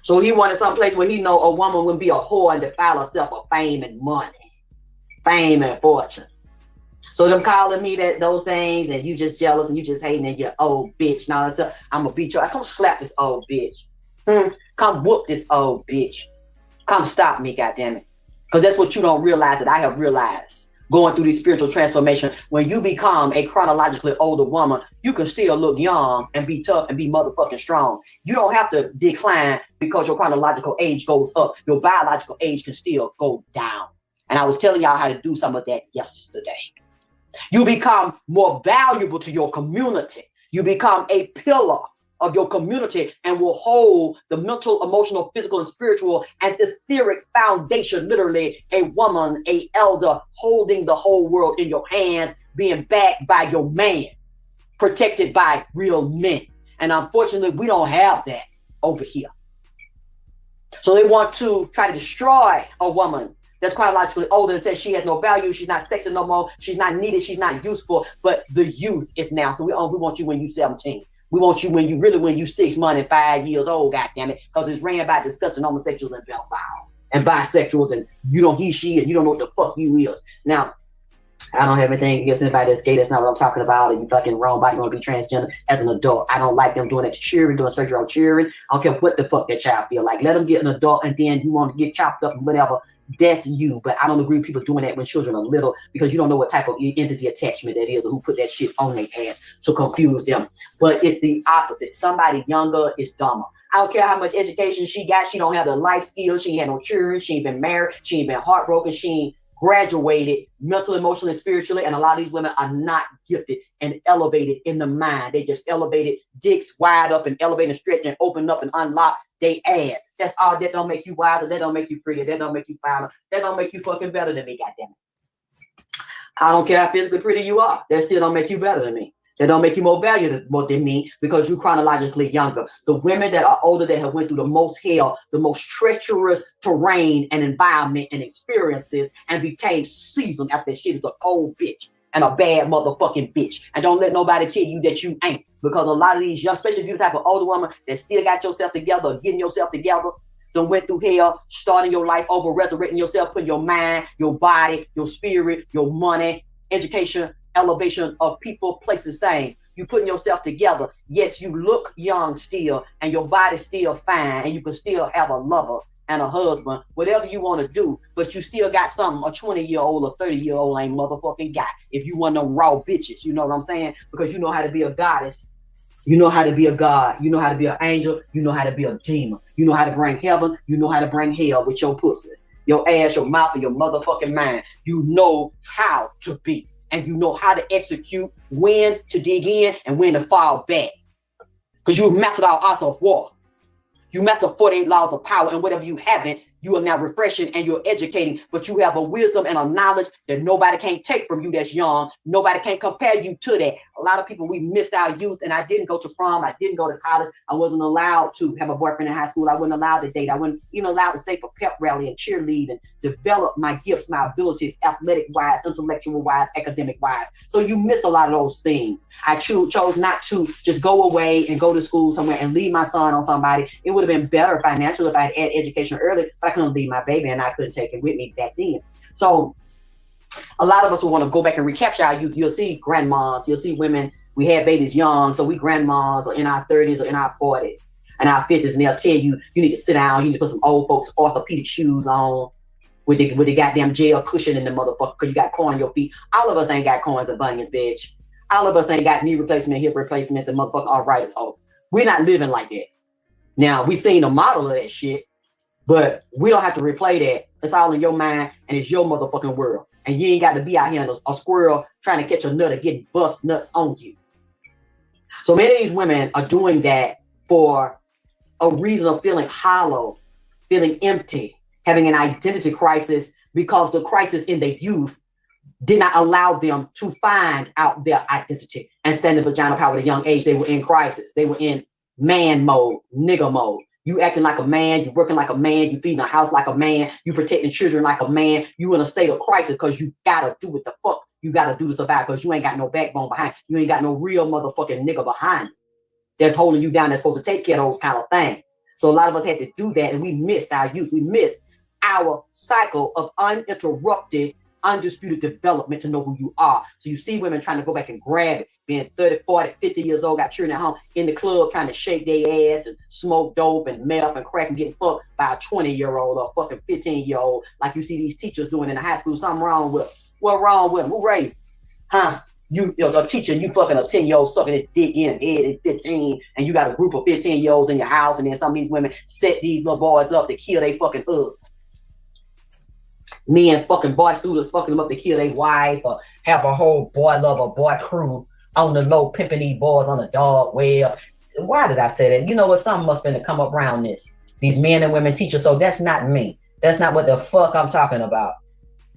So he wanted some place where he know a woman wouldn't be a whore and defile herself for fame and money, fame and fortune. So them calling me those things, and you just jealous and you just hating and you're old bitch. Now I'm gonna beat you. Come slap this old bitch. Come whoop this old bitch. Come stop me, goddammit. Because that's what you don't realize that I have realized. Going through this spiritual transformation, when you become a chronologically older woman, you can still look young and be tough and be motherfucking strong. You don't have to decline because your chronological age goes up. Your biological age can still go down. And I was telling y'all how to do some of that yesterday. You become more valuable to your community. You become a pillar of your community and will hold the mental, emotional, physical, and spiritual and etheric foundation. Literally a woman, a elder holding the whole world in your hands, being backed by your man, protected by real men. And unfortunately, we don't have that over here. So they want to try to destroy a woman that's chronologically older and says she has no value, she's not sexy no more, she's not needed, she's not useful, but the youth is now. So we want you when you're 17. We want you when you 6 months and 5 years old, goddammit, because it's ran by disgusting homosexuals and pedophiles and bisexuals, and you don't he, she, and you don't know what the fuck you is. Now, I don't have anything against anybody that's gay. That's not what I'm talking about. And you fucking wrong body want to be transgender as an adult. I don't like them doing that to children, doing surgery on children. I don't care what the fuck that child feel like. Let them get an adult, and then you want to get chopped up and whatever. That's you. But I don't agree with people doing that when children are little, because you don't know what type of entity attachment that is or who put that shit on their ass to confuse them. But it's the opposite. Somebody younger is dumber. I don't care how much education she got. She don't have the life skills. She ain't had no children. She ain't been married. She ain't been heartbroken. She ain't graduated mentally, emotionally, spiritually. And a lot of these women are not gifted and elevated in the mind. They just elevated, dicks wide up and elevated, stretch and open up and unlock. They add. That's all. That don't make you wiser. That don't make you prettier. That don't make you finer. That don't make you fucking better than me, goddammit. I don't care how physically pretty you are. That still don't make you better than me. That don't make you more valuable than me because you're chronologically younger. The women that are older that have went through the most hell, the most treacherous terrain and environment and experiences and became seasoned after that shit is a cold bitch and a bad motherfucking bitch. And don't let nobody tell you that you ain't, because a lot of these young, especially if you're the type of older woman that still got yourself together, or getting yourself together, done went through hell, starting your life over, resurrecting yourself, putting your mind, your body, your spirit, your money, education, elevation of people, places, things. You putting yourself together. Yes, you look young still, and your body's still fine, and you can still have a lover and a husband, whatever you want to do, but you still got something a 20-year-old or 30-year-old ain't motherfucking got. If you want them raw bitches, you know what I'm saying? Because you know how to be a goddess. You know how to be a god. You know how to be an angel. You know how to be a demon. You know how to bring heaven. You know how to bring hell with your pussy, your ass, your mouth, and your motherfucking mind. You know how to be. And you know how to execute, when to dig in and when to fall back. Because you've mastered all arts of war. You master 48 laws of power, and whatever you haven't, You are now refreshing and you're educating, but you have a wisdom and a knowledge that nobody can take from you that's young. Nobody can compare you to that. A lot of people, we missed our youth, and I didn't go to prom. I didn't go to college. I wasn't allowed to have a boyfriend in high school. I wasn't allowed to date. I wasn't even allowed to stay for pep rally and cheerlead and develop my gifts, my abilities, athletic-wise, intellectual-wise, academic-wise. So you miss a lot of those things. I chose not to just go away and go to school somewhere and leave my son on somebody. It would have been better financially if I had had education early, but I couldn't leave my baby and I couldn't take it with me back then. So a lot of us will want to go back and recapture our youth. You'll see grandmas, you'll see women, we had babies young, so we grandmas or in our 30s or in our 40s and our 50s, and they'll tell you, you need to sit down, you need to put some old folks orthopedic shoes on with the goddamn gel cushion in the motherfucker because you got corn in your feet. All of us ain't got corns and bunions, bitch. All of us ain't got knee replacement, hip replacements, and motherfucking arthritis. So we're not living like that. Now, we seen a model of that shit, but we don't have to replay that. It's all in your mind, and it's your motherfucking world. And you ain't got to be out here in a squirrel trying to catch a nut or getting bust nuts on you. So many of these women are doing that for a reason of feeling hollow, feeling empty, having an identity crisis because the crisis in their youth did not allow them to find out their identity and stand in vagina power at a young age. They were in crisis. They were in man mode, nigga mode. You acting like a man, you working like a man, you feeding a house like a man, you protecting children like a man, you in a state of crisis because you gotta do what the fuck you gotta do to survive because you ain't got no backbone behind. You ain't got no real motherfucking nigga behind you that's holding you down, that's supposed to take care of those kind of things. So a lot of us had to do that, and we missed our youth. We missed our cycle of uninterrupted, undisputed development to know who you are. So you see women trying to go back and grab it, being 30, 40, 50 years old, got children at home, in the club trying to shake their ass and smoke dope and meth and crack and getting fucked by a 20-year-old or a fucking 15-year-old, like you see these teachers doing in the high school. Something wrong with them. What wrong with them? Who raised them? Huh? You a teacher, you fucking a 10-year-old sucking his dick in the head at 15, and you got a group of 15-year-olds in your house, and then some of these women set these little boys up to kill their fucking husband. Me and fucking boy students fucking them up to kill their wife or have a whole boy lover, boy crew on the low, pimping these boys on the dog web. Why did I say that? You know what? Something must have been to come up around this. These men and women teachers. So that's not me. That's not what the fuck I'm talking about.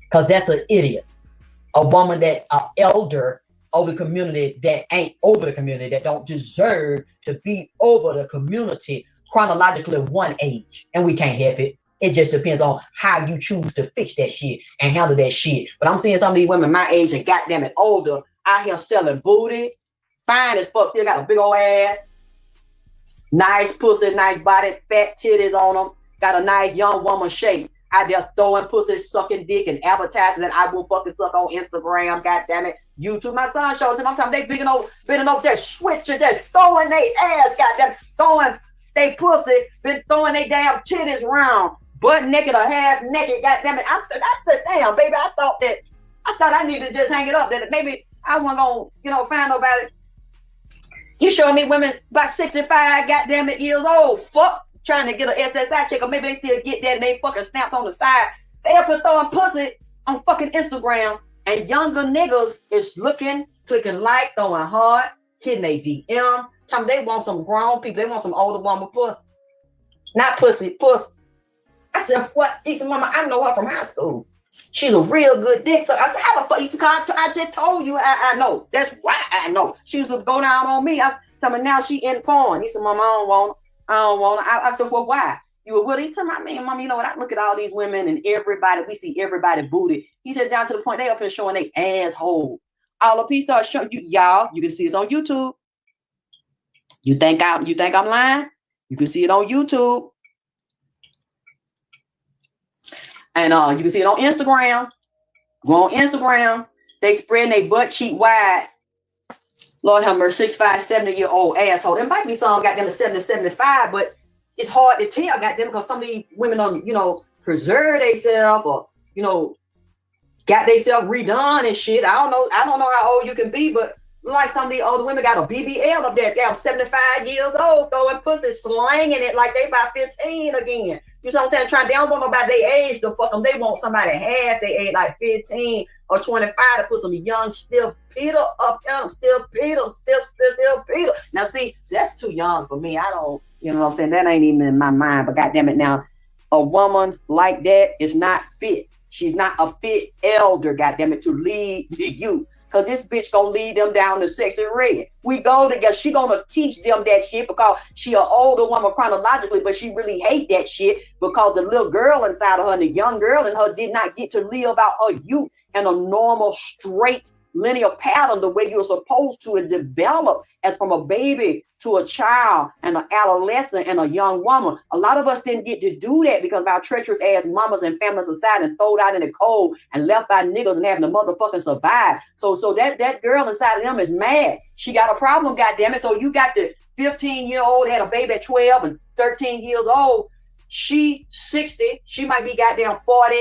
Because that's an idiot. A woman that an elder over the community that ain't over the community, that don't deserve to be over the community chronologically one age. And we can't have it. It just depends on how you choose to fix that shit and handle that shit. But I'm seeing some of these women my age and goddamn it older out here selling booty, fine as fuck, still got a big old ass, nice pussy, nice body, fat titties on them, got a nice young woman shape. Out there throwing pussy, sucking dick, and advertising that I will fucking suck on Instagram, goddamn it. YouTube, my son shows him. I'm talking they bending over there, switching, just throwing their ass, goddamn, throwing they pussy, been throwing their damn titties around, butt naked or half naked, goddamn it. I said, damn, baby, I thought I needed to just hang it up. That maybe I wasn't gonna, find nobody. You showing me women about 65, goddamn it, years old, fuck. Trying to get an SSI check, or maybe they still get that and they fucking stamps on the side. They up here throwing pussy on fucking Instagram, and younger niggas is looking, clicking like, throwing heart, hitting a DM. Time they want some grown people, they want some older woman pussy. Not pussy. I said, what? He said, mama, I know her from high school. She's a real good dick. So I said, how the fuck? He said, I just told you I know. That's why I know. She used to go down on me. I told me now she in porn. He said, mama, I don't want her. I said, well, why? You were willing to tell my man, mom, you know what? I look at all these women and everybody, we see everybody booty. He said, down to the point they up here showing they asshole. All of these start showing you, y'all, you can see it's on YouTube. You think I'm lying? You can see it on YouTube. And you can see it on Instagram. Go on Instagram. They spreading their butt cheek wide. Lord have mercy, 65, 70-year-old asshole. There might be some got them to 70, 75, but it's hard to tell, goddamn, because some of these women don't, preserve themselves or, got themselves redone and shit. I don't know how old you can be, but like some of these older women got a BBL up there. They're 75 years old, throwing pussy, slanging it like they about 15 again. You know what I'm saying? They don't want about their age to fuck them. They want somebody half their age, like 15 or 25 to put some young, still Peter up there. Still Peter. Now, see, that's too young for me. I don't, you know what I'm saying? That ain't even in my mind. But goddamn it, now, a woman like that is not fit. She's not a fit elder, goddammit, to lead the youth. Cause this bitch gonna lead them down to sex and red. We go together. She gonna teach them that shit because she an older woman chronologically, but she really hate that shit because the little girl inside of her and the young girl in her did not get to live out her youth in a normal, straight, linear pattern the way you're supposed to develop as from a baby to a child and an adolescent and a young woman. A lot of us didn't get to do that because of our treacherous ass mamas and family society and throwed out in the cold and left by niggas and having to motherfucking survive. So that girl inside of them is mad. She got a problem, goddammit. So you got the 15-year-old had a baby at 12 and 13 years old. She 60. She might be goddamn 40,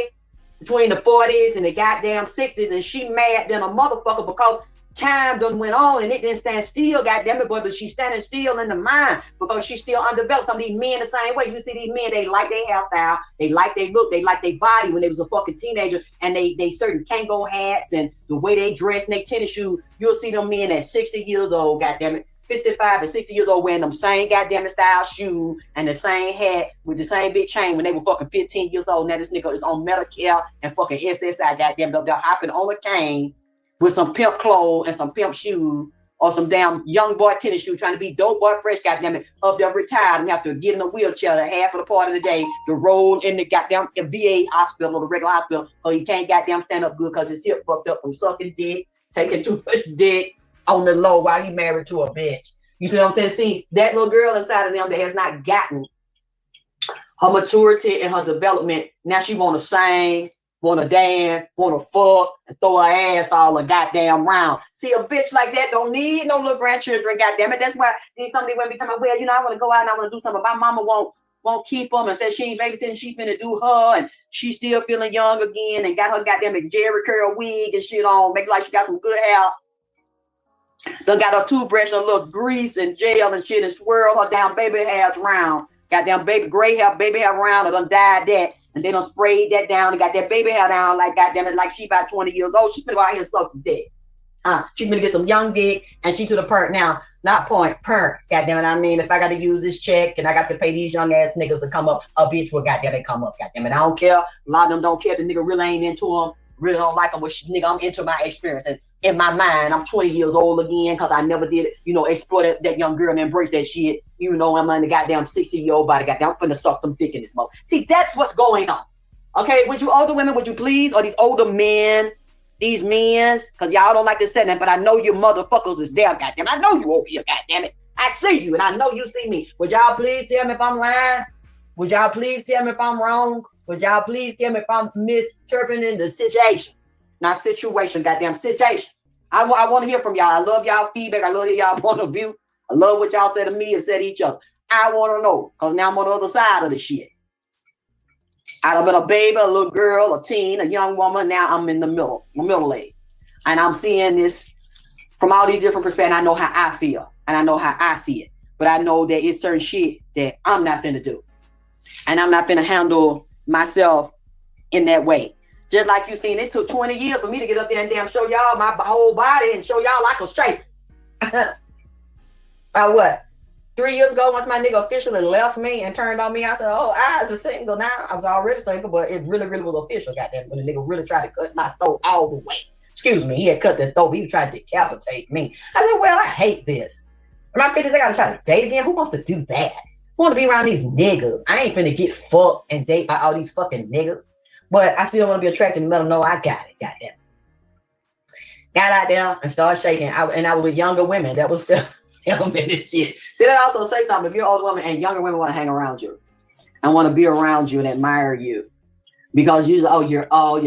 between the 40s and the goddamn 60s, and she mad than a motherfucker because time done went on and it didn't stand still, goddammit, but she's standing still in the mind because she's still undeveloped. Some of these men the same way. You see these men, they like their hairstyle, they like their look, they like their body when they was a fucking teenager, and they certain Kango hats and the way they dress and they tennis shoes. You'll see them men at 60 years old, goddammit, 55 and 60 years old wearing them same goddamn style shoe and the same hat with the same big chain when they were fucking 15 years old. Now this nigga is on Medicare and fucking SSI, goddamn, up there hopping on a cane with some pimp clothes and some pimp shoes or some damn young boy tennis shoes trying to be dope boy fresh, goddamn it, up there retired and have to get in a wheelchair half of the part of the day to roll in the goddamn VA hospital or the regular hospital, or he can't goddamn stand up good because his hip fucked up from sucking dick, taking too much dick on the low while he married to a bitch. You see what I'm saying? See, that little girl inside of them that has not gotten her maturity and her development, now she want to sing, want to dance, want to fuck, and throw her ass all the goddamn round. See, a bitch like that don't need no little grandchildren, goddamn it. That's why some of these women be talking about, well, I want to go out and I want to do something. My mama won't keep them and said she ain't babysitting, she finna do her, and she still feeling young again and got her goddamn Jerry curl wig and shit on, make like she got some good hair. Done got her toothbrush and a little grease and gel and shit and swirl her down baby hairs round. Goddamn baby gray hair, baby hair round, and done dyed that. And they done sprayed that down and got that baby hair down like goddamn it, like she about 20 years old. She finna go out here and suck some dick. She finna get some young dick and she to the perk now. Not point, perk. Goddamn it, I mean, if I got to use this check and I got to pay these young ass niggas to come up, a bitch will goddamn it come up. Goddamn it, I don't care. A lot of them don't care if the nigga really ain't into them. Really don't like them, but nigga, I'm into my experience. And in my mind, I'm 20 years old again because I never did, exploit that young girl and embrace that shit. Even though I'm in the goddamn 60-year-old body, goddamn, I'm finna suck some dick in this mother. See, that's what's going on. Okay, would you older women, would you please, or these older men, these men's, because y'all don't like to say that, but I know you motherfuckers is there, goddamn. I know you over here, goddamn it. I see you, and I know you see me. Would y'all please tell me if I'm lying? Would y'all please tell me if I'm wrong? Would y'all please tell me if I'm misinterpreting the situation? Not situation, goddamn situation. I want to hear from y'all. I love y'all feedback. I love y'all point of view. I love what y'all say to me and say to each other. I want to know, because now I'm on the other side of the shit. I've been a baby, a little girl, a teen, a young woman. Now I'm in the middle age. And I'm seeing this from all these different perspectives. I know how I feel and I know how I see it. But I know that it's certain shit that I'm not finna do. And I'm not finna handle myself in that way. Just like you seen, it took 20 years for me to get up there and damn show y'all my whole body and show y'all like a shape. About what? 3 years ago, once my nigga officially left me and turned on me, I said, oh, I was single now. I was already single, but it really, really was official, goddamn. When the nigga really tried to cut my throat all the way. Excuse me, he had cut the throat. He tried to decapitate me. I said, well, I hate this. In my 50s, I gotta try to date again. Who wants to do that? I want to be around these niggas. I ain't finna get fucked and date by all these fucking niggas. But I still want to be attracted and let them know I got it, goddamn. Got out there and started shaking. I was with younger women. That was filming this shit. See, that also say something. If you're an older woman and younger women want to hang around you and want to be around you and admire you because you're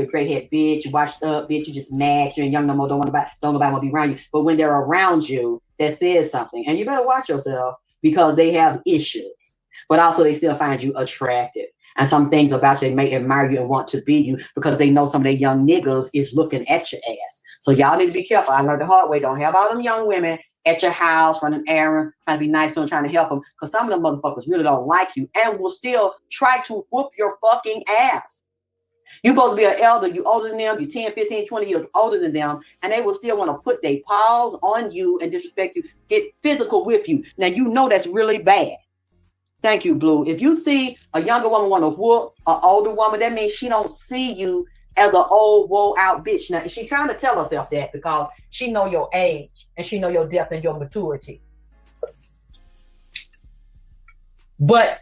great head bitch, you washed up bitch, you just mad, you're young no more, don't nobody want to be around you. But when they're around you, that says something. And you better watch yourself because they have issues, but also they still find you attractive. And some things about you, they may admire you and want to be you because they know some of their young niggas is looking at your ass. So y'all need to be careful. I learned the hard way. Don't have all them young women at your house running errands, trying to be nice to them, trying to help them. Because some of them motherfuckers really don't like you and will still try to whoop your fucking ass. You're supposed to be an elder. You older than them. You're 10, 15, 20 years older than them. And they will still want to put their paws on you and disrespect you, get physical with you. Now, you know that's really bad. Thank you, Blue. If you see a younger woman want to whoop an older woman, that means she don't see you as an old, woe out bitch. Now, she trying to tell herself that because she know your age and she know your depth and your maturity. But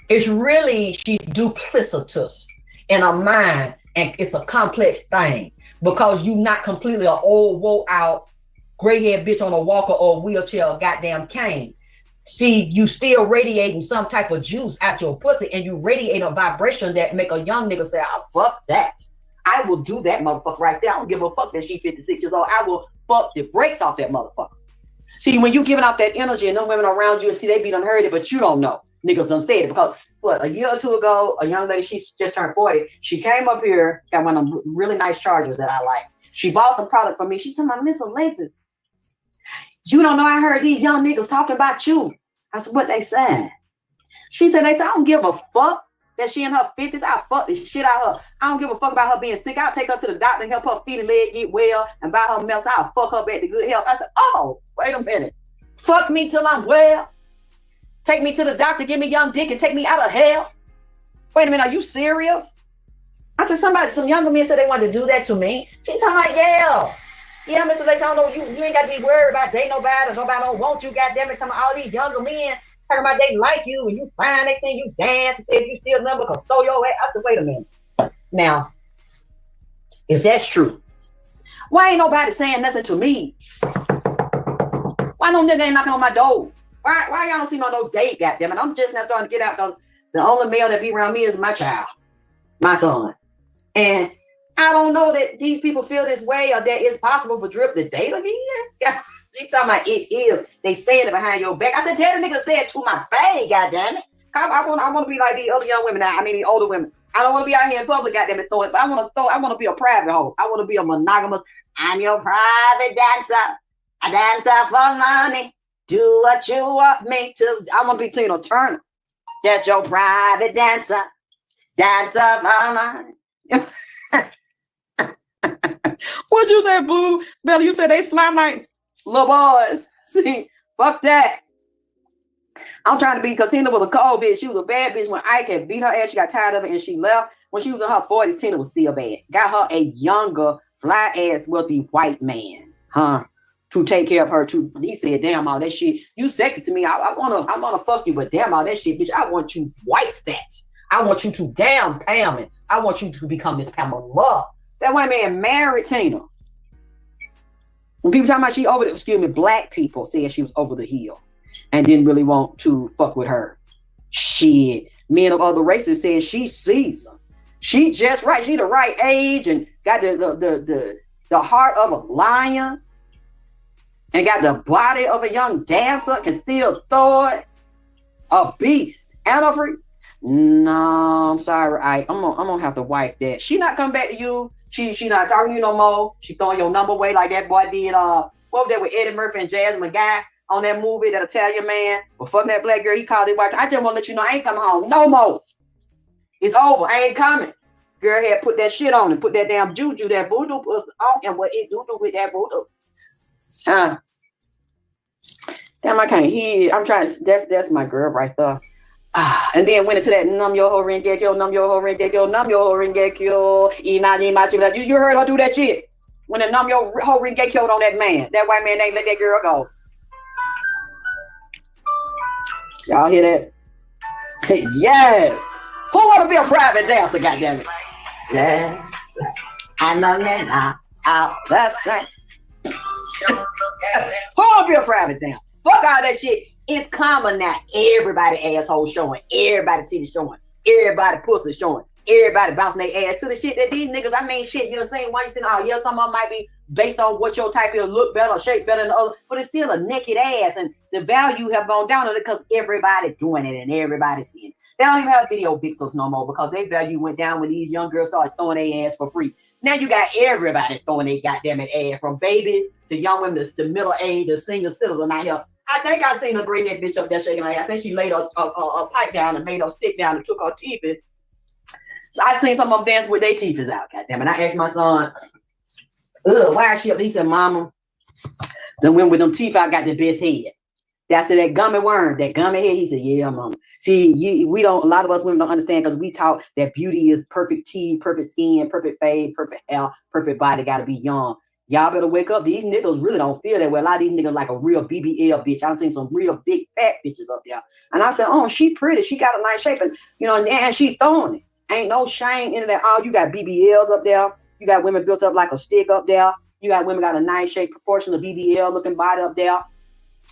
it's really, she's duplicitous in her mind, and it's a complex thing because you not completely an old, woe out, gray haired bitch on a walker or a wheelchair or goddamn cane. See, you still radiating some type of juice out your pussy, and you radiate a vibration that make a young nigga say, oh, fuck that. I will do that motherfucker right there. I don't give a fuck that she 56 years old. I will fuck the brakes off that motherfucker. See, when you giving off that energy and them women around you, see, they be done heard it, but you don't know. Niggas done said it because, what, a year or two ago, a young lady, she just turned 40. She came up here, got one of them really nice chargers that I like. She bought some product for me. She told me, Miss Alexis, you don't know, I heard these young niggas talking about you. I said, what they said? She said, they said, I don't give a fuck that she in her 50s. I'll fuck the shit out of her. I don't give a fuck about her being sick. I'll take her to the doctor and help her feet and leg get well and buy her meds. I'll fuck her back to good health. I said, oh, wait a minute. Fuck me till I'm well. Take me to the doctor, give me young dick and take me out of hell. Wait a minute, are you serious? I said, some younger men said they wanted to do that to me. She talking like, yeah, Mr. Lace, I don't know, you ain't got to be worried about dating nobody, or nobody don't want you, goddamn it. Some of all these younger men talking about they like you, and you fine, they say you dance, and you still number, cause throw your ass. I said, wait a minute. Now, if that's true, why ain't nobody saying nothing to me? Why no nigga ain't knocking on my door? Why y'all don't see no date, goddamn it? I'm just now starting to get out because the only male that be around me is my child, my son. And I don't know that these people feel this way or that it's possible for Drip to date again. She's talking about it is. They saying it behind your back. I said, tell the nigga say it to my face, goddamn it. I want to be like these other young women now. I mean, these older women. I don't want to be out here in public, goddamn it, throw it. But I want to be a private hoe. I want to be a monogamous. I'm your private dancer. I dance out for money. Do what you want me to. I want to be Tina Turner. That's your private dancer. Dancer for money. What'd you say, Blue? Bella, you said they slime like little boys. See, fuck that. I'm trying to be, because Tina was a cold bitch. She was a bad bitch when Ike had beat her ass. She got tired of it and she left. When she was in her 40s, Tina was still bad. Got her a younger, fly ass, wealthy white man, to take care of her too. He said, damn, all that shit, you sexy to me. I wanna fuck you, but damn all that shit, bitch, I want you wife that. I want you to damn Pam it. I want you to become Miss Pamela Love. That white man married Tina. When people talking about she over the, black people said she was over the hill and didn't really want to fuck with her. Shit. Men of other races said she seasoned. She just right. She the right age and got the heart of a lion and got the body of a young dancer, can still throw it. A beast. And a freak. No, I'm sorry. I'm gonna have to wife that. She not come back to you. She not talking to you no more. She throwing your number away like that boy did. What was that with Eddie Murphy and Jasmine Guy on that movie, that Italian man? But fucking that black girl, he called it watch. I just want to let you know I ain't coming home no more. It's over. I ain't coming. Girl had put that shit on and put that damn juju, that voodoo pussy on, and what it do with that voodoo. Damn, I can't hear. I'm trying. That's my girl right there. And then went into that numb your whole ring get yo, numb your whole ring get yo, numb your whole ring get yo. You heard her do that shit. When the numb your whole ring get killed on that man. That white man ain't let that girl go. Y'all hear that? Yeah. Who want to be a private dancer, goddammit? Yes. I know that out. That's right. Who want to be a private dancer? Fuck all that shit. It's common now. Everybody asshole showing. Everybody titties showing. Everybody pussy showing. Everybody bouncing their ass to the shit that these niggas, I mean, shit, you know, saying why you saying, oh, yeah, some of them might be based on what your type is, look better, shape better than the other, but it's still a naked ass, and the value have gone down on it because everybody doing it and everybody seeing it. They don't even have video pixels no more because their value went down when these young girls started throwing their ass for free. Now you got everybody throwing their goddamn ass, from babies to young women to middle age to senior citizens out here. I think I seen her bring that bitch up there shaking her ass. I think she laid a pipe down and made her stick down and took her teeth in. So I seen some of them dance with their teeth out, goddamn. And I asked my son, why is she up? He said, Mama, the women with them teeth out got the best head. That's that gummy worm, that gummy head. He said, yeah, mama. See, we don't, a lot of us women don't understand because we taught that beauty is perfect teeth, perfect skin, perfect face, perfect hair, perfect body, got to be young. Y'all better wake up. These niggas really don't feel that way. A lot of these niggas like a real BBL bitch. I've seen some real big fat bitches up there. And I said, oh, she pretty. She got a nice shape. And, and she throwing it. Ain't no shame in that. Oh, you got BBLs up there. You got women built up like a stick up there. You got women got a nice shape, proportion of BBL looking body up there.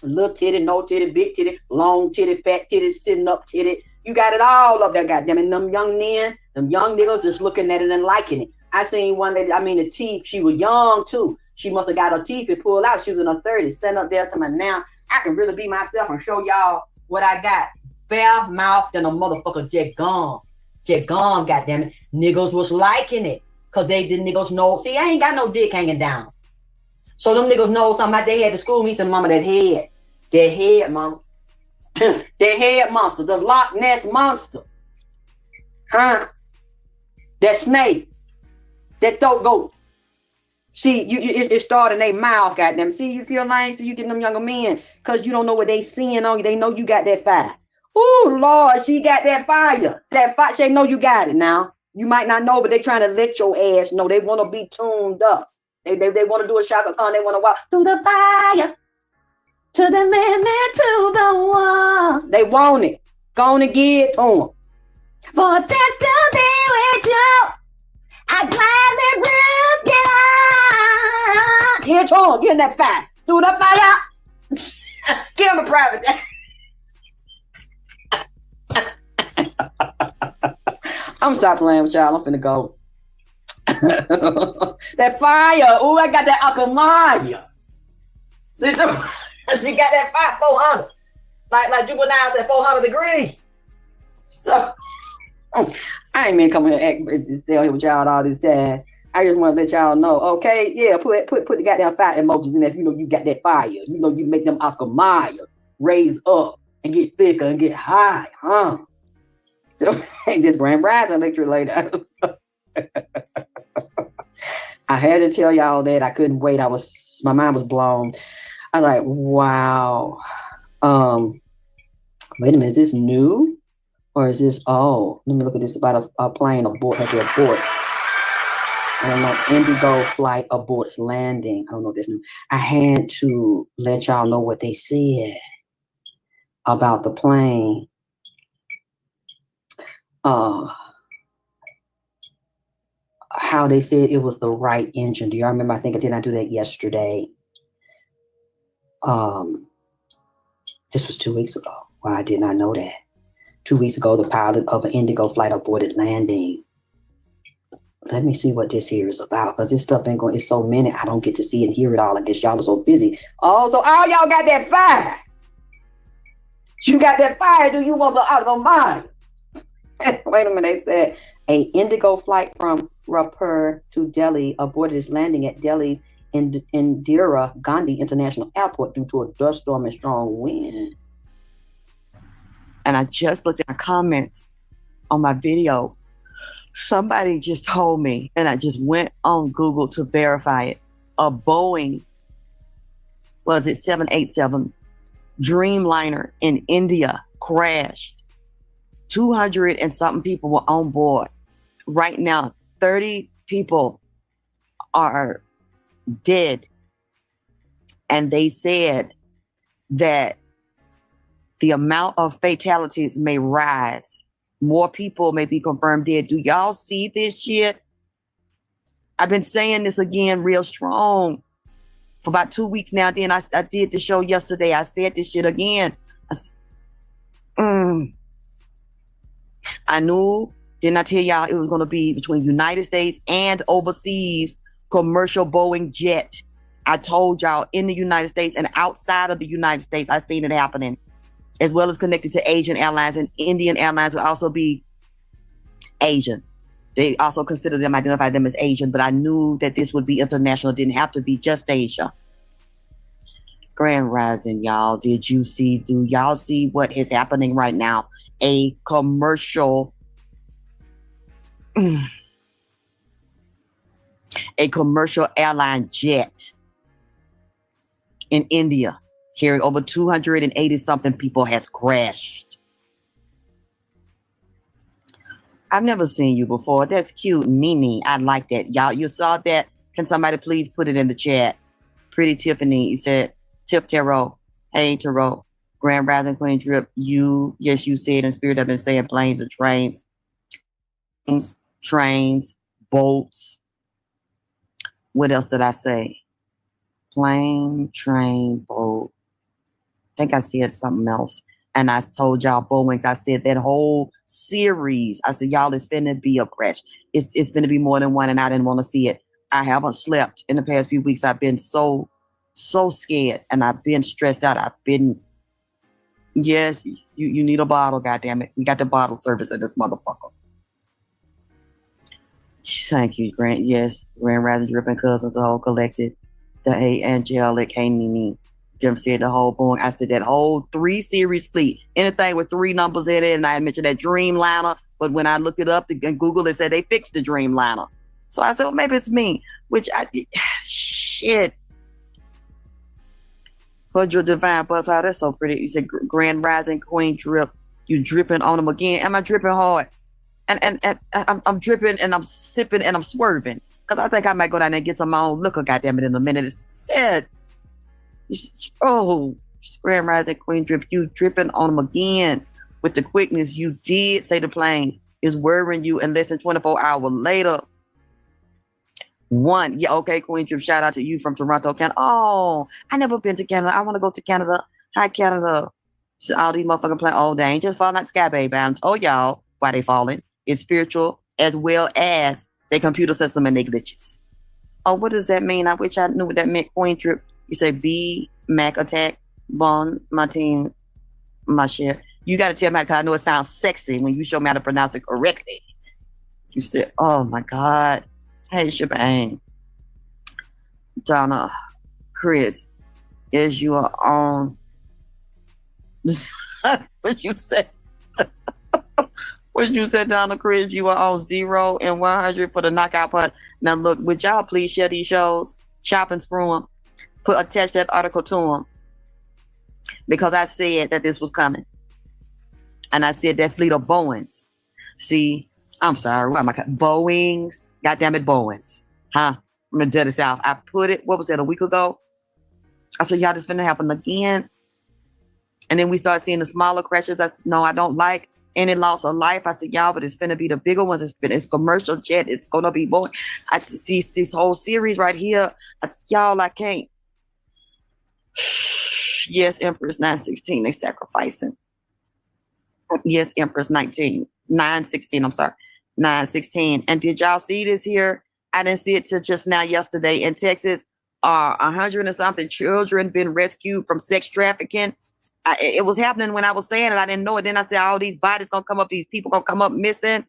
Little titty, no titty, big titty, long titty, fat titty, sitting up titty. You got it all up there, goddamn it. Them young men, them young niggas just looking at it and liking it. I seen one that, the teeth, she was young too. She must have got her teeth and pulled out. She was in her 30s, sitting up there to me now. I can really be myself and show y'all what I got. Bare mouth and a motherfucker jet gum. Jet gum, goddamn it. Niggas was liking it. Cause the niggas know. See, I ain't got no dick hanging down. So them niggas know something about they had to school me some mama that head, mama. That head monster, the Loch Ness monster. Huh? That snake. That throat goat. See, it started in their mouth, goddamn. See, you feel nice? So you getting them younger men because you don't know what they seeing on you. They know you got that fire. Oh, Lord, she got that fire. That fire, they know you got it now. You might not know, but they trying to let your ass know. They want to be tuned up. They want to do a Shaka Khan. They want to walk through the fire. To the man, to the one. They want it. Gonna get to them. For that's to be with you. I gladly risk it all. Get on, get in that fire. Do the fire. Give him a private. I'm stop playing with y'all. I'm finna go. That fire. Oh, I got that Akamaya. See, she got that fire 400. Like juveniles at 400 degrees. So I ain't been coming here act stay here with y'all all this time. I just want to let y'all know, okay? Yeah, put the goddamn fire emojis in there if you know you got that fire. You know you make them Oscar Mayer raise up and get thicker and get high, huh? This Grand Rising lecture later. I had to tell y'all that I couldn't wait. My mind was blown. I was like, wow. Wait a minute, is this new? Or is this, let me look at this about a plane abort, had to abort. I don't know, Indigo flight aborts landing. I don't know if that's new. I had to let y'all know what they said about the plane. How they said it was the right engine. Do y'all remember? I think I did not do that yesterday. This was 2 weeks ago. Well, I did not know that. 2 weeks ago, the pilot of an Indigo flight aborted landing. Let me see what this here is about, because this stuff ain't going, it's so many, I don't get to see and hear it all. I guess y'all are so busy. Oh, so all y'all got that fire. You got that fire, do you want the Oscar mine? Wait a minute, they said a Indigo flight from Raipur to Delhi aborted its landing at Delhi's Indira Gandhi International Airport due to a dust storm and strong wind. And I just looked at my comments on my video. Somebody just told me, and I just went on Google to verify it. A Boeing, was it 787 Dreamliner in India crashed. 200 and something people were on board. Right now, 30 people are dead. And they said that the amount of fatalities may rise. More people may be confirmed dead. Do y'all see this shit? I've been saying this again real strong for about 2 weeks now. Then I did the show yesterday. I said this shit again. I knew, didn't I tell y'all it was going to be between United States and overseas commercial Boeing jet. I told y'all in the United States and outside of the United States, I've seen it happening, as well as connected to Asian airlines, and Indian airlines will also be Asian. They also consider them, identify them as Asian, but I knew that this would be international. It didn't have to be just Asia. Grand Rising, y'all. Do y'all see what is happening right now? A commercial airline jet in India carrying over 280 something people has crashed. I've never seen you before. That's cute, Mimi. I like that. Y'all, you saw that? Can somebody please put it in the chat? Pretty Tiffany, you said, Tiff Tarot. Hey, Tarot. Grand Rising Queen Drip. Yes, you said in spirit. I've been saying planes or trains. Trains, boats. What else did I say? Plane, train, boat. I think I said something else. And I told y'all Boeings. I said that whole series. I said, y'all, it's finna be a crash. It's finna be more than one, and I didn't want to see it. I haven't slept in the past few weeks. I've been so scared, and I've been stressed out. Yes, you need a bottle, goddammit. We got the bottle service at this motherfucker. Thank you, Grant. Yes, Grand Rising Dripping Cousins, all collected. The Hey Angelic, Hey Nene. Jim said the whole Boeing. I said that whole 3 series fleet. Anything with 3 numbers in it, and I mentioned that Dreamliner, but when I looked it up in Google, it said they fixed the Dreamliner. So I said, well, maybe it's me, which I did. Shit. Put your divine butterfly. That's so pretty. You said Grand Rising Queen Drip. You dripping on them again. Am I dripping hard? And I'm dripping and I'm sipping and I'm swerving. Because I think I might go down there and get some of my own liquor, goddammit, in a minute. It's sad. Oh, Grand Rising Queen Drip. You dripping on them again with the quickness. You did say the planes is worrying you, and less than 24 hours later. One. Yeah, okay, Queen Drip. Shout out to you from Toronto, Canada. Oh, I never been to Canada. I want to go to Canada. Hi, Canada. All these motherfucking planes. Oh, they ain't just falling like sky, baby. I told y'all why they falling. It's spiritual as well as their computer system and their glitches. Oh, what does that mean? I wish I knew what that meant, Queen Drip. You say B, Mac Attack, Bon, Martin, my shit. You got to tell me, because I know it sounds sexy when you show me how to pronounce it correctly. You said, oh my God. Hey, Shebang. Donna, Chris, is you are on. What you said? What you said, Donna, Chris? You are on 0 and 100 for the knockout putt. Now, look, would y'all please share these shows? Shop and screw them. Attach that article to them. Because I said that this was coming. And I said that fleet of Boeings. See, I'm sorry. What am I? Boeings. Goddamn it, Boeings. Huh? I'm in the dirty South. I put it, what was that, a week ago? I said, y'all, this finna happen again. And then we start seeing the smaller crashes. I said, no, I don't like any loss of life. I said, y'all, but it's finna be the bigger ones. It's commercial jet. It's gonna be Boeing. I see this whole series right here. Y'all, I can't. Yes, Empress 916, they sacrificing. Yes, Empress 916, I'm sorry. 916. And did y'all see this here? I didn't see it till just now yesterday in Texas. 100 and something children been rescued from sex trafficking. It was happening when I was saying it. I didn't know it. Then I said, all these bodies gonna come up, these people gonna come up missing.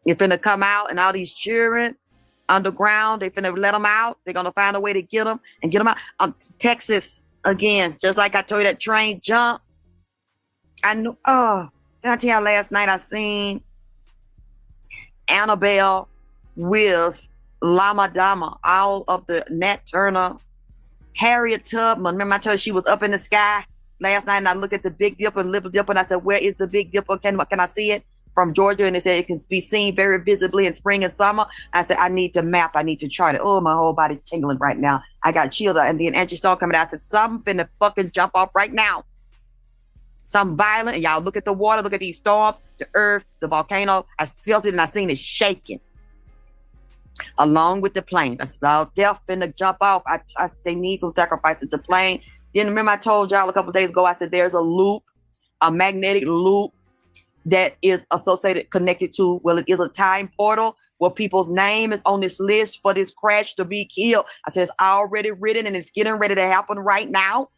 It's finna come out, and all these children underground, they finna let them out. They're gonna find a way to get them and get them out. Texas again, just like I told you, that train jump. I knew. Oh, did I tell y'all last night I seen Annabelle with Lama Dama, all of the Nat Turner, Harriet Tubman. Remember I told you she was up in the sky last night, and I looked at the Big Dipper and Little Dipper, and I said, where is the Big Dipper? Can I see it? From Georgia, and they said it can be seen very visibly in spring and summer. I said, I need to map, I need to chart it. Oh, my whole body tingling right now. I got chills. And then Angie Stone coming out. I said, something finna fucking jump off right now. Something violent. And y'all look at the water, look at these storms, the earth, the volcano. I felt it and I seen it shaking. Along with the planes. I said, oh, death finna jump off. They need some sacrifices to plane. Then remember I told y'all a couple days ago, I said, there's a loop, a magnetic loop that is associated, connected to, well, it is a time portal where people's name is on this list for this crash to be killed. I said, it's already written and it's getting ready to happen right now.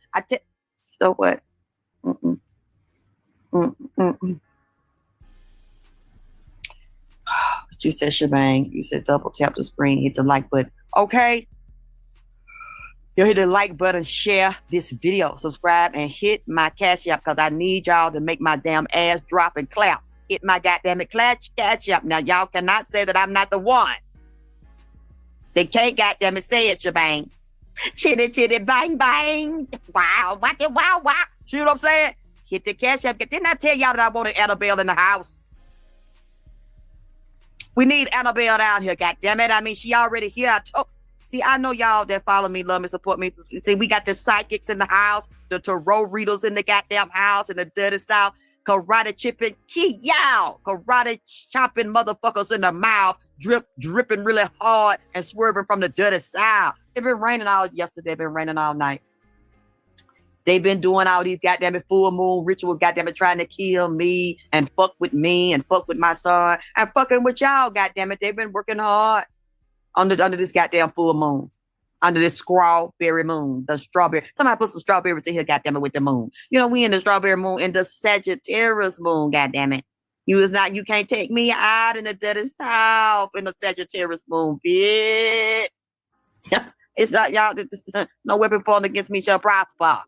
So what? You said, Shebang, you said double tap the screen, hit the like button. Okay. You hit the like button, share this video, subscribe, and hit my cash app because I need y'all to make my damn ass drop and clap. Hit my goddamn cash app. Now, y'all cannot say that I'm not the one. They can't goddamn it say it, Shebang. Chitty, chitty, bang, bang. Wow, watch it, wow, wow. See what I'm saying? Hit the cash app. Didn't I tell y'all that I wanted Annabelle in the house? We need Annabelle down here, goddammit. I mean, she already here. See, I know y'all that follow me, love me, support me. See, we got the psychics in the house, the tarot readers in the goddamn house, in the dirty south, karate chipping, y'all, karate chopping motherfuckers in the mouth, dripping really hard and swerving from the dirty south. It been raining all yesterday, been raining all night. They've been doing all these goddamn full moon rituals, goddamn it, trying to kill me and fuck with me and fuck with my son and fucking with y'all, goddamn it. They've been working hard under this goddamn full moon, under this strawberry moon, the strawberry. Somebody put some strawberries in here, goddamn it, with the moon. You know, we in the strawberry moon, in the Sagittarius moon, goddamn it. You can't take me out in the dirty south in the Sagittarius moon, bitch. It's not y'all. No weapon formed against me shall prosper.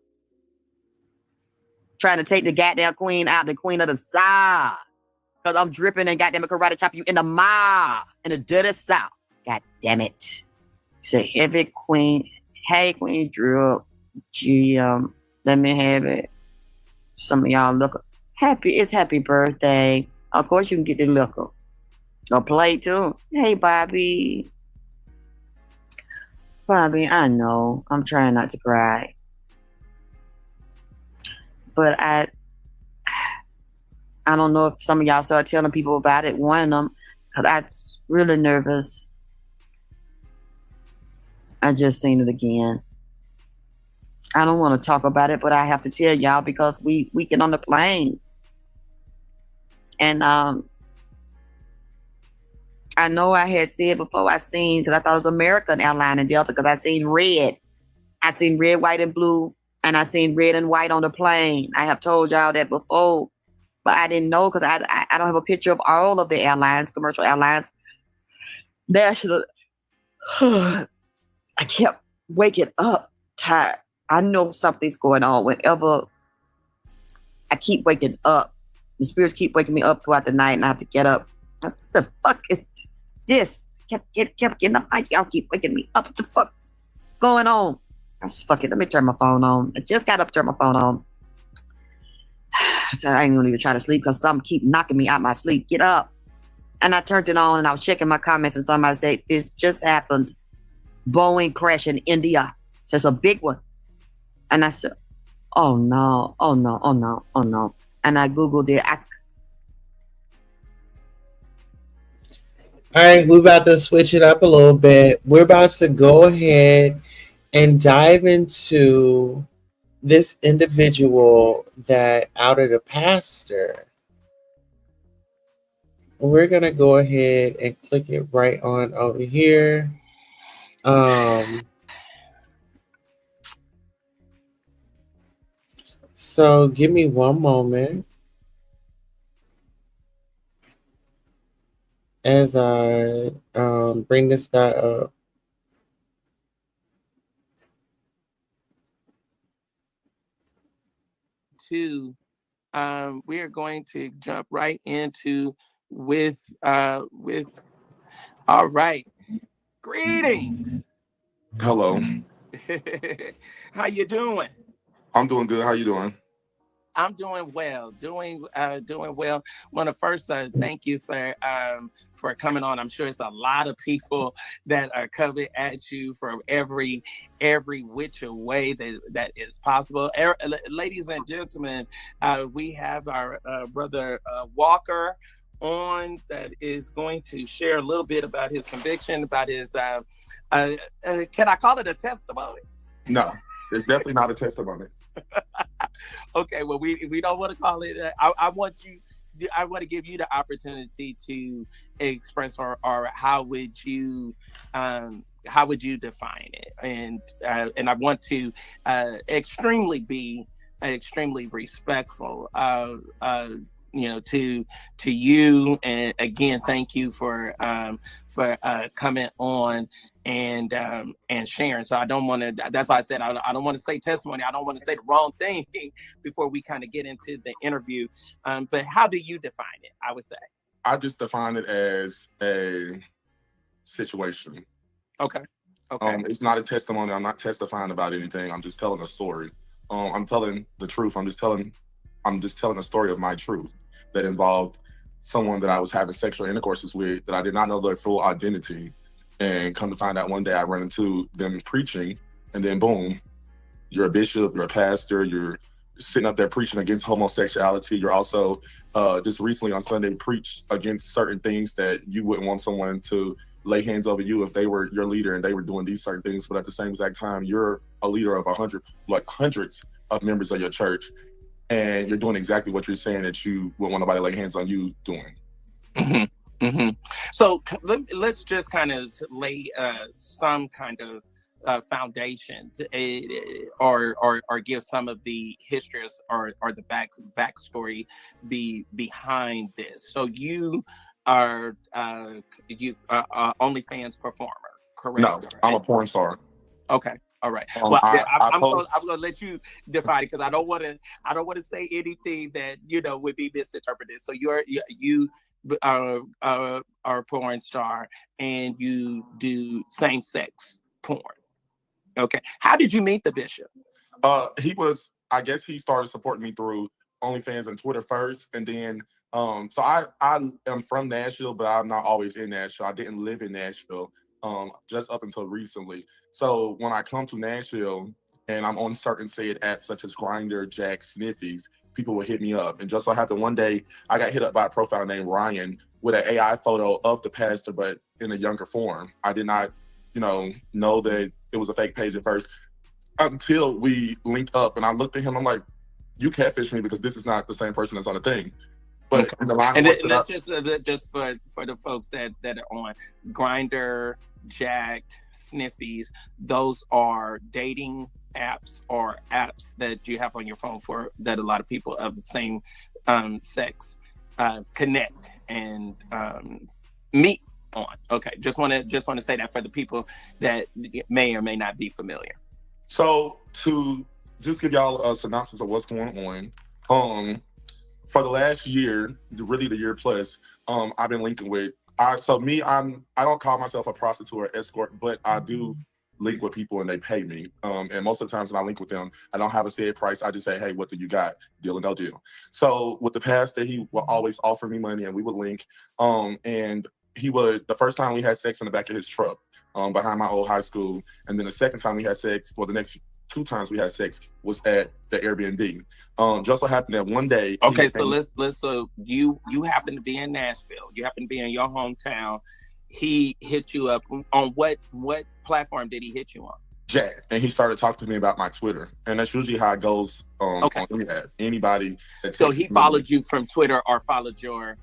Trying to take the goddamn queen out, the queen of the south. Because I'm dripping and goddamn it, karate chop you in the mile, in the dirty south. God damn it. Say heavy queen. Hey, Queen Drew. Let me have it. Some of y'all look it's happy birthday. Of course you can get the liquor. Go play too. Hey, Bobby. Bobby, I know. I'm trying not to cry. But I don't know if some of y'all start telling people about it, warning them, because I'm really nervous. I just seen it again. I don't want to talk about it, but I have to tell y'all because we get on the planes. And I know I had said before because I thought it was American Airlines and Delta because I seen red. I seen red, white, and blue. And I seen red and white on the plane. I have told y'all that before, but I didn't know because I don't have a picture of all of the airlines, commercial airlines. National. I kept waking up tired. I know something's going on whenever I keep waking up. The spirits keep waking me up throughout the night and I have to get up. What the fuck is this? Kept getting up. Y'all keep waking me up. What the fuck going on? Fuck it. Let me turn my phone on. I just got up to turn my phone on. So I ain't gonna even try to sleep because some keep knocking me out my sleep. Get up. And I turned it on and I was checking my comments and somebody said, this just happened. Boeing crash in India. So it's a big one. And I said, oh no, oh no, oh no, oh no. And I Googled it. All right, we're about to switch it up a little bit. We're about to go ahead and dive into this individual that outed a pastor. We're going to go ahead and click it right on over here. So give me one moment as I bring this guy up. We are going to jump right into with all right. Greetings. Hello. How you doing? I'm doing good. How you doing? I'm doing well. Doing well. Want to first thank you for coming on. I'm sure it's a lot of people that are coming at you from every which way that is possible. Ladies and gentlemen, we have our brother Walker on that is going to share a little bit about his conviction, about his can I call it a testimony? No, it's definitely not a testimony. Okay, well, we don't want to call it. I want to give you the opportunity to express or how would you define it, and I want to be extremely respectful to you, and again thank you for coming on and sharing. So I don't want to, that's why I said I don't want to say testimony. I don't want to say the wrong thing before we kind of get into the interview. But how do you define it? I would say I just define it as a situation. Okay. Okay. It's not a testimony. I'm not testifying about anything. I'm just telling a story. I'm telling the truth. I'm just telling a story of my truth that involved someone that I was having sexual intercourses with that I did not know their full identity. And come to find out one day I run into them preaching, and then boom, you're a bishop, you're a pastor, you're sitting up there preaching against homosexuality. You're also just recently on Sunday preached against certain things that you wouldn't want someone to lay hands over you if they were your leader and they were doing these certain things. But at the same exact time, you're a leader of hundreds of members of your church, and you're doing exactly what you're saying that you wouldn't want nobody to lay hands on you doing. Mm-hmm. Mm-hmm. So let's just kind of lay some kind of foundations, or give some of the histories or the backstory behind this. So you are OnlyFans performer, correct? No, I'm a porn star. Okay. All right. Well, I'm post- gonna let you define it because I don't want to say anything that would be misinterpreted. So you are a porn star and you do same-sex porn. Okay. How did you meet the bishop? I guess he started supporting me through OnlyFans and Twitter first, and then so I am from Nashville, but I'm not always in Nashville. I didn't live in Nashville just up until recently. So when I come to Nashville and I'm on certain said apps such as Grindr, Jack, Sniffies, people will hit me up. And just so happened one day I got hit up by a profile named Ryan with an AI photo of the pastor, but in a younger form. I did not, know that it was a fake page at first until we linked up, and I looked at him. I'm like, "You catfished me because this is not the same person that's on the thing." But in the line And of work let's just for the folks that are on Grindr, Jacked, Sniffies, those are dating apps or apps that you have on your phone for that a lot of people of the same sex connect and meet on. Okay, just want to say that for the people that may or may not be familiar. So to just give y'all a synopsis of what's going on, for the last year, really the year plus, I've been linking with. I don't call myself a prostitute or escort, but I do link with people and they pay me. And most of the times when I link with them, I don't have a set price. I just say, "Hey, what do you got? Deal or no deal." So with the pastor, he will always offer me money and we would link. And he would, the first time we had sex in the back of his truck behind my old high school. And then the second time we had sex, for the next 2 times we had sex, was at the Airbnb. Just so happened that one day. Okay, so so you happen to be in Nashville. You happen to be in your hometown. He hit you up on what platform did he hit you on? Jack, and he started talking to me about my Twitter, and that's usually how it goes. Okay. On anybody that so he followed you from Twitter or followed your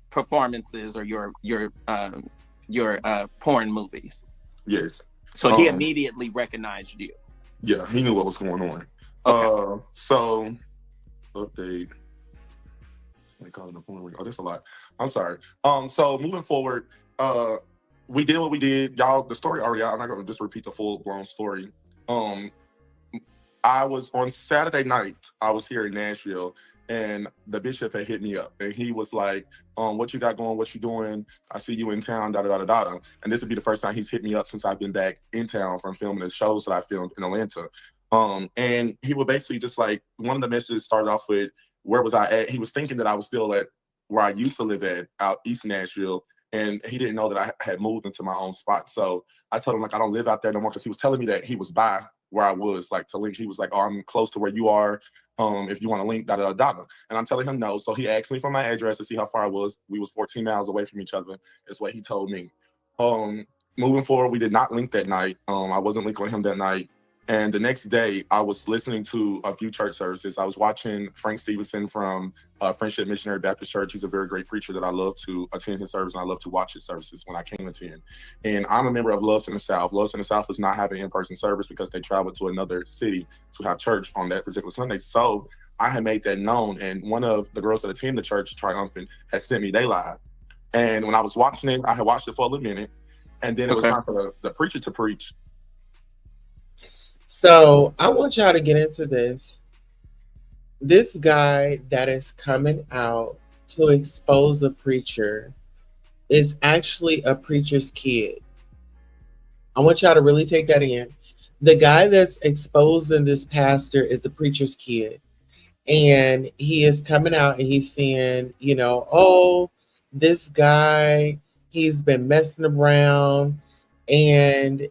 performances or your porn movies. Yes. So he immediately recognized you. Yeah, he knew what was going on. Okay. So update. They call it the porn. Oh, that's a lot. I'm sorry. So moving forward, we did what we did. Y'all, the story already out. I'm not gonna just repeat the full blown story. I was on Saturday night, I was here in Nashville, and the bishop had hit me up and he was like, "What you got going? What you doing? I see you in town, da da da da da." And this would be the first time he's hit me up since I've been back in town from filming the shows that I filmed in Atlanta. And he would basically just like, one of the messages started off with, "Where was I at?" He was thinking that I was still at where I used to live at, out East Nashville. And he didn't know that I had moved into my own spot. So I told him, like, I don't live out there no more, because he was telling me that he was by where I was, like, to link. He was like, "Oh, I'm close to where you are. If you want to link, da da da da." And I'm telling him no. So he asked me for my address to see how far I was. We was 14 miles away from each other, is what he told me. Moving forward, we did not link that night. I wasn't linking with him that night. And the next day, I was listening to a few church services. I was watching Frank Stevenson from Friendship Missionary Baptist Church. He's a very great preacher that I love to attend his service, and I love to watch his services when I can attend. And I'm a member of Loves in the South. Loves in the South does not have an in-person service because they traveled to another city to have church on that particular Sunday. So I had made that known, and one of the girls that attend the church, Triumphant, had sent me they live. And when I was watching it, I had watched it for a little minute, and then it was time for the preacher to preach. So I want y'all to get into this. This guy that is coming out to expose a preacher is actually a preacher's kid. I want y'all to really take that in. The guy that's exposing this pastor is the preacher's kid. And he is coming out and he's saying, oh, this guy, he's been messing around. And,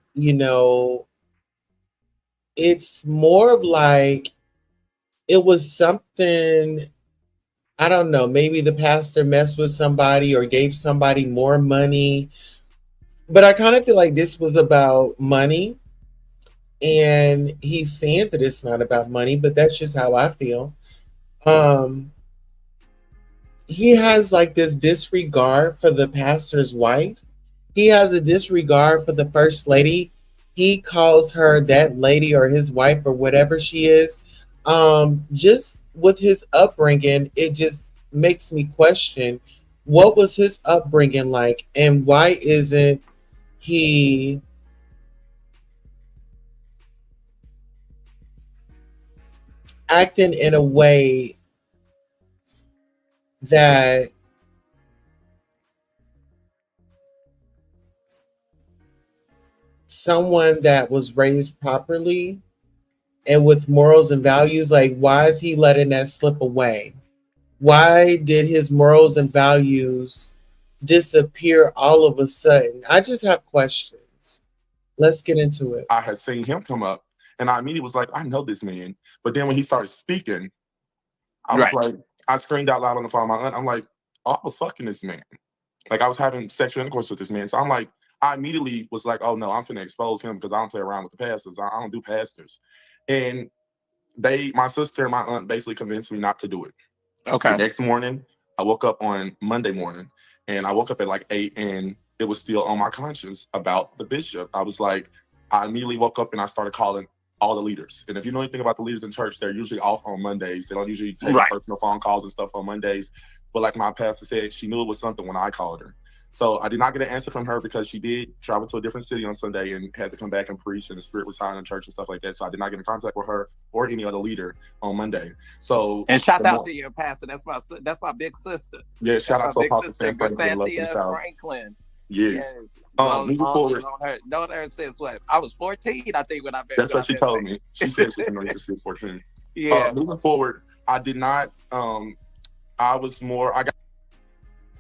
it's more of like it was something, I don't know, maybe the pastor messed with somebody or gave somebody more money. But I kind of feel like this was about money. And he's saying that it's not about money, but that's just how I feel. Um, he has like this disregard for the pastor's wife. He has a disregard for the first lady. He calls her that lady or his wife or whatever she is. Just with his upbringing, it just makes me question what was his upbringing like and why isn't he acting in a way that someone that was raised properly and with morals and values, like why is he letting that slip away? Why did his morals and values disappear all of a sudden? I just have questions. Let's get into it. I had seen him come up, and I immediately was like, I know this man. But then when he started speaking, I was like, I screamed out loud on the phone. My aunt, I'm like, oh, I was fucking this man. Like I was having sexual intercourse with this man. So I'm like, I immediately was like, oh no, I'm finna expose him because I don't play around with the pastors. I don't do pastors. And my sister and my aunt basically convinced me not to do it. Okay. The next morning, I woke up on Monday morning, and I woke up at like 8, and it was still on my conscience about the bishop. I was like, I immediately woke up and I started calling all the leaders. And if you know anything about the leaders in church, they're usually off on Mondays. They don't usually take personal phone calls and stuff on Mondays. But like my pastor said, she knew it was something when I called her. So I did not get an answer from her because she did travel to a different city on Sunday and had to come back and preach, and the spirit was high in church and stuff like that. So I did not get in contact with her or any other leader on Monday. So And shout out to your pastor. That's my big sister. Yeah, shout out to Apostle Sam Cynthia Franklin. Yes. Moving forward. Know her since what? I was 14, I think, when I met. That's what she told me. She said she was 14. Yeah. Moving forward, I did not.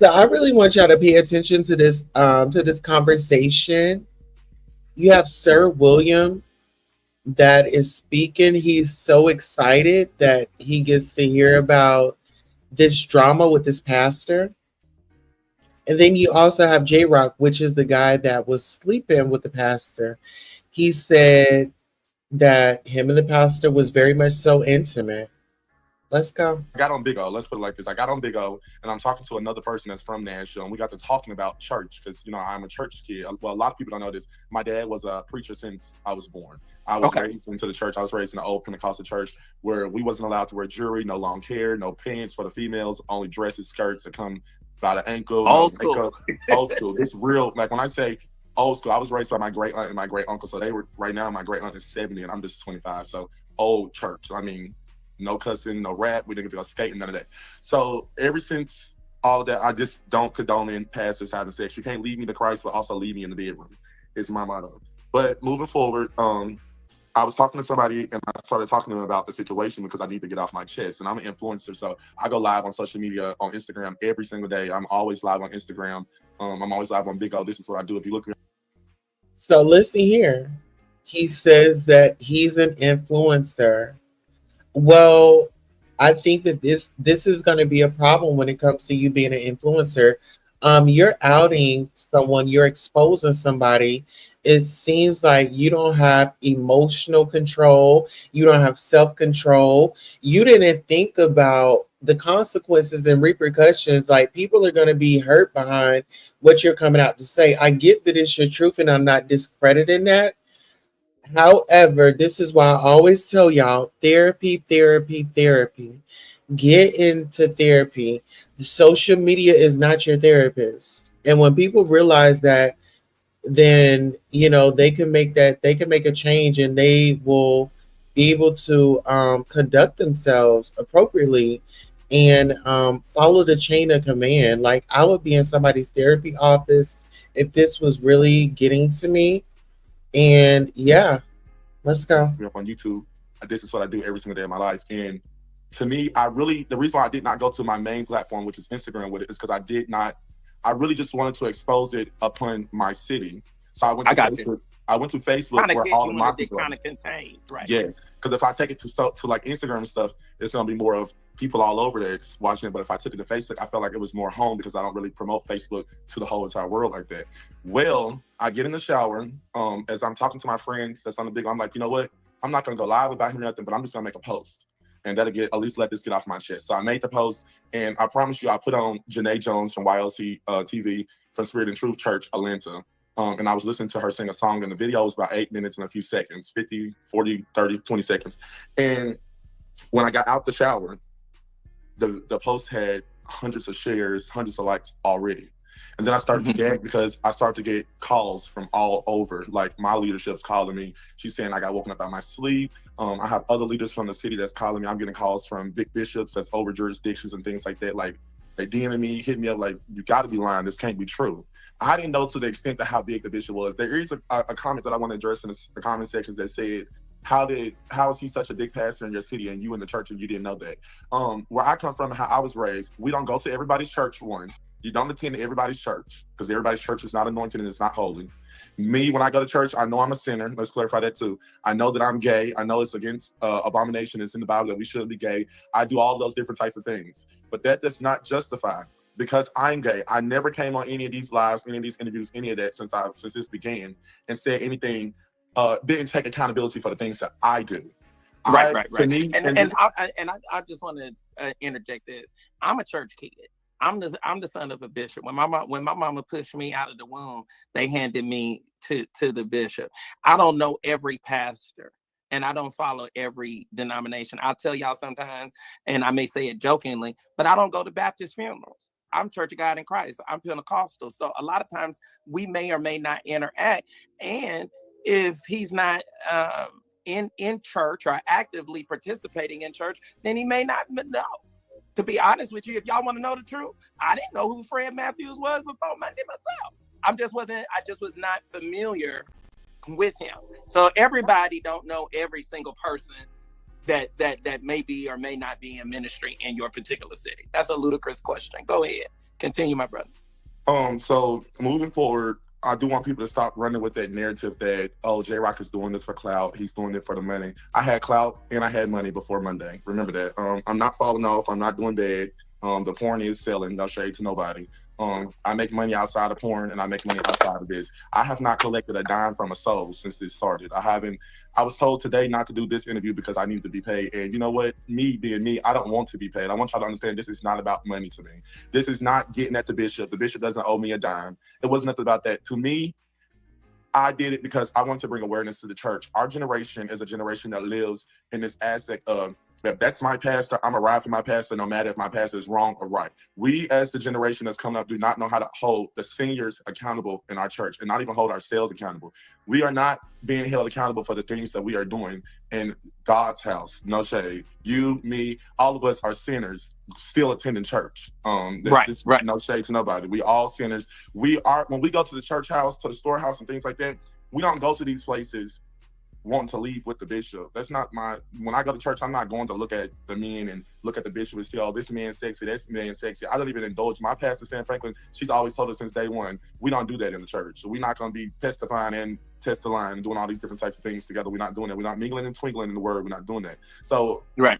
So I really want y'all to pay attention to this conversation. You have Sir William that is speaking. He's so excited that he gets to hear about this drama with this pastor. And then you also have J-Rock, which is the guy that was sleeping with the pastor. He said that him and the pastor was very much so intimate. Let's go. I got on Big O. Let's put it like this. I got on Big O, and I'm talking to another person that's from Nashville, and we got to talking about church because, I'm a church kid. Well, a lot of people don't know this. My dad was a preacher since I was born. I was raised into the church. I was raised in an old Pentecostal church where we wasn't allowed to wear jewelry, no long hair, no pants for the females, only dresses, skirts that come by the ankle. Old school. Old school. It's real. Like when I say old school, I was raised by my great aunt and my great uncle. So they were, right now, my great aunt is 70 and I'm just 25. So old church. I mean, no cussing, no rap. We didn't go skating, none of that. So ever since all of that, I just don't condone in pastors having sex. You can't lead me to Christ, but also leave me in the bedroom. It's my motto. But moving forward, I was talking to somebody and I started talking to them about the situation because I need to get off my chest. And I'm an influencer, so I go live on social media, on Instagram every single day. I'm always live on Instagram. I'm always live on Big O. This is what I do. If you look. So listen here. He says that he's an influencer. Well, I think that this is going to be a problem when it comes to you being an influencer. You're outing someone, you're exposing somebody. It seems like you don't have emotional control, you don't have self-control. You didn't think about the consequences and repercussions. Like people are going to be hurt behind what you're coming out to say. I get that it's your truth and I'm not discrediting that. However, this is why I always tell y'all therapy. Get into therapy. The social media is not your therapist. And when people realize that, then they can make a change and they will be able to conduct themselves appropriately. and follow the chain of command. Like, I would be in somebody's therapy office if this was really getting to me. And yeah, let's go. Up on YouTube. This is what I do every single day of my life. And to me, the reason why I did not go to my main platform, which is Instagram, with it, is because I really just wanted to expose it upon my city. So I went to Facebook. I went to Facebook where all of my people kind of contained, right? Yes, because if I take it to like Instagram and stuff, it's gonna be more of people all over there watching it. But if I took it to Facebook, I felt like it was more home because I don't really promote Facebook to the whole entire world like that. Well, I get in the shower, as I'm talking to my friends that's on the big, I'm like, you know what? I'm not gonna go live about him or nothing, but I'm just gonna make a post. And that'll at least let this get off my chest. So I made the post, and I promise you, I put on Janae Jones from YLC TV from Spirit and Truth Church, Atlanta. And I was listening to her sing a song, and the video was about 8 minutes and a few seconds, 50, 40, 30, 20 seconds. And when I got out the shower, the post had hundreds of shares, hundreds of likes already. And then I started to gag because I started to get calls from all over. Like, my leadership's calling me. She's saying I got woken up out of my sleep. I have other leaders from the city that's calling me. I'm getting calls from big bishops that's over jurisdictions and things like that. Like, they DMing me, hitting me up like, you got to be lying. This can't be true. I didn't know to the extent of how big the bishop was. There is a comment that I want to address in the comment sections that said, how is he such a big pastor in your city and you in the church and you didn't know that? Where I come from and how I was raised, we don't go to everybody's church, one. You don't attend everybody's church because everybody's church is not anointed and it's not holy. Me, when I go to church, I know I'm a sinner. Let's clarify that too. I know that I'm gay. I know it's against abomination. It's in the Bible that we shouldn't be gay. I do all those different types of things. But that does not justify, because I'm gay, I never came on any of these lives, any of these interviews, any of that since this began, and said anything, didn't take accountability for the things that I do. Right. To me, And I just want to interject this. I'm a church kid. I'm the son of a bishop. When my mama pushed me out of the womb, they handed me to the bishop. I don't know every pastor, and I don't follow every denomination. I'll tell y'all sometimes, and I may say it jokingly, but I don't go to Baptist funerals. I'm Church of God in Christ. I'm Pentecostal. So a lot of times we may or may not interact. And if he's not in church or actively participating in church, then he may not know. To be honest with you, if y'all want to know the truth, I didn't know who Fred Matthews was before I did myself. I just was not familiar with him. So everybody don't know every single person that may be or may not be in ministry in your particular city. That's a ludicrous question. Go ahead. Continue, my brother. So moving forward, I do want people to stop running with that narrative that, oh, J-Rock is doing this for clout. He's doing it for the money. I had clout and I had money before Monday. Remember that. I'm not falling off. I'm not doing bad. The porn is selling. No shade to nobody. I make money outside of porn and I make money outside of this. I have not collected a dime from a soul since this started. I was told today not to do this interview because I need to be paid. And you know what? Me being me, I don't want to be paid. I want y'all to understand this is not about money to me. This is not getting at the bishop. The bishop doesn't owe me a dime. It wasn't nothing about that. To me, I did it because I wanted to bring awareness to the church. Our generation is a generation that lives in this aspect of, if that's my pastor, I'm a ride for my pastor, no matter if my pastor is wrong or right. We, as the generation that's coming up, do not know how to hold the seniors accountable in our church and not even hold ourselves accountable. We are not being held accountable for the things that we are doing in God's house. No shade. You, me, all of us are sinners still attending church. Right. No shade to nobody. We all sinners. When we go to the church house, to the storehouse and things like that, we don't go to these places wanting to leave with the bishop. That's not when I go to church, I'm not going to look at the men and look at the bishop and say, oh, this man's sexy, this man's sexy. I don't even indulge. My pastor, Sam Franklin, she's always told us since day one, we don't do that in the church. So we're not going to be testifying and testifying and doing all these different types of things together. We're not doing that. We're not mingling and twinkling in the word. We're not doing that. So right.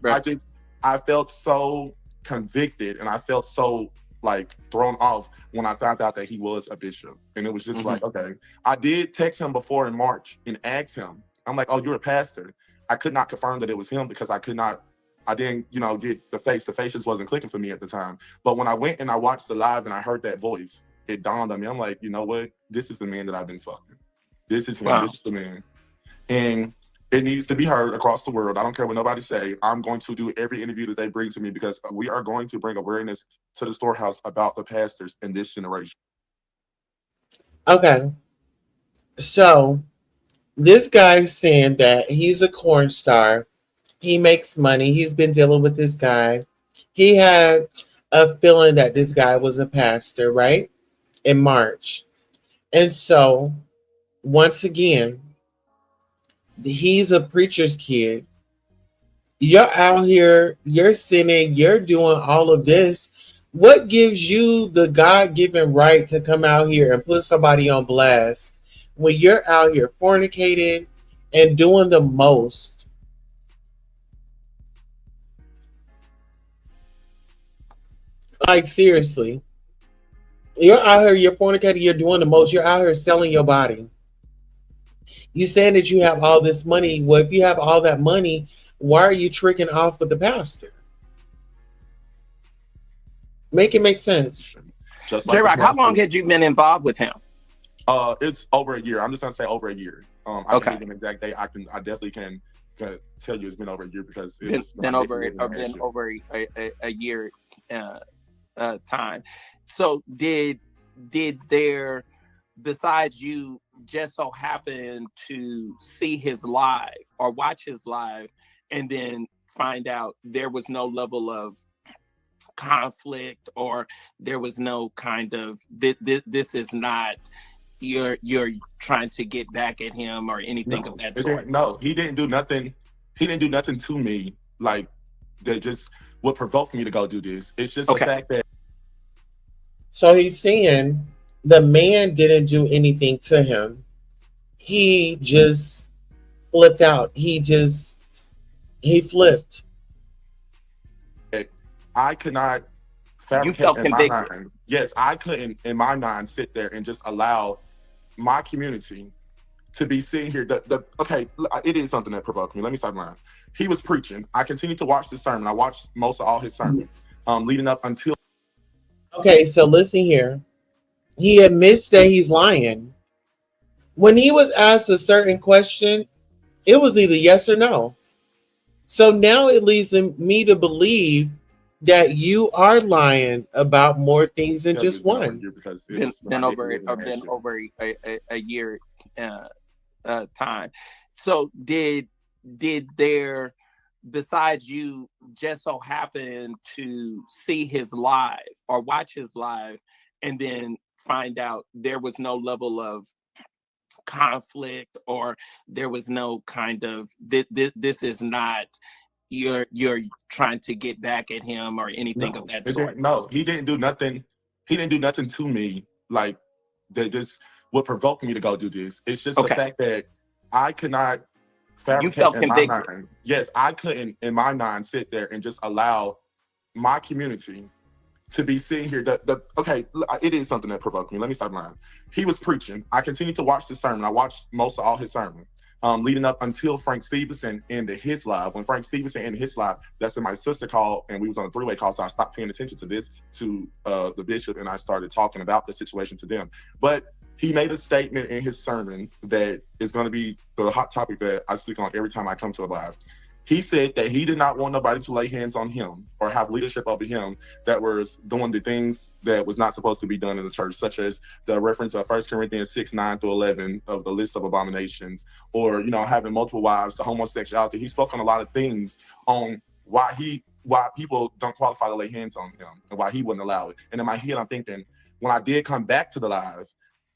I felt so convicted and I felt so like thrown off when I found out that he was a bishop. And it was just like, okay. I did text him before in March and asked him, I'm like, oh, you're a pastor. I could not confirm that it was him because I didn't, get the face. The face just wasn't clicking for me at the time. But when I went and I watched the live and I heard that voice, it dawned on me. I'm like, you know what? This is the man that I've been fucking. This is him. Wow. This is the man. And it needs to be heard across the world. I don't care what nobody say. I'm going to do every interview that they bring to me because we are going to bring awareness to the storehouse about the pastors in this generation. Okay. So this guy's saying that he's a corn star. He makes money. He's been dealing with this guy. he had a feeling that this guy was a pastor, right? In March. And so, once again, he's a preacher's kid. You're out here, you're sinning, you're doing all of this. What gives you the God-given right to come out here and put somebody on blast when you're out here fornicating and doing the most? Like, seriously. You're out here, you're fornicating, you're doing the most, you're out here selling your body. You saying that you have all this money. Well, if you have all that money, why are you tricking off with the pastor? Make it make sense. Just like J-Rock, how long had you been involved with him? It's over a year. I'm just gonna say over a year. I can't give an exact date. I definitely can tell you it's been over a year because it's been over a year time. So did there, besides you just so happen to see his live or watch his live and then find out there was no level of conflict or there was no kind of this is not you're trying to get back at him or anything of that sort? No, he didn't do nothing. He didn't do nothing to me like that just would provoke me to go do this. It's just the fact that. So he's saying the man didn't do anything to him. He just flipped out. He flipped. I could not fabricate. You felt convicted. Yes, I couldn't in my mind sit there and just allow my community to be sitting here. Okay, it is something that provoked me. Let me stop lying. He was preaching. I continued to watch the sermon. I watched most of all his sermons leading up until. Okay, so listen here. He admits that he's lying. When he was asked a certain question, it was either yes or no. So now it leads me to believe that you are lying about more things than just one. Been over a year time. So did there, besides you just so happen to see his live or watch his live and then find out there was no level of conflict or there was no kind of this is not you're trying to get back at him or anything of that sort? No, he didn't do nothing. He didn't do nothing to me like that just would provoke me to go do this. It's just the fact that I could not fabricate. You felt convicted. Yes, I couldn't in my mind sit there and just allow my community to be sitting here. Okay, it is something that provoked me. Let me stop lying. He was preaching. I continued to watch the sermon. I watched most of all his sermon. Leading up until Frank Stevenson ended his live. When Frank Stevenson ended his live, that's when my sister called and we was on a three-way call. So I stopped paying attention to the bishop, and I started talking about the situation to them. But he made a statement in his sermon that is going to be the hot topic that I speak on every time I come to a live. He said that he did not want nobody to lay hands on him or have leadership over him that was doing the things that was not supposed to be done in the church, such as the reference of 1 Corinthians 6:9-11 of the list of abominations, or, having multiple wives, the homosexuality. He spoke on a lot of things on why people don't qualify to lay hands on him and why he wouldn't allow it. And in my head, I'm thinking, when I did come back to the live,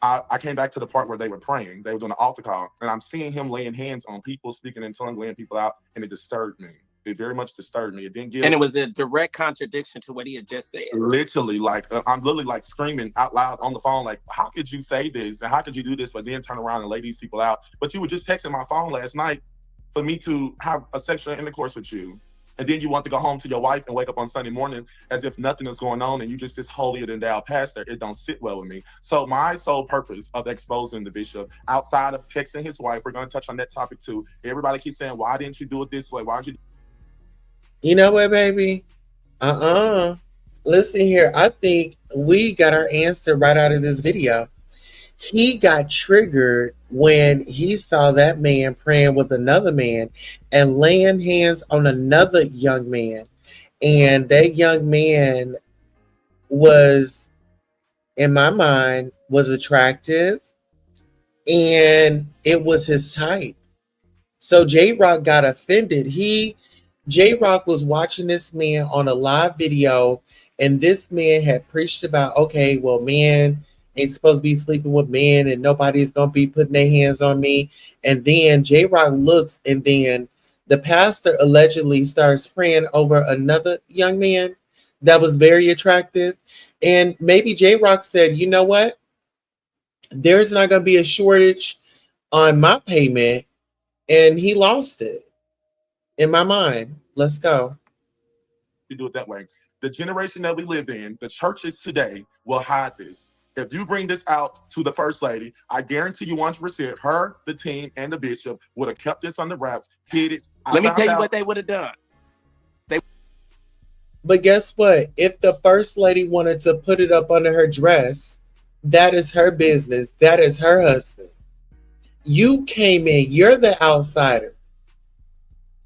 I came back to the part where they were praying. They were doing an altar call, and I'm seeing him laying hands on people, speaking in tongues, laying people out, and it disturbed me. It very much disturbed me. It didn't give. And it was a direct contradiction to what he had just said. Literally, I'm literally screaming out loud on the phone, like, how could you say this? And how could you do this, but then turn around and lay these people out? But you were just texting my phone last night for me to have a sexual intercourse with you. And then you want to go home to your wife and wake up on Sunday morning as if nothing is going on and you just this holier than thou pastor. It don't sit well with me. So my sole purpose of exposing the bishop, outside of texting his wife, we're going to touch on that topic too. Everybody keeps saying, why didn't you do it this way? Why did you? You know what, baby? Listen here. I think we got our answer right out of this video. He got triggered when he saw that man praying with another man and laying hands on another young man. And that young man was, in my mind, was attractive and it was his type. So J-Rock got offended. He J-Rock was watching this man on a live video, and this man had preached about, okay, well, men ain't supposed to be sleeping with men, and nobody's gonna be putting their hands on me. And then J-Rock looks, and then the pastor allegedly starts praying over another young man that was very attractive. And maybe J-Rock said, you know what? There's not gonna be a shortage on my payment, and he lost it. In my mind, let's go. You do it that way. The generation that we live in, the churches today will hide this. If you bring this out to the first lady, I guarantee you 100%, her, the team, and the bishop would have kept this under wraps, hid it. Let me tell you what they would have done. But guess what? If the first lady wanted to put it up under her dress, that is her business. That is her husband. You came in, you're the outsider.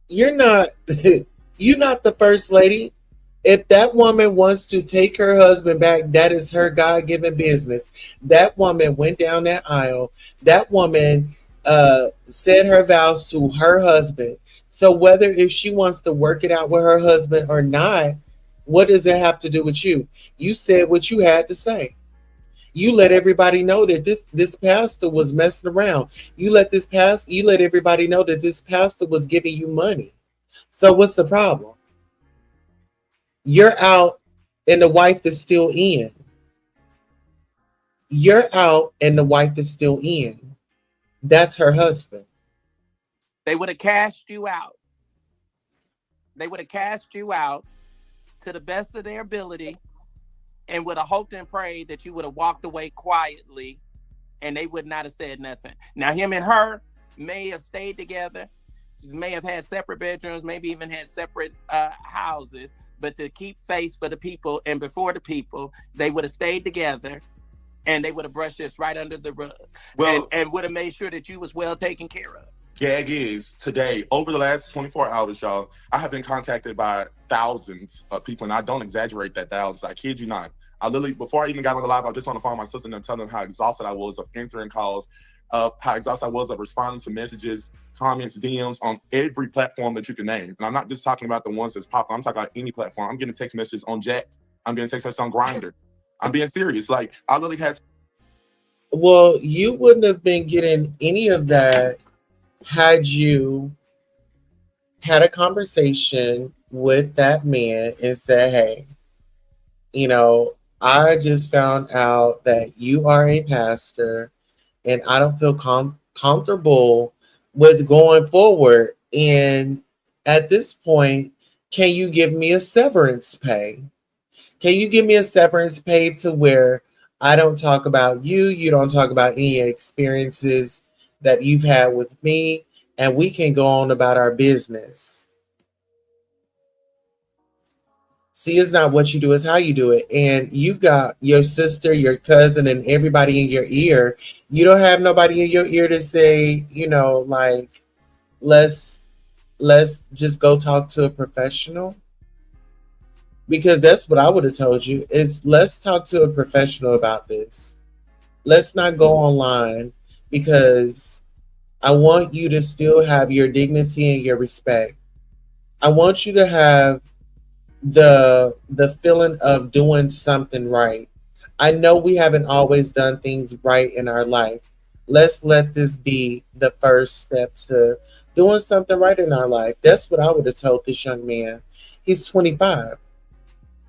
You're not you're not the first lady. If that woman wants to take her husband back, that is her God-given business. That woman went down that aisle. That woman said her vows to her husband. So whether if she wants to work it out with her husband or not, what does it have to do with you? You said what you had to say. You let everybody know that this pastor was messing around. You let everybody know that this pastor was giving you money. So what's the problem? You're out and the wife is still in. You're out and the wife is still in. That's her husband. They would have cashed you out. They would have cashed you out to the best of their ability and would have hoped and prayed that you would have walked away quietly and they would not have said nothing. Now, him and her may have stayed together, may have had separate bedrooms, maybe even had separate houses, but to keep face for the people and before the people, they would have stayed together and they would have brushed this right under the rug and would have made sure that you was well taken care of. Gag is today, over the last 24 hours, y'all, I have been contacted by thousands of people, and I don't exaggerate that thousands. I kid you not. I literally, before I even got on the live, I was just on the phone with my sister and telling them how exhausted I was of answering calls, of how exhausted I was of responding to messages, comments, DMs on every platform that you can name. And I'm not just talking about the ones that's popular. I'm talking about any platform. I'm getting text messages on Jack. I'm getting text messages on Grindr. I'm being serious. Like, I literally had... Well, you wouldn't have been getting any of that had you had a conversation with that man and said, hey, you know, I just found out that you are a pastor and I don't feel comfortable with going forward. And at this point, can you give me a severance pay? Can you give me a severance pay to where I don't talk about you, you don't talk about any experiences that you've had with me, and we can go on about our business? See, it's not what you do, it's how you do it. And you've got your sister, your cousin, and everybody in your ear. You don't have nobody in your ear to say, you know, like, let's just go talk to a professional. Because that's what I would have told you, is let's talk to a professional about this. Let's not go online, because I want you to still have your dignity and your respect. I want you to have the feeling of doing something right. I know we haven't always done things right in our life. Let's let this be the first step to doing something right in our life. That's what I would have told this young man. He's 25.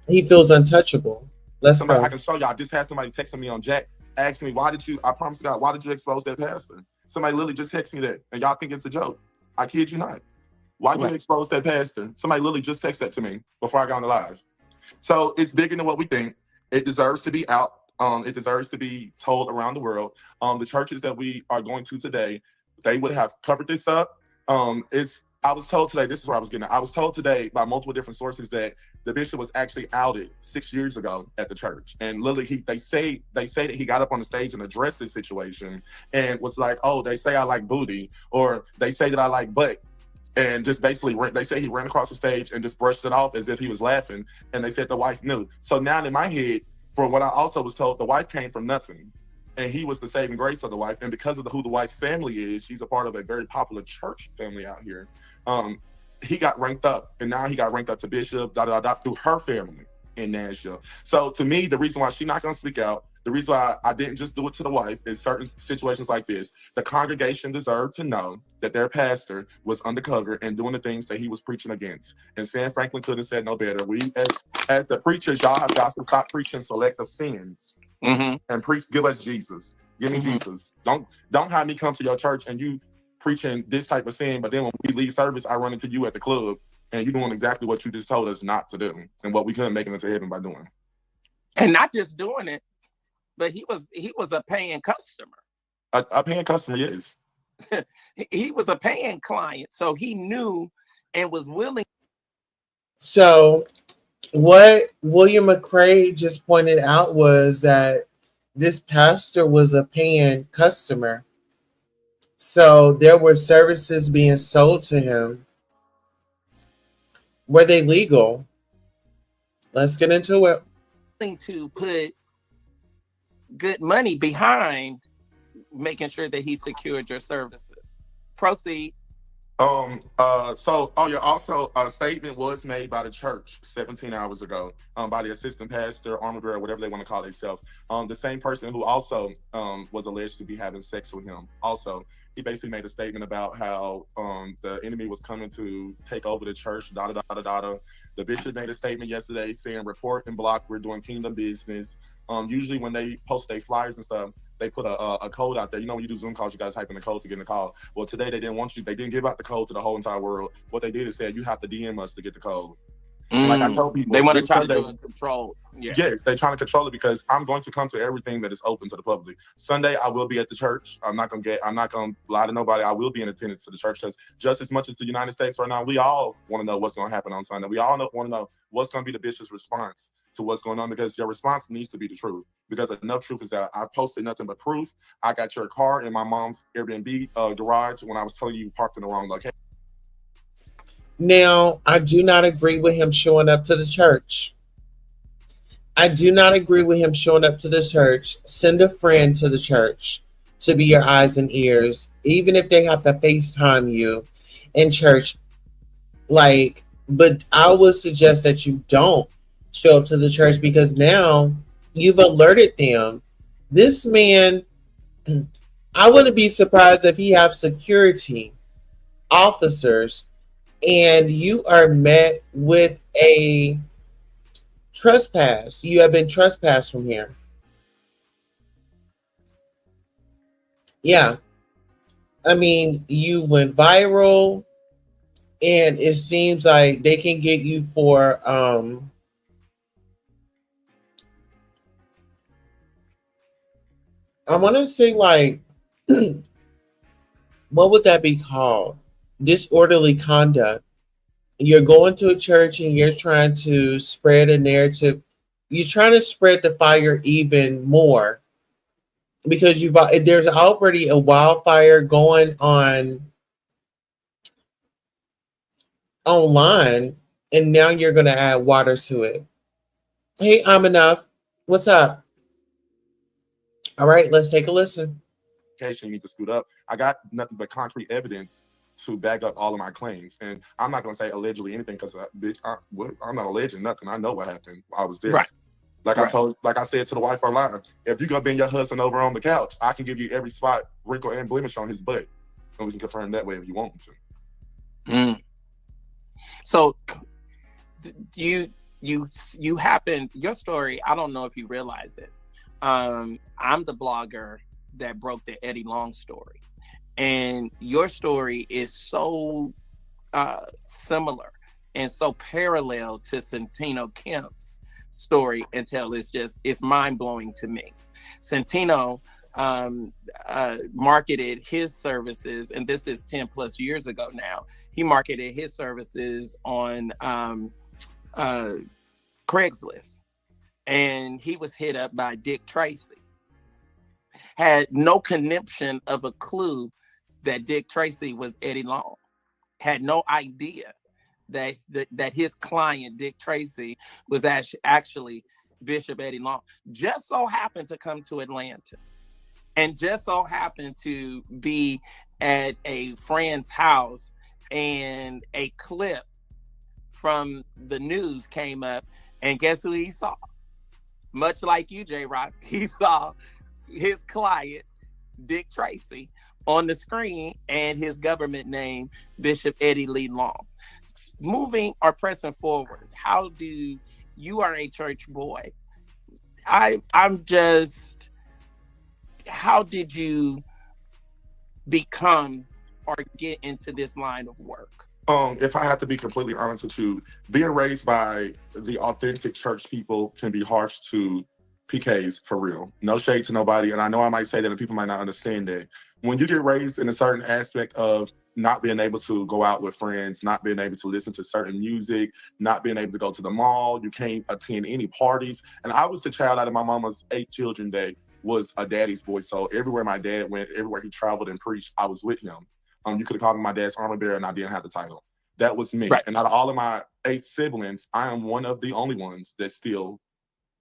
He feels untouchable. Let's go. I can show y'all. I just had somebody texting me on Jack, asking me, I promise God, why did you expose that pastor? Somebody literally just texted me that, and y'all think it's a joke. I kid you not. Why you expose that pastor? Somebody literally just texted that to me before I got on the live. So it's bigger than what we think. It deserves to be out. It deserves to be told around the world. The churches that we are going to today, they would have covered this up. I was told today, this is where I was getting at. I was told today by multiple different sources that the bishop was actually outed 6 years ago at the church. And literally, they say that he got up on the stage and addressed this situation and was like, oh, they say I like booty, or they say that I like butt. And just basically, they say he ran across the stage and just brushed it off as if he was laughing. And they said the wife knew. So now in my head, from what I also was told, the wife came from nothing. And he was the saving grace of the wife. And because of who the wife's family is, she's a part of a very popular church family out here. he got ranked up, and now he got ranked up to bishop, through her family in Nashville. So to me, the reason why she's not gonna speak out, the reason why I didn't just do it to the wife in certain situations like this, the congregation deserved to know that their pastor was undercover and doing the things that he was preaching against. And Sam Franklin could have said no better. We, as the preachers, y'all have got to stop preaching selective sins and preach, give us Jesus. Give me Jesus. Don't have me come to your church and you preaching this type of sin, but then when we leave service, I run into you at the club and you're doing exactly what you just told us not to do and what we couldn't make it into heaven by doing. And not just doing it, but he was a paying customer. A paying customer, yes. He was a paying client, so he knew and was willing. So what William McCrae just pointed out was that this pastor was a paying customer. So there were services being sold to him. Were they legal? Let's get into it. To put good money behind making sure that he secured your services. Proceed. Also, a statement was made by the church 17 hours ago, by the assistant pastor, armor bearer, whatever they want to call themselves. The same person who also was alleged to be having sex with him. Also, he basically made a statement about how the enemy was coming to take over the church, The bishop made a statement yesterday saying, report and block, we're doing kingdom business. Usually when they post their flyers and stuff, they put a code out there. You know, when you do Zoom calls, you guys type in the code to get in the call. Well, today they didn't give out the code to the whole entire world. What they did is say, you have to DM us to get the code. Like I told people, they want to try to do it control. Yeah. Yes, they're trying to control it because I'm going to come to everything that is open to the public. Sunday, I will be at the church. I'm not gonna lie to nobody. I will be in attendance to the church because just as much as the United States right now, we all want to know what's going to happen on Sunday. We all want to know what's going to be the bishop's response to what's going on, because your response needs to be the truth. Because enough truth is that I posted nothing but proof. I got your car in my mom's Airbnb garage when I was telling you parked in the wrong location. Now, I do not agree with him showing up to the church. I do not agree with him showing up to the church. Send a friend to the church to be your eyes and ears, even if they have to FaceTime you in church. But I would suggest that you don't show up to the church because now you've alerted them. This man, I wouldn't be surprised if he have security officers and you are met with a trespass. You have been trespassed from here. Yeah. I mean, you went viral and it seems like they can get you for I want to say like what would that be called? Disorderly conduct. You're going to a church and you're trying to spread a narrative. You're trying to spread the fire even more because there's already a wildfire going on online, and now you're going to add water to it. Hey, I'm enough. What's up? All right, let's take a listen. You need to scoot up. I got nothing but concrete evidence to back up all of my claims. And I'm not going to say allegedly anything because, bitch, I'm not alleging nothing. I know what happened. I was there. Right. Like I said to the wife online, if you go bend your husband over on the couch, I can give you every spot, wrinkle, and blemish on his butt. And we can confirm that way if you want me to. So you happened, your story, I don't know if you realize it. I'm the blogger that broke the Eddie Long story. And your story is so similar and so parallel to Santino Kemp's story until it's mind-blowing to me. Santino marketed his services, and this is 10 plus years ago now. He marketed his services on Craigslist, and he was hit up by Dick Tracy. Had no conniption of a clue that Dick Tracy was Eddie Long. Had no idea that his client, Dick Tracy, was actually Bishop Eddie Long. Just so happened to come to Atlanta and just so happened to be at a friend's house and a clip from the news came up, and guess who he saw? Much like you, J-Rock, he saw his client, Dick Tracy, on the screen, and his government name, Bishop Eddie Lee Long. Moving or pressing forward, how do you are a church boy? I'm just, how did you become or get into this line of work? If I have to be completely honest with you, being raised by the authentic church people can be harsh to PKs for real. No shade to nobody. And I know I might say that and people might not understand that. When you get raised in a certain aspect of not being able to go out with friends, not being able to listen to certain music, not being able to go to the mall, you can't attend any parties. And I was the child out of my mama's 8 children that was a daddy's boy. So everywhere my dad went, everywhere he traveled and preached, I was with him. You could have called me my dad's armor bearer and I didn't have the title. That was me. Right. And out of all of my 8 siblings, I am one of the only ones that still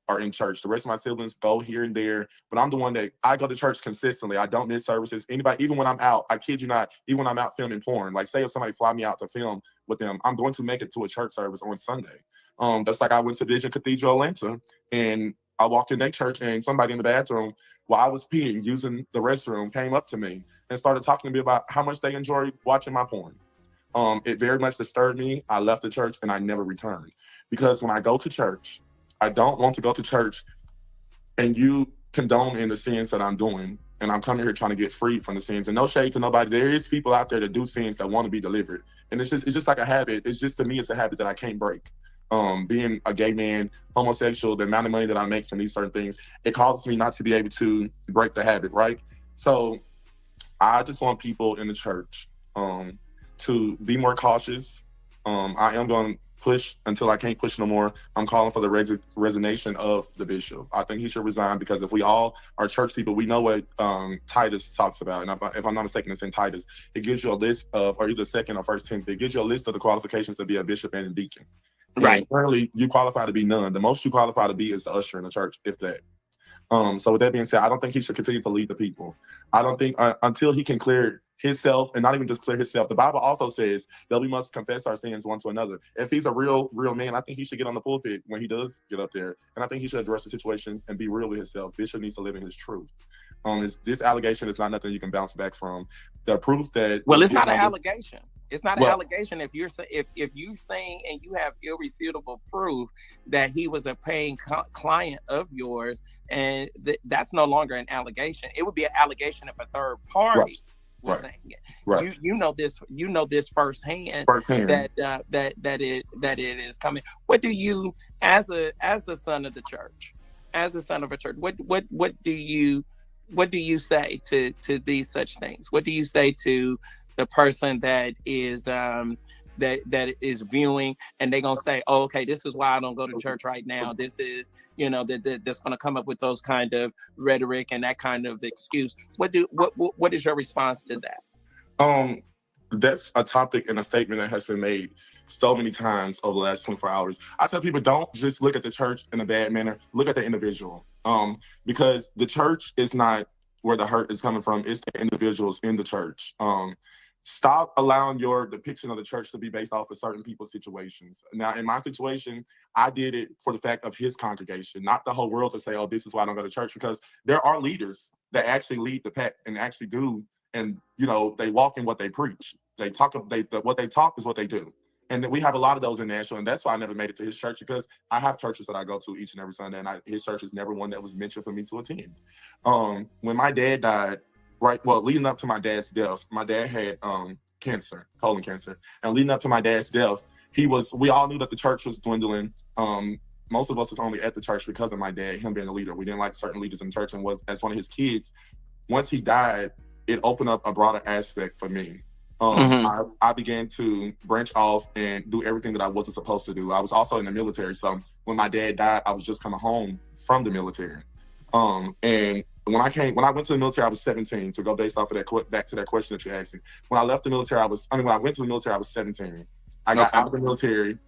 are in church. The rest of my siblings go here and there, but I'm the one that I go to church consistently. I don't miss services. Anybody, even when I'm out, I kid you not, even when I'm out filming porn, like say if somebody fly me out to film with them, I'm going to make it to a church service on Sunday. That's like I went to Vision Cathedral Atlanta and I walked in their church and somebody in the bathroom while I was peeing, using the restroom, came up to me and started talking to me about how much they enjoyed watching my porn. It very much disturbed me. I left the church and I never returned. Because when I go to church, I don't want to go to church and you condone in the sins that I'm doing. And I'm coming here trying to get free from the sins. And no shade to nobody. There is people out there that do sins that want to be delivered. And it's just like a habit. It's just, to me, it's a habit that I can't break. Being a gay man, homosexual, the amount of money that I make from these certain things, it causes me not to be able to break the habit, right? So I just want people in the church to be more cautious. I am going to push until I can't push no more. I'm calling for the resignation of the bishop. I think he should resign because if we all are church people, we know what Titus talks about. And if I'm not mistaken, it's in Titus. It gives you a list of, or either 2nd or 1 Timothy, it gives you a list of the qualifications to be a bishop and a deacon. Right. And currently, you qualify to be none. The most you qualify to be is the usher in the church, if that. So with that being said, I don't think he should continue to lead the people. I don't think until he can clear himself, and not even just clear himself. The Bible also says that we must confess our sins one to another. If he's a real man, I think he should get on the pulpit when he does get up there, and I think he should address the situation and be real with himself. Bishop needs to live in his truth. This allegation is not nothing you can bounce back from. The proof that it's not an allegation. It's not an allegation if you're saying and you have irrefutable proof that he was a paying client of yours, and that's no longer an allegation. It would be an allegation if a third party was saying it. Right. You know this firsthand. That it is coming. What do you, as a son of the church, as a son of a church, what do you say to these such things? What do you say to the person that is that is viewing, and they're gonna say, oh, okay, this is why I don't go to church right now. This is, that's gonna come up with those kind of rhetoric and that kind of excuse. What is your response to that? That's a topic and a statement that has been made so many times over the last 24 hours. I tell people, don't just look at the church in a bad manner. Look at the individual. Because the church is not where the hurt is coming from. It's the individuals in the church. Stop allowing your depiction of the church to be based off of certain people's situations. Now, in my situation, I did it for the fact of his congregation, not the whole world to say, oh, this is why I don't go to church, because there are leaders that actually lead the pack and actually do, and they walk in what they preach. They talk, what they talk is what they do. And we have a lot of those in Nashville, and that's why I never made it to his church, because I have churches that I go to each and every Sunday, and his church is never one that was mentioned for me to attend. When my dad died, leading up to my dad's death, my dad had cancer, colon cancer. And leading up to my dad's death, we all knew that the church was dwindling. Most of us was only at the church because of my dad, him being a leader. We didn't like certain leaders in the church, and as one of his kids, once he died, it opened up a broader aspect for me. I began to branch off and do everything that I wasn't supposed to do. I was also in the military, so when my dad died, I was just coming home from the military. And when I went to the military, I was 17. To go based off of that, back to that question that you asked me. When I left the military, when I went to the military, I was 17. I got out of the military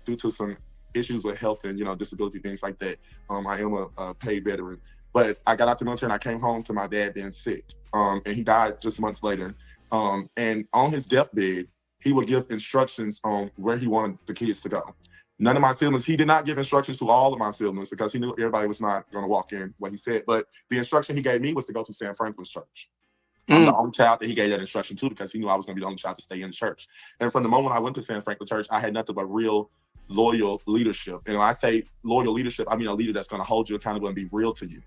due to some issues with health and disability, things like that. I am a paid veteran, but I got out the military and I came home to my dad being sick, and he died just months later. And on his deathbed, he would give instructions on where he wanted the kids to go. None of my siblings, he did not give instructions to all of my siblings because he knew everybody was not going to walk in what he said. But the instruction he gave me was to go to San Franklin's church. I'm the only child that he gave that instruction to because he knew I was going to be the only child to stay in the church. And from the moment I went to San Franklin Church, I had nothing but real loyal leadership. And when I say loyal leadership, I mean a leader that's going to hold you accountable and be real to you.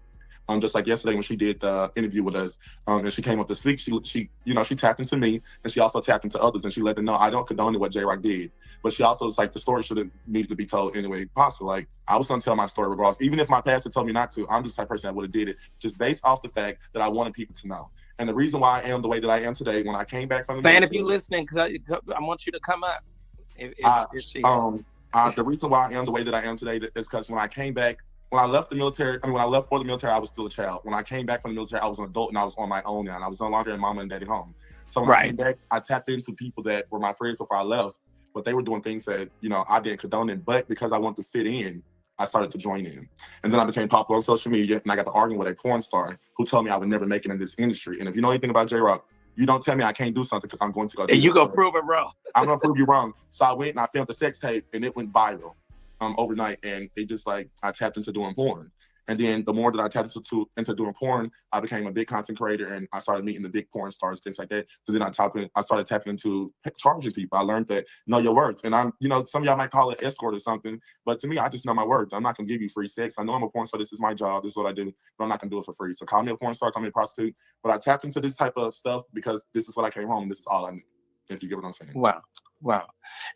Just like yesterday when she did the interview with us, and she came up to speak, she tapped into me, and she also tapped into others, and she let them know I don't condone what J-Rock did. But she also was like, the story should have needed to be told anyway possible. Like, I was going to tell my story regardless. Even if my pastor told me not to, I'm just the type of person that would have did it, just based off the fact that I wanted people to know. And the reason why I am the way that I am today, when I came back from the Sam, if you're listening, because I want you to come up. The reason why I am the way that I am today is because when I came back, when I left the military, when I left for the military, I was still a child. When I came back from the military, I was an adult and I was on my own now. And I was no longer in mama and daddy home. So when I came back, I tapped into people that were my friends before I left, but they were doing things that, I didn't condone it. But because I wanted to fit in, I started to join in. And then I became popular on social media, and I got to arguing with a porn star who told me I would never make it in this industry. And if you know anything about J-Rock, you don't tell me I can't do something because I'm going to go do it. And you gonna prove it wrong. I'm going to prove you wrong. So I went and I filmed the sex tape, and it went viral overnight. And it just I tapped into doing porn. And then the more that I tapped into doing porn, I became a big content creator, and I started meeting the big porn stars, things like that. So then I started tapping into charging people. I learned that know your worth. And I'm, some of y'all might call it escort or something, but to me, I just know my worth. I'm not gonna give you free sex. I know I'm a porn star. This is my job. This is what I do, but I'm not gonna do it for free. So call me a porn star, call me a prostitute. But I tapped into this type of stuff because this is what I came home, and this is all I knew. If you get what I'm saying. Wow.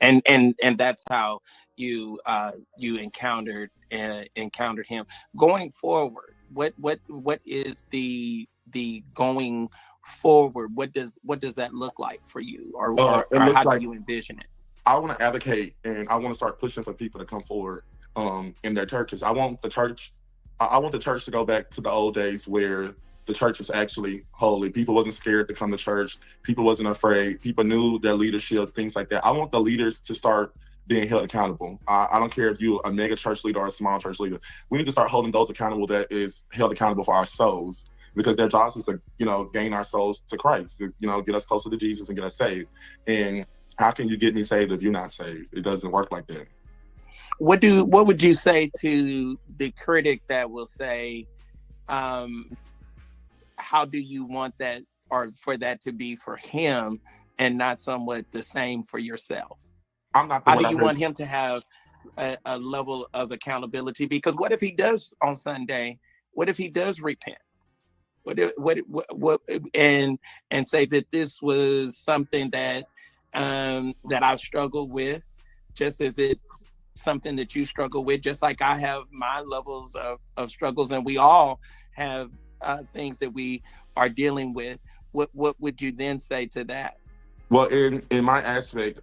And that's how you encountered him. Going forward, what is the going forward? What does that look like for you, or how do you envision it? I want to advocate, and I want to start pushing for people to come forward in their churches. I want the church to go back to the old days where the church was actually holy. People wasn't scared to come to church. People wasn't afraid. People knew their leadership, things like that. I want the leaders to start being held accountable. I don't care if you're a mega church leader or a small church leader. We need to start holding those accountable that is held accountable for our souls, because their job is to, gain our souls to Christ, to, get us closer to Jesus and get us saved. And how can you get me saved if you're not saved? It doesn't work like that. What would you say to the critic that will say, how do you want that, or for that to be for him and not somewhat the same for yourself? I'm not. How do you want him to have a level of accountability? Because what if he does on Sunday? What if he does repent? What and say that this was something that I've struggled with, just as it's something that you struggle with, just like I have my levels of struggles, and we all have things that we are dealing with. What would you then say to that? Well, in my aspect,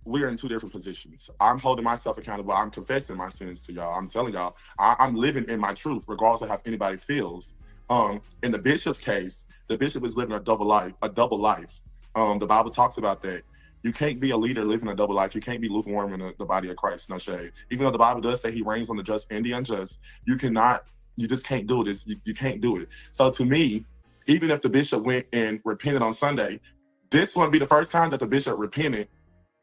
we're in two different positions. I'm holding myself accountable. I'm confessing my sins to y'all. I'm telling y'all, I'm living in my truth, regardless of how anybody feels. In the bishop's case, the bishop is living a double life. The Bible talks about that. You can't be a leader living a double life. You can't be lukewarm in the body of Christ. No shade. Even though the Bible does say he reigns on the just and the unjust, you just can't do this. You can't do it. So to me, even if the bishop went and repented on Sunday, this wouldn't be the first time that the bishop repented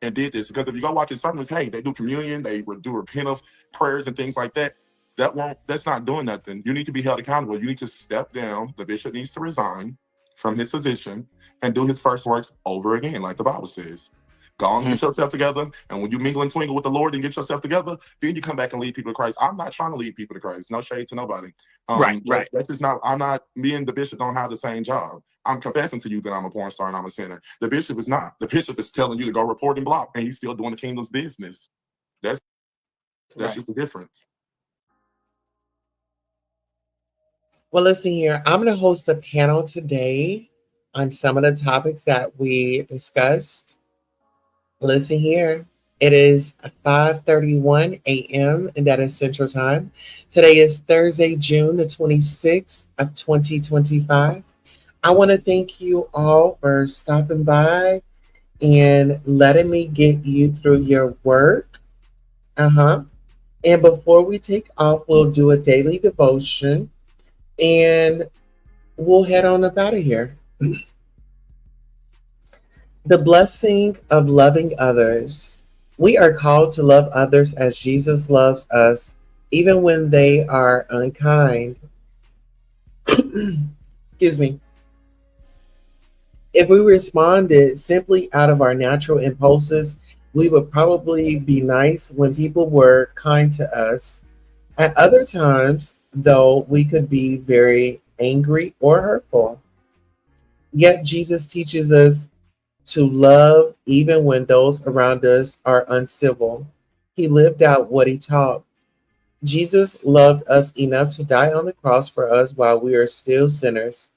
and did this. Because if you go watch his sermons, hey, they do communion, they do repentance prayers and things like that. That's not doing nothing. You need to be held accountable. You need to step down. The bishop needs to resign from his position and do his first works over again, like the Bible says. Go on, get yourself together, and when you mingle and twinkle with the Lord and get yourself together, then you come back and lead people to Christ. I'm not trying to lead people to Christ. No shade to nobody. Right. That's just not. I'm not. Me and the bishop don't have the same job. I'm confessing to you that I'm a porn star and I'm a sinner. The bishop is not. The bishop is telling you to go report and block, and he's still doing the kingdom's business. That's just the difference. Well, listen here. I'm going to host a panel today on some of the topics that we discussed. Listen here. It is 5:31 a.m. and that is Central Time. Today is Thursday, June the 26th of 2025. I want to thank you all for stopping by and letting me get you through your work. And before we take off, we'll do a daily devotion and we'll head on up out of here. The blessing of loving others. We are called to love others as Jesus loves us, even when they are unkind. Excuse me. If we responded simply out of our natural impulses, we would probably be nice when people were kind to us. At other times, though, we could be very angry or hurtful. Yet Jesus teaches us to love even when those around us are uncivil. He lived out what he taught. Jesus loved us enough to die on the cross for us while we are still sinners.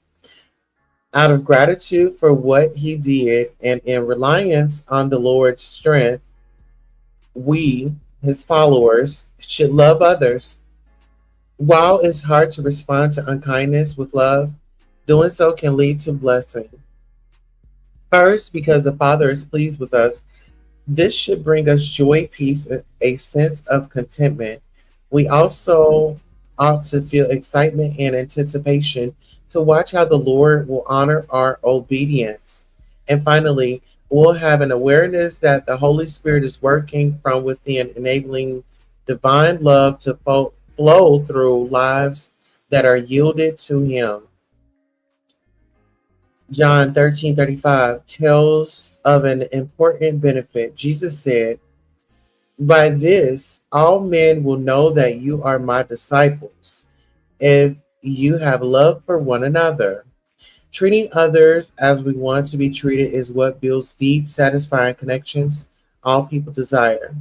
Out of gratitude for what he did and in reliance on the Lord's strength, we, his followers, should love others. While it's hard to respond to unkindness with love, doing so can lead to blessing. First, because the Father is pleased with us, this should bring us joy, peace, and a sense of contentment. We also ought to feel excitement and anticipation to watch how the Lord will honor our obedience. And finally, we'll have an awareness that the Holy Spirit is working from within, enabling divine love to flow through lives that are yielded to Him. John 13:35 tells of an important benefit. Jesus said, "By this, all men will know that you are my disciples, if you have love for one another." Treating others as we want to be treated is what builds deep, satisfying connections all people desire.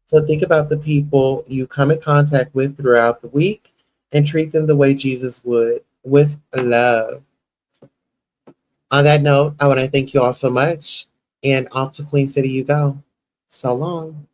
So think about the people you come in contact with throughout the week and treat them the way Jesus would, with love. On that note, I want to thank you all so much. And off to Queen City you go. So long.